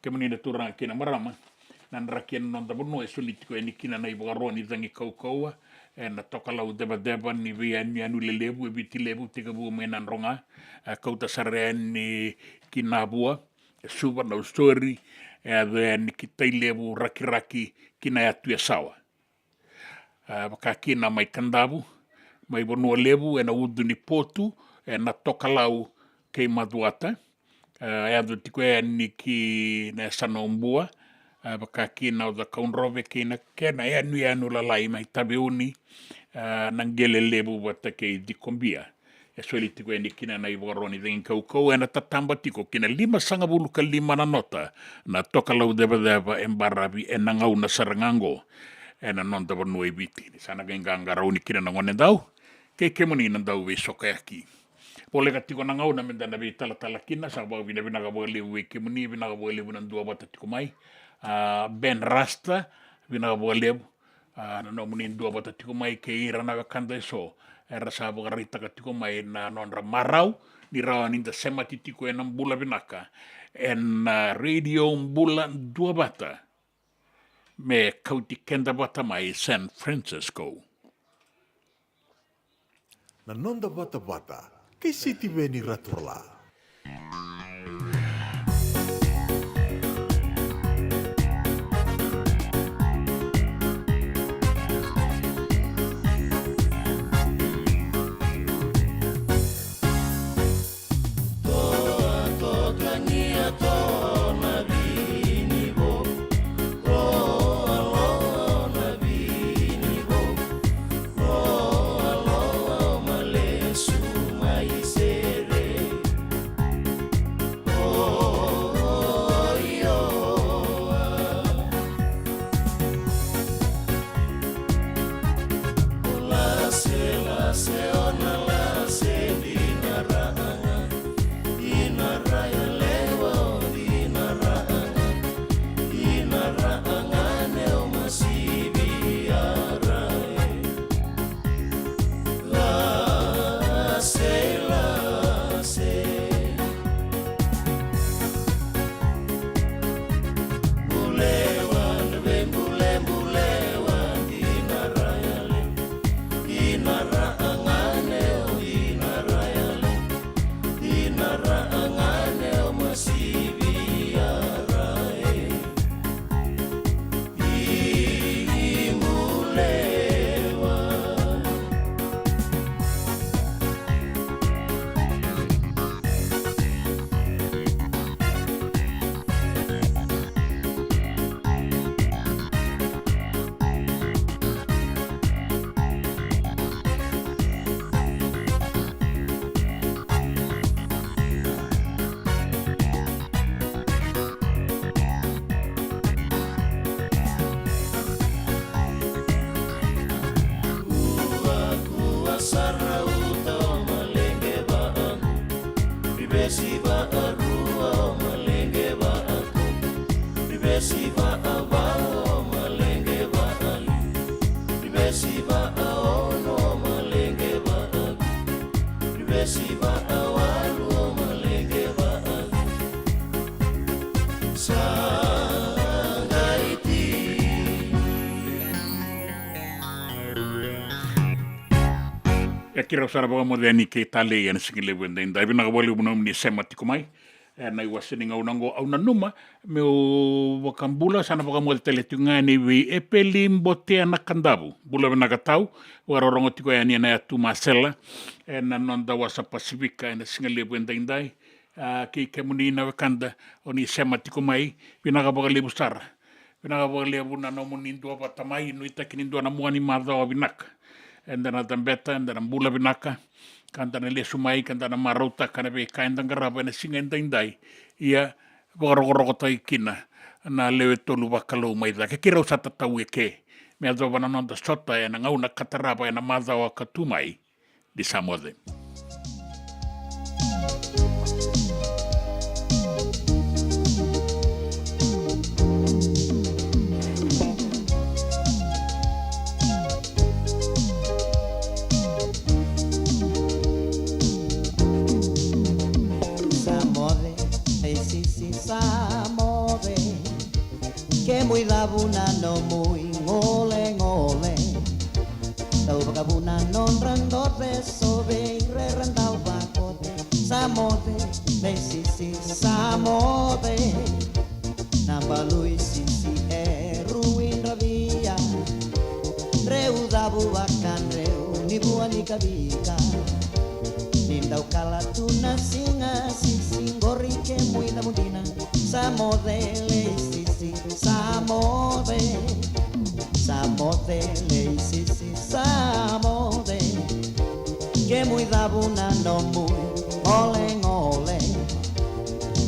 Speaker 2: ke mani na turanga kina marama nan rakien non da bono e solitiko e nikina na ibaroni zangi kaukaua e na tokalau deba ni via ni anu lelebu e biti lebu tika bu me nan ronga kauta saren ni kinabua e suba na story e then kitai lebu raki kina atu ya sawa maka kina mai kandabu mai bono lebu e na udu ni potu e na tokalau kei maduata e adu tiko e ni ki na sanombua maka kina o da kaunrove kina kena e anu lalai mai tabeuni nangele lebu wata kei dikombia e sueli tiko e ni kina na iwaroni dhengin kaukau e na tatamba tiko kina 5 na nota na tokalau deba embarabi e na ngau na sarangango e na non da vanua i biti. Sana genga rauni kina na ngone dau, ke moni na dau we soka aki. Pole ka tiko na ngau na menda na be tala kina, sa bau vina ka bole we ke moni vina ka bole vina Duavata tiko mai. Ben Rasta vina ka bole na no moni Duavata tiko mai ke ira na wakanda so. Era sa bau rita ka tiko mai na non ra marau, ni rawa ninda semati tiko e na Bula vinaka. En radio Bula Duavata. Me Kauti Keda Vata mai San Francisco.
Speaker 4: Na nonda Vata, kei siti veni raturla.
Speaker 2: Kira usara baka mo deni ke tale yan singile wenda inda ibi nakawali umunam ni sema tikumai na iwasini nga unango au nanuma me o wakambula sana baka mo tele tungani wi epelim botea nakandabu bula benakatau wararongo tiko yani na tu masela na nonda wasa pasifika na singile wenda indai ki kemuni na wakanda oni sema tikumai binaka baka lebu sara binaka baka lebu na nomu nindua batamai nuita kinindua na muani madhawa binaka endana tambeta endana bula binaka kantana le sumai kantana marauta kana be kainda garaba na singa indai ia borogorogota ikina na lewe tolu bakalo mai da ke kira usata tau ke me ado bana nonda sota na ngauna kataraba na madha wa katumai di samode
Speaker 11: Samode que muy da buna no muy ngole ngole tau bakabuna non rando de sobe re randau bakote samode me sisi samode namba lui sisi ruin rabia reuda buakan reu ni buani kabika nindau kala tuna singa sisi ngori que muy da mundina samode le sisi samode samode le sisi samode que muy da buna no muy ole ole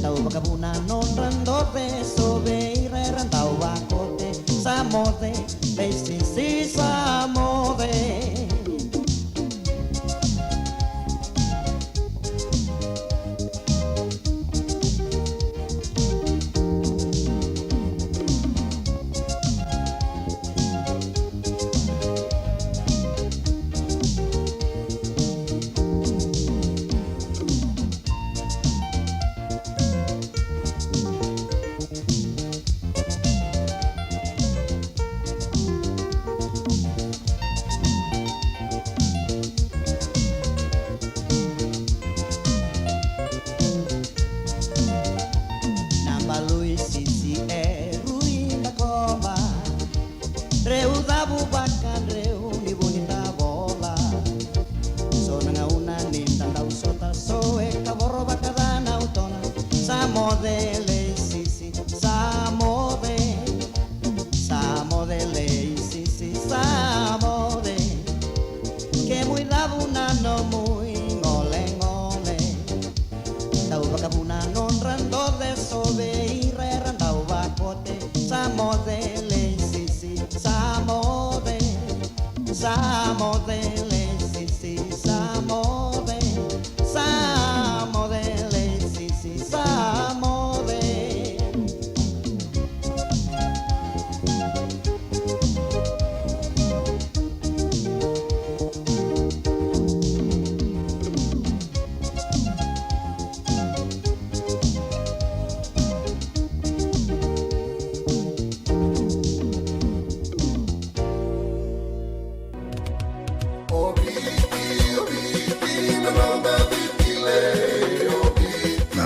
Speaker 11: tau bakabuna non rando de sobe y re randau bakote samode le sisi samode.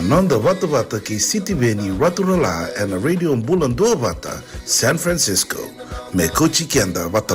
Speaker 1: Nonda Vata ki City Veni Raturala and Radio Bula Duavata, San Francisco. Me kochi kianda Vata